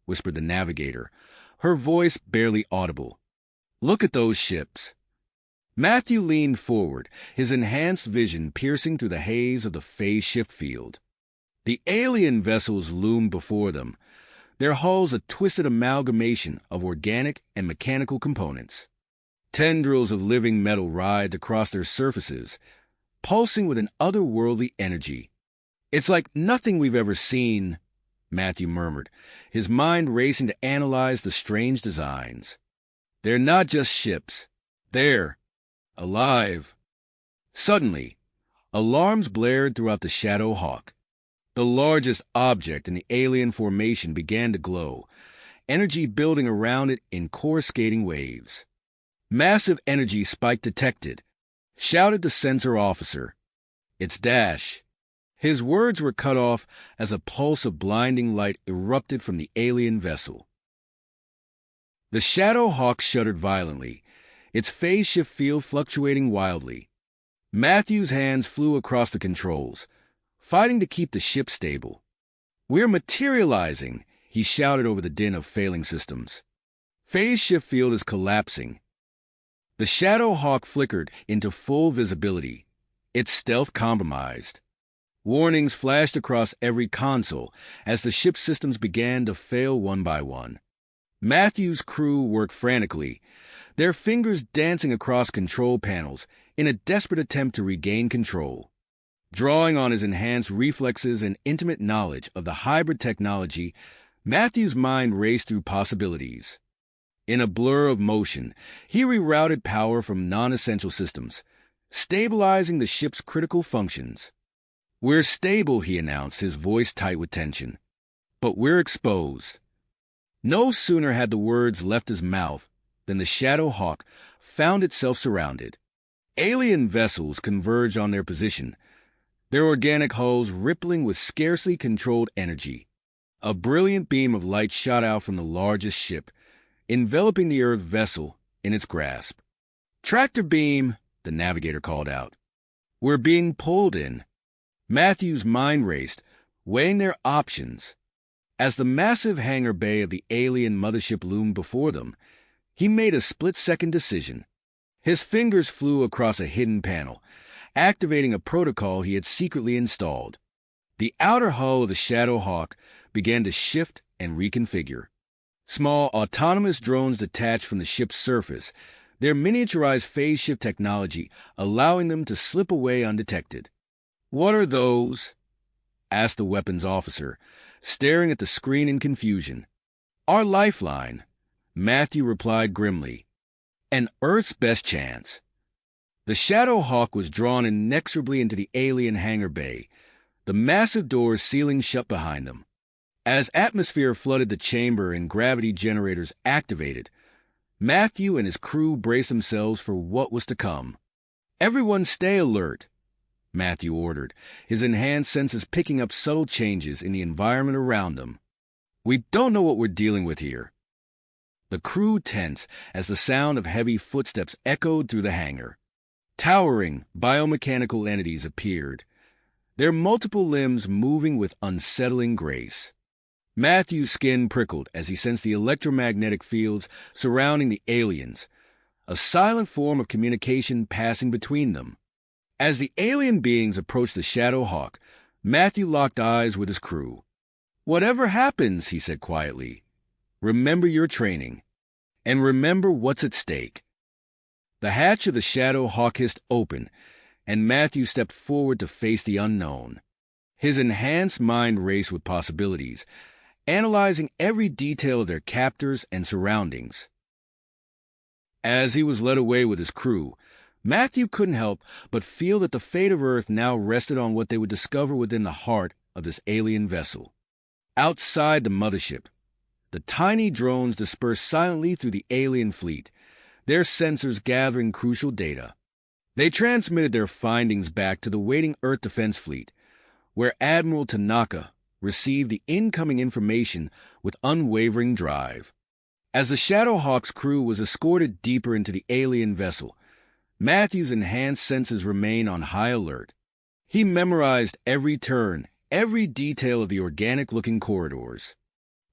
Speaker 1: whispered the navigator, her voice barely audible. "Look at those ships." Matthew leaned forward, his enhanced vision piercing through the haze of the phase shift field. The alien vessels loomed before them, their hulls a twisted amalgamation of organic and mechanical components. Tendrils of living metal writhed across their surfaces, pulsing with an otherworldly energy. "It's like nothing we've ever seen," Matthew murmured, his mind racing to analyze the strange designs. "They're not just ships. They're alive." Suddenly, alarms blared throughout the Shadow Hawk. The largest object in the alien formation began to glow, energy building around it in coruscating waves. "Massive energy spike detected," shouted the sensor officer. "It's Dash." His words were cut off as a pulse of blinding light erupted from the alien vessel. The Shadow Hawk shuddered violently, its phase shift field fluctuating wildly. Matthew's hands flew across the controls, fighting to keep the ship stable. "We're materializing," he shouted over the din of failing systems. "Phase shift field is collapsing." The Shadow Hawk flickered into full visibility, its stealth compromised. Warnings flashed across every console as the ship's systems began to fail one by one. Matthew's crew worked frantically, their fingers dancing across control panels in a desperate attempt to regain control. Drawing on his enhanced reflexes and intimate knowledge of the hybrid technology, Matthew's mind raced through possibilities. In a blur of motion, he rerouted power from non-essential systems, stabilizing the ship's critical functions. "We're stable," he announced, his voice tight with tension. "But we're exposed." No sooner had the words left his mouth than the Shadow Hawk found itself surrounded. Alien vessels converged on their position, their organic hulls rippling with scarcely controlled energy. A brilliant beam of light shot out from the largest ship, enveloping the Earth vessel in its grasp. "Tractor beam," the navigator called out. "We're being pulled in." Matthew's mind raced, weighing their options. As the massive hangar bay of the alien mothership loomed before them, he made a split-second decision. His fingers flew across a hidden panel, activating a protocol he had secretly installed. The outer hull of the Shadow Hawk began to shift and reconfigure. Small autonomous drones detached from the ship's surface, their miniaturized phase shift technology allowing them to slip away undetected. "What are those?" asked the weapons officer, staring at the screen in confusion. "Our lifeline," Matthew replied grimly. "And Earth's best chance." The Shadow Hawk was drawn inexorably into the alien hangar bay, the massive doors sealing shut behind them. As atmosphere flooded the chamber and gravity generators activated, Matthew and his crew braced themselves for what was to come. "Everyone stay alert," Matthew ordered, his enhanced senses picking up subtle changes in the environment around them. We don't know what we're dealing with here. The crew tensed as the sound of heavy footsteps echoed through the hangar. Towering biomechanical entities appeared, their multiple limbs moving with unsettling grace. Matthew's skin prickled as he sensed the electromagnetic fields surrounding the aliens, a silent form of communication passing between them. As the alien beings approached the Shadow Hawk, Matthew locked eyes with his crew. "Whatever happens," he said quietly, "remember your training, and remember what's at stake." The hatch of the Shadow Hawk hissed open, and Matthew stepped forward to face the unknown. His enhanced mind raced with possibilities, analyzing every detail of their captors and surroundings. As he was led away with his crew, Matthew couldn't help but feel that the fate of Earth now rested on what they would discover within the heart of this alien vessel. Outside the mothership, the tiny drones dispersed silently through the alien fleet, their sensors gathering crucial data. They transmitted their findings back to the waiting Earth Defense Fleet, where Admiral Tanaka received the incoming information with unwavering drive. As the Shadow Hawk's crew was escorted deeper into the alien vessel, Matthew's enhanced senses remained on high alert. He memorized every turn, every detail of the organic-looking corridors.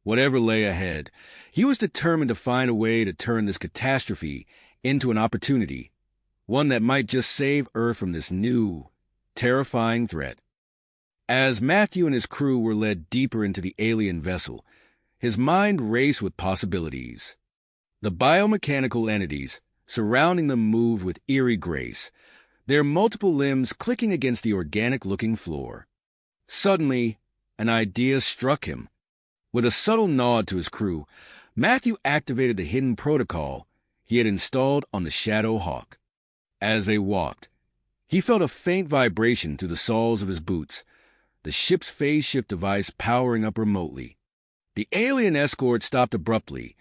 Speaker 1: Whatever lay ahead, he was determined to find a way to turn this catastrophe into an opportunity, one that might just save Earth from this new, terrifying threat. As Matthew and his crew were led deeper into the alien vessel, his mind raced with possibilities. The biomechanical entities surrounding them moved with eerie grace, their multiple limbs clicking against the organic-looking floor. Suddenly, an idea struck him. With a subtle nod to his crew, Matthew activated the hidden protocol he had installed on the Shadow Hawk. As they walked, he felt a faint vibration through the soles of his boots, the ship's phase shift device powering up remotely. The alien escort stopped abruptly,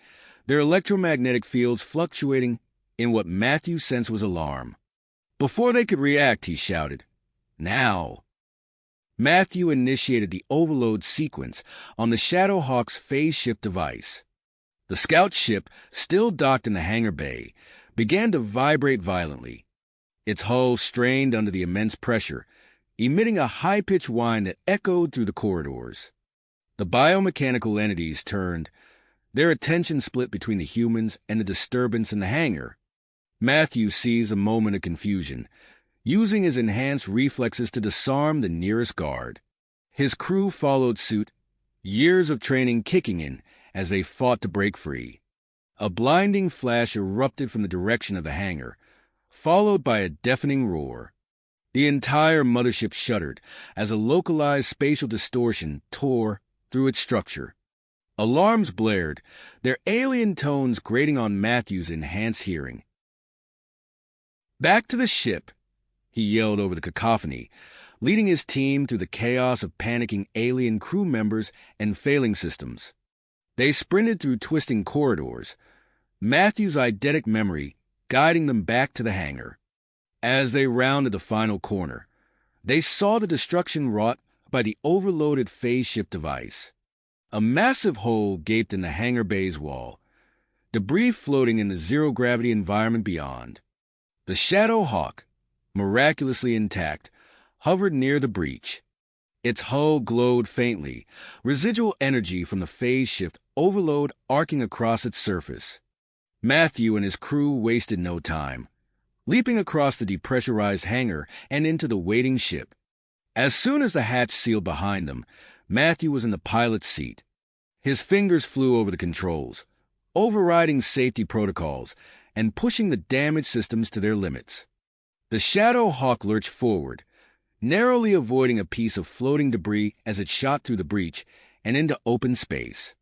Speaker 1: their electromagnetic fields fluctuating in what Matthew sensed was alarm. Before they could react, he shouted, "Now!" Matthew initiated the overload sequence on the Shadow Hawk's phase shift device. The scout ship, still docked in the hangar bay, began to vibrate violently. Its hull strained under the immense pressure, emitting a high-pitched whine that echoed through the corridors. The biomechanical entities turned, their attention split between the humans and the disturbance in the hangar. Matthew seized a moment of confusion, using his enhanced reflexes to disarm the nearest guard. His crew followed suit, years of training kicking in as they fought to break free. A blinding flash erupted from the direction of the hangar, followed by a deafening roar. The entire mothership shuddered as a localized spatial distortion tore through its structure. Alarms blared, their alien tones grating on Matthew's enhanced hearing. "Back to the ship," he yelled over the cacophony, leading his team through the chaos of panicking alien crew members and failing systems. They sprinted through twisting corridors, Matthew's eidetic memory guiding them back to the hangar. As they rounded the final corner, they saw the destruction wrought by the overloaded phase shift device. A massive hole gaped in the hangar bay's wall, debris floating in the zero-gravity environment beyond. The Shadow Hawk, miraculously intact, hovered near the breach. Its hull glowed faintly, residual energy from the phase shift overload arcing across its surface. Matthew and his crew wasted no time, leaping across the depressurized hangar and into the waiting ship. As soon as the hatch sealed behind them, Matthew was in the pilot's seat. His fingers flew over the controls, overriding safety protocols and pushing the damaged systems to their limits. The Shadow Hawk lurched forward, narrowly avoiding a piece of floating debris as it shot through the breach and into open space.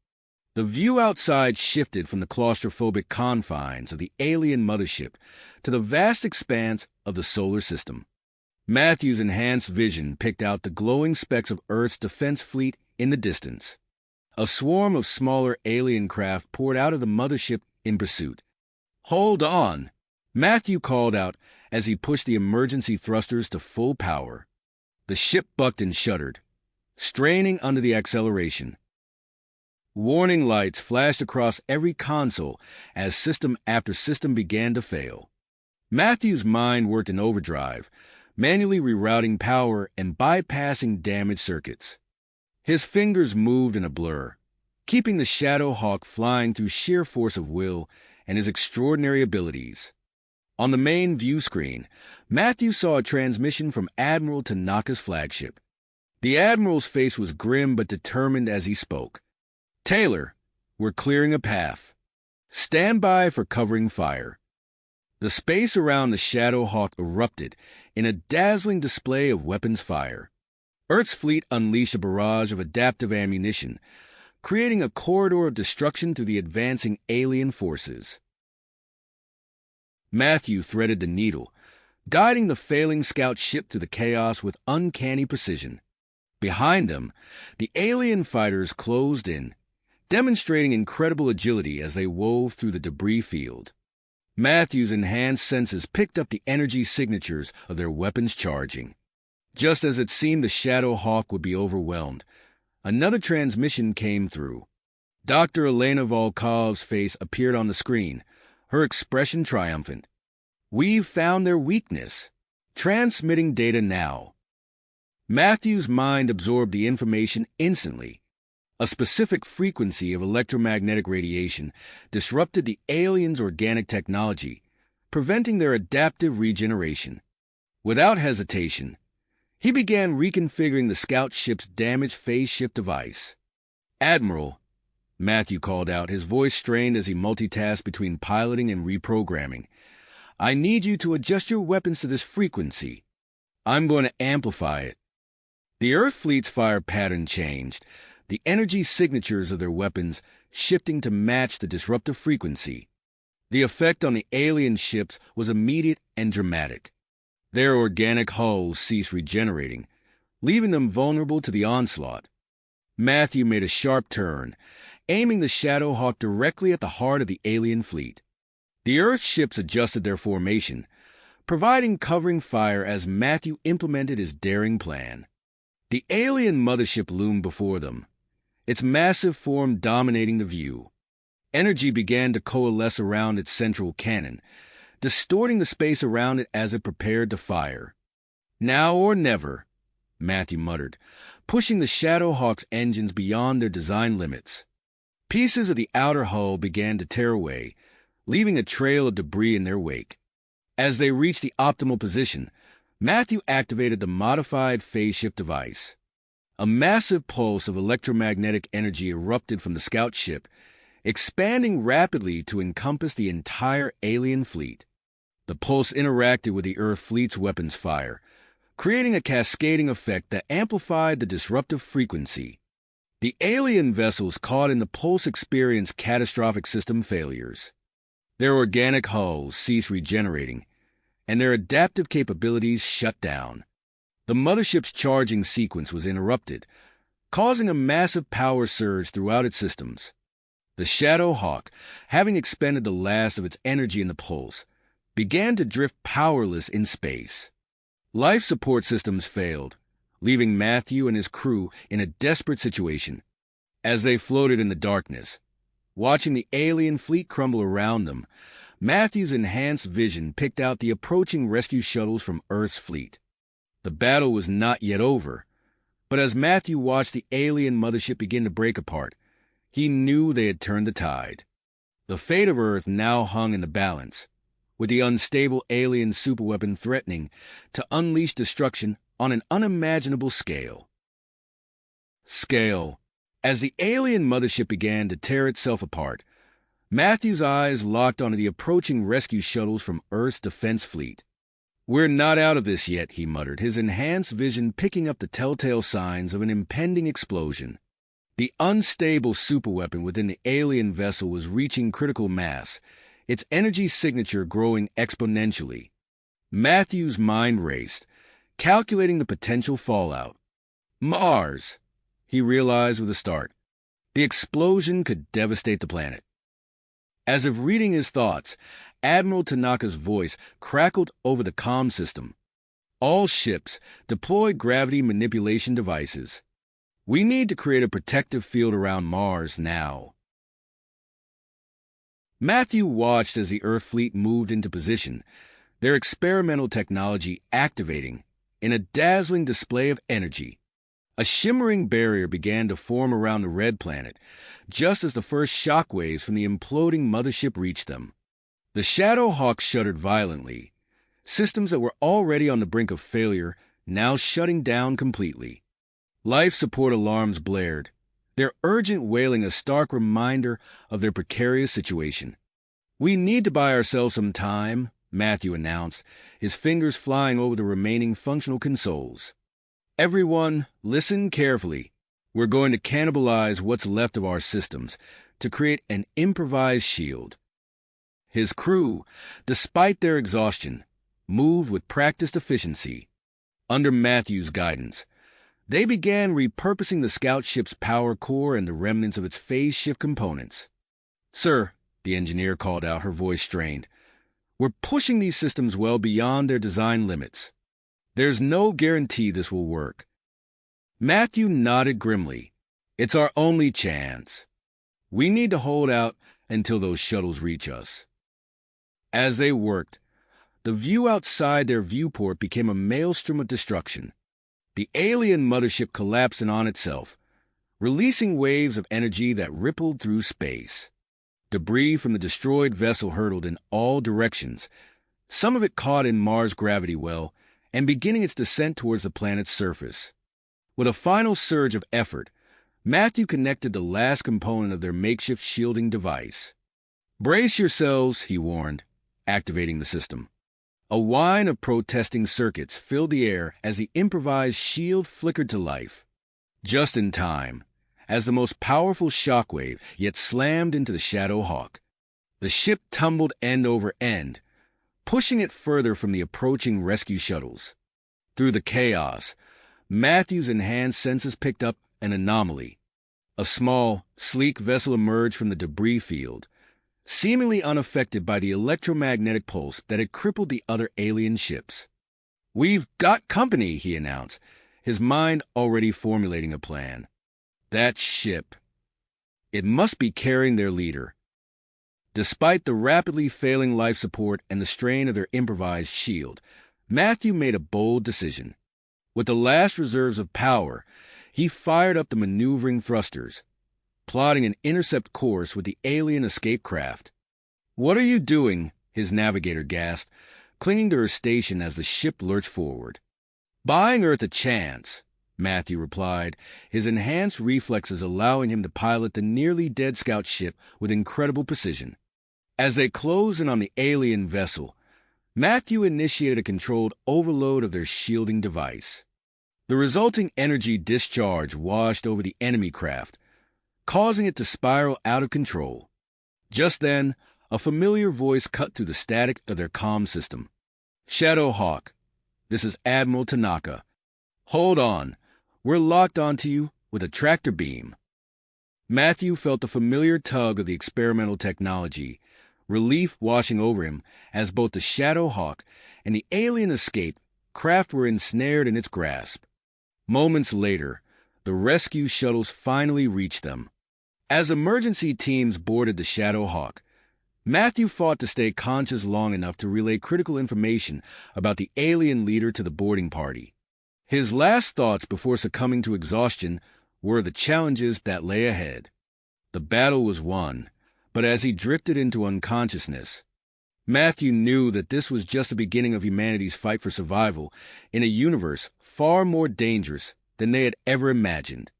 Speaker 1: The view outside shifted from the claustrophobic confines of the alien mothership to the vast expanse of the solar system. Matthew's enhanced vision picked out the glowing specks of Earth's defense fleet in the distance. A swarm of smaller alien craft poured out of the mothership in pursuit. "Hold on!" Matthew called out as he pushed the emergency thrusters to full power. The ship bucked and shuddered, straining under the acceleration. Warning lights flashed across every console as system after system began to fail. Matthew's mind worked in overdrive, manually rerouting power and bypassing damaged circuits. His fingers moved in a blur, keeping the Shadow Hawk flying through sheer force of will and his extraordinary abilities. On the main view screen, Matthew saw a transmission from Admiral Tanaka's flagship. The Admiral's face was grim but determined as he spoke. "Taylor, we're clearing a path. Stand by for covering fire." The space around the Shadow Hawk erupted in a dazzling display of weapons fire. Earth's fleet unleashed a barrage of adaptive ammunition, creating a corridor of destruction through the advancing alien forces. Matthew threaded the needle, guiding the failing scout ship through the chaos with uncanny precision. Behind them, the alien fighters closed in, demonstrating incredible agility as they wove through the debris field. Matthew's enhanced senses picked up the energy signatures of their weapons charging. Just as it seemed the Shadow Hawk would be overwhelmed, another transmission came through. Dr. Elena Volkov's face appeared on the screen, her expression triumphant. "We've found their weakness. Transmitting data now." Matthew's mind absorbed the information instantly. A specific frequency of electromagnetic radiation disrupted the aliens' organic technology, preventing their adaptive regeneration. Without hesitation, he began reconfiguring the scout ship's damaged phase shift device. "Admiral," Matthew called out, his voice strained as he multitasked between piloting and reprogramming, "I need you to adjust your weapons to this frequency. I'm going to amplify it." The Earth fleet's fire pattern changed, the energy signatures of their weapons shifting to match the disruptive frequency. The effect on the alien ships was immediate and dramatic. Their organic hulls ceased regenerating, leaving them vulnerable to the onslaught. Matthew made a sharp turn, aiming the Shadow Hawk directly at the heart of the alien fleet. The Earth ships adjusted their formation, providing covering fire as Matthew implemented his daring plan. The alien mothership loomed before them, its massive form dominating the view. Energy began to coalesce around its central cannon, distorting the space around it as it prepared to fire. "Now or never," Matthew muttered, pushing the Shadow Hawk's engines beyond their design limits. Pieces of the outer hull began to tear away, leaving a trail of debris in their wake. As they reached the optimal position, Matthew activated the modified phase shift device. A massive pulse of electromagnetic energy erupted from the scout ship, expanding rapidly to encompass the entire alien fleet. The pulse interacted with the Earth fleet's weapons fire, creating a cascading effect that amplified the disruptive frequency. The alien vessels caught in the pulse experienced catastrophic system failures. Their organic hulls ceased regenerating, and their adaptive capabilities shut down. The mothership's charging sequence was interrupted, causing a massive power surge throughout its systems. The Shadow Hawk, having expended the last of its energy in the pulse, began to drift powerless in space. Life support systems failed, leaving Matthew and his crew in a desperate situation. As they floated in the darkness, watching the alien fleet crumble around them, Matthew's enhanced vision picked out the approaching rescue shuttles from Earth's fleet. The battle was not yet over, but as Matthew watched the alien mothership begin to break apart, he knew they had turned the tide. The fate of Earth now hung in the balance, with the unstable alien superweapon threatening to unleash destruction on an unimaginable scale. As the alien mothership began to tear itself apart, Matthew's eyes locked onto the approaching rescue shuttles from Earth's defense fleet. "We're not out of this yet," he muttered, his enhanced vision picking up the telltale signs of an impending explosion. The unstable superweapon within the alien vessel was reaching critical mass, its energy signature growing exponentially. Matthew's mind raced, calculating the potential fallout. Mars, he realized with a start. The explosion could devastate the planet. As if reading his thoughts, Admiral Tanaka's voice crackled over the comm system. "All ships, deploy gravity manipulation devices." We need to create a protective field around Mars now. Matthew watched as the Earth fleet moved into position, their experimental technology activating in a dazzling display of energy. A shimmering barrier began to form around the red planet, just as the first shockwaves from the imploding mothership reached them. The Shadow Hawks shuddered violently, systems that were already on the brink of failure now shutting down completely. Life support alarms blared, their urgent wailing a stark reminder of their precarious situation. "We need to buy ourselves some time," Matthew announced, his fingers flying over the remaining functional consoles. "Everyone, listen carefully. We're going to cannibalize what's left of our systems to create an improvised shield." His crew, despite their exhaustion, moved with practiced efficiency. Under Matthew's guidance, they began repurposing the scout ship's power core and the remnants of its phase shift components. "Sir," the engineer called out, her voice strained, "we're pushing these systems well beyond their design limits. There's no guarantee this will work." Matthew nodded grimly. "It's our only chance. We need to hold out until those shuttles reach us." As they worked, the view outside their viewport became a maelstrom of destruction. The alien mothership collapsed in on itself, releasing waves of energy that rippled through space. Debris from the destroyed vessel hurtled in all directions, some of it caught in Mars' gravity well and beginning its descent towards the planet's surface. With a final surge of effort, Matthew connected the last component of their makeshift shielding device. "Brace yourselves," he warned, activating the system. A whine of protesting circuits filled the air as the improvised shield flickered to life. Just in time, as the most powerful shockwave yet slammed into the Shadow Hawk. The ship tumbled end over end, pushing it further from the approaching rescue shuttles. Through the chaos, Matthew's enhanced senses picked up an anomaly. A small, sleek vessel emerged from the debris field, seemingly unaffected by the electromagnetic pulse that had crippled the other alien ships. "We've got company," he announced, his mind already formulating a plan. That ship. It must be carrying their leader. Despite the rapidly failing life support and the strain of their improvised shield, Matthew made a bold decision. With the last reserves of power, he fired up the maneuvering thrusters, plotting an intercept course with the alien escape craft. "What are you doing?" his navigator gasped, clinging to her station as the ship lurched forward. "Buying Earth a chance," Matthew replied, his enhanced reflexes allowing him to pilot the nearly dead scout ship with incredible precision. As they closed in on the alien vessel, Matthew initiated a controlled overload of their shielding device. The resulting energy discharge washed over the enemy craft, causing it to spiral out of control. Just then, a familiar voice cut through the static of their comm system. "Shadow Hawk, this is Admiral Tanaka. Hold on, we're locked onto you with a tractor beam." Matthew felt the familiar tug of the experimental technology, relief washing over him as both the Shadow Hawk and the alien escape craft were ensnared in its grasp. Moments later, the rescue shuttles finally reached them. As emergency teams boarded the Shadow Hawk, Matthew fought to stay conscious long enough to relay critical information about the alien leader to the boarding party. His last thoughts before succumbing to exhaustion were the challenges that lay ahead. The battle was won, but as he drifted into unconsciousness, Matthew knew that this was just the beginning of humanity's fight for survival in a universe far more dangerous than they had ever imagined.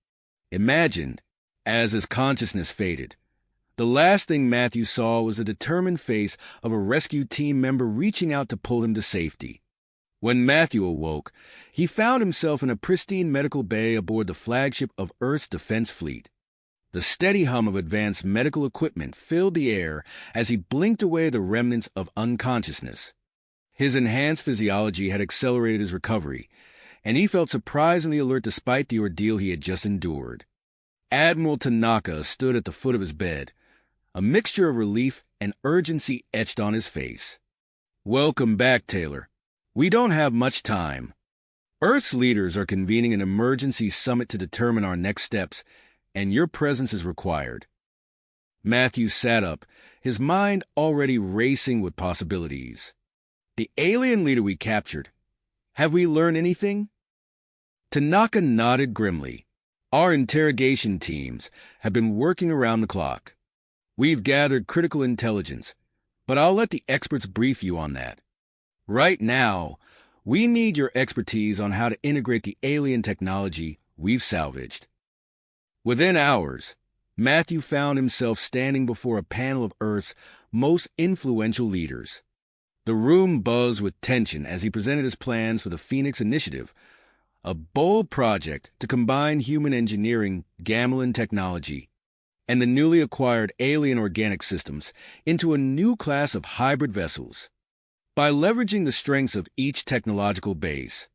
Speaker 1: As his consciousness faded, the last thing Matthew saw was the determined face of a rescue team member reaching out to pull him to safety. When Matthew awoke, he found himself in a pristine medical bay aboard the flagship of Earth's defense fleet. The steady hum of advanced medical equipment filled the air as he blinked away the remnants of unconsciousness. His enhanced physiology had accelerated his recovery, and he felt surprisingly alert despite the ordeal he had just endured. Admiral Tanaka stood at the foot of his bed, a mixture of relief and urgency etched on his face. "Welcome back, Taylor. We don't have much time." Earth's leaders are convening an emergency summit to determine our next steps, and your presence is required. Matthew sat up, his mind already racing with possibilities. The alien leader we captured. Have we learned anything? Tanaka nodded grimly. Our interrogation teams have been working around the clock. We've gathered critical intelligence, but I'll let the experts brief you on that. Right now, we need your expertise on how to integrate the alien technology we've salvaged. Within hours, Matthew found himself standing before a panel of Earth's most influential leaders. The room buzzed with tension as he presented his plans for the Phoenix Initiative, a bold project to combine human engineering, gamelan technology, and the newly acquired alien organic systems into a new class of hybrid vessels. By leveraging the strengths of each technological base,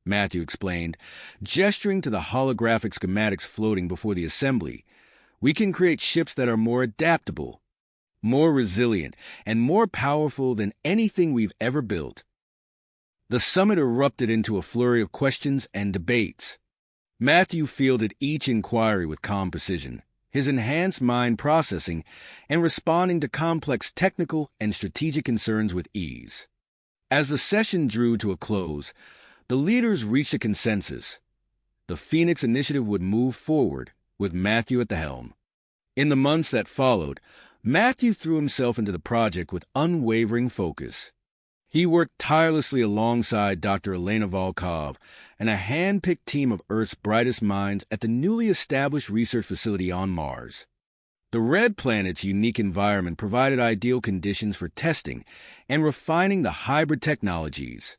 Speaker 1: Matthew explained, gesturing to the holographic schematics floating before the assembly, we can create ships that are more adaptable, more resilient, and more powerful than anything we've ever built. The summit erupted into a flurry of questions and debates. Matthew fielded each inquiry with calm precision, his enhanced mind processing and responding to complex technical and strategic concerns with ease. As the session drew to a close, the leaders reached a consensus. The Phoenix Initiative would move forward, with Matthew at the helm. In the months that followed, Matthew threw himself into the project with unwavering focus. He worked tirelessly alongside Dr. Elena Volkov and a hand-picked team of Earth's brightest minds at the newly established research facility on Mars. The red planet's unique environment provided ideal conditions for testing and refining the hybrid technologies.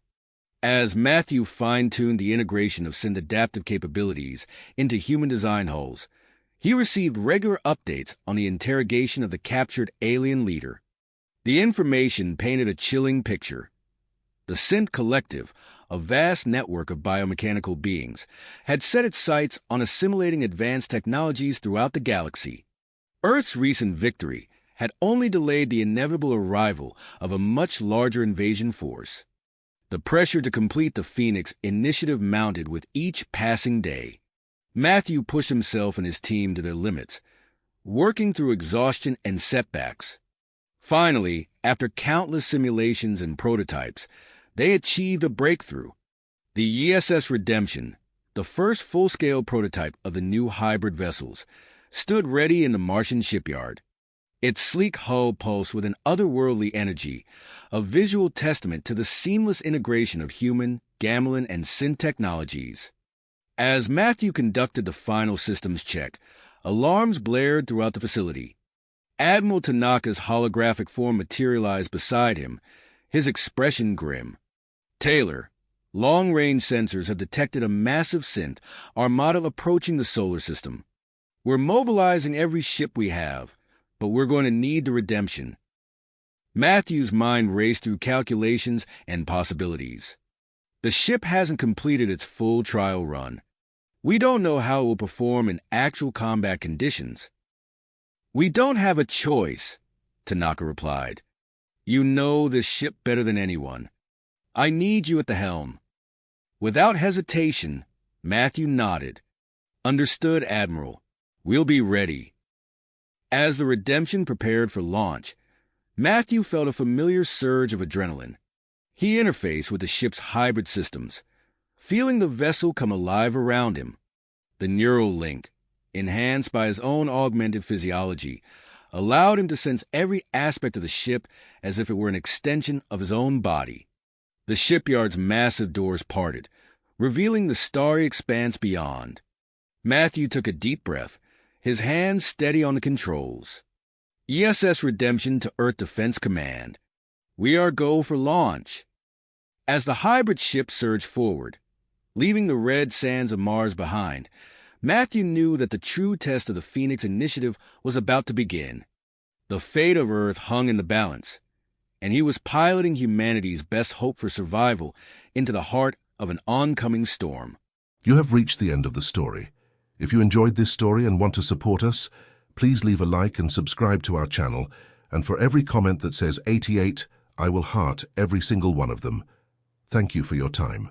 Speaker 1: As Matthew fine-tuned the integration of synth-adaptive capabilities into human design hulls, he received regular updates on the interrogation of the captured alien leader. The information painted a chilling picture. The Synth Collective, a vast network of biomechanical beings, had set its sights on assimilating advanced technologies throughout the galaxy. Earth's recent victory had only delayed the inevitable arrival of a much larger invasion force. The pressure to complete the Phoenix Initiative mounted with each passing day. Matthew pushed himself and his team to their limits, working through exhaustion and setbacks. Finally, after countless simulations and prototypes, they achieved a breakthrough. The ESS Redemption, the first full-scale prototype of the new hybrid vessels, stood ready in the Martian shipyard. Its sleek hull pulsed with an otherworldly energy, a visual testament to the seamless integration of human, gamelan, and synth technologies. As Matthew conducted the final systems check, alarms blared throughout the facility. Admiral Tanaka's holographic form materialized beside him, his expression grim. "Taylor, long-range sensors have detected a massive synth armada approaching the solar system. We're mobilizing every ship we have, but we're going to need the redemption." Matthew's mind raced through calculations and possibilities. The ship hasn't completed its full trial run. We don't know how it will perform in actual combat conditions. "We don't have a choice," Tanaka replied. "You know this ship better than anyone. I need you at the helm." Without hesitation, Matthew nodded. "Understood, Admiral. We'll be ready." As the Redemption prepared for launch, Matthew felt a familiar surge of adrenaline. He interfaced with the ship's hybrid systems, feeling the vessel come alive around him. The neural link, enhanced by his own augmented physiology, allowed him to sense every aspect of the ship as if it were an extension of his own body. The shipyard's massive doors parted, revealing the starry expanse beyond. Matthew took a deep breath, his hands steady on the controls. ESS Redemption to Earth Defense Command. We are go for launch. As the hybrid ship surged forward, leaving the red sands of Mars behind, Matthew knew that the true test of the Phoenix Initiative was about to begin. The fate of Earth hung in the balance, and he was piloting humanity's best hope for survival into the heart of an oncoming storm.
Speaker 2: You have reached the end of the story. If you enjoyed this story and want to support us, please leave a like and subscribe to our channel, and for every comment that says 88, I will heart every single one of them. Thank you for your time.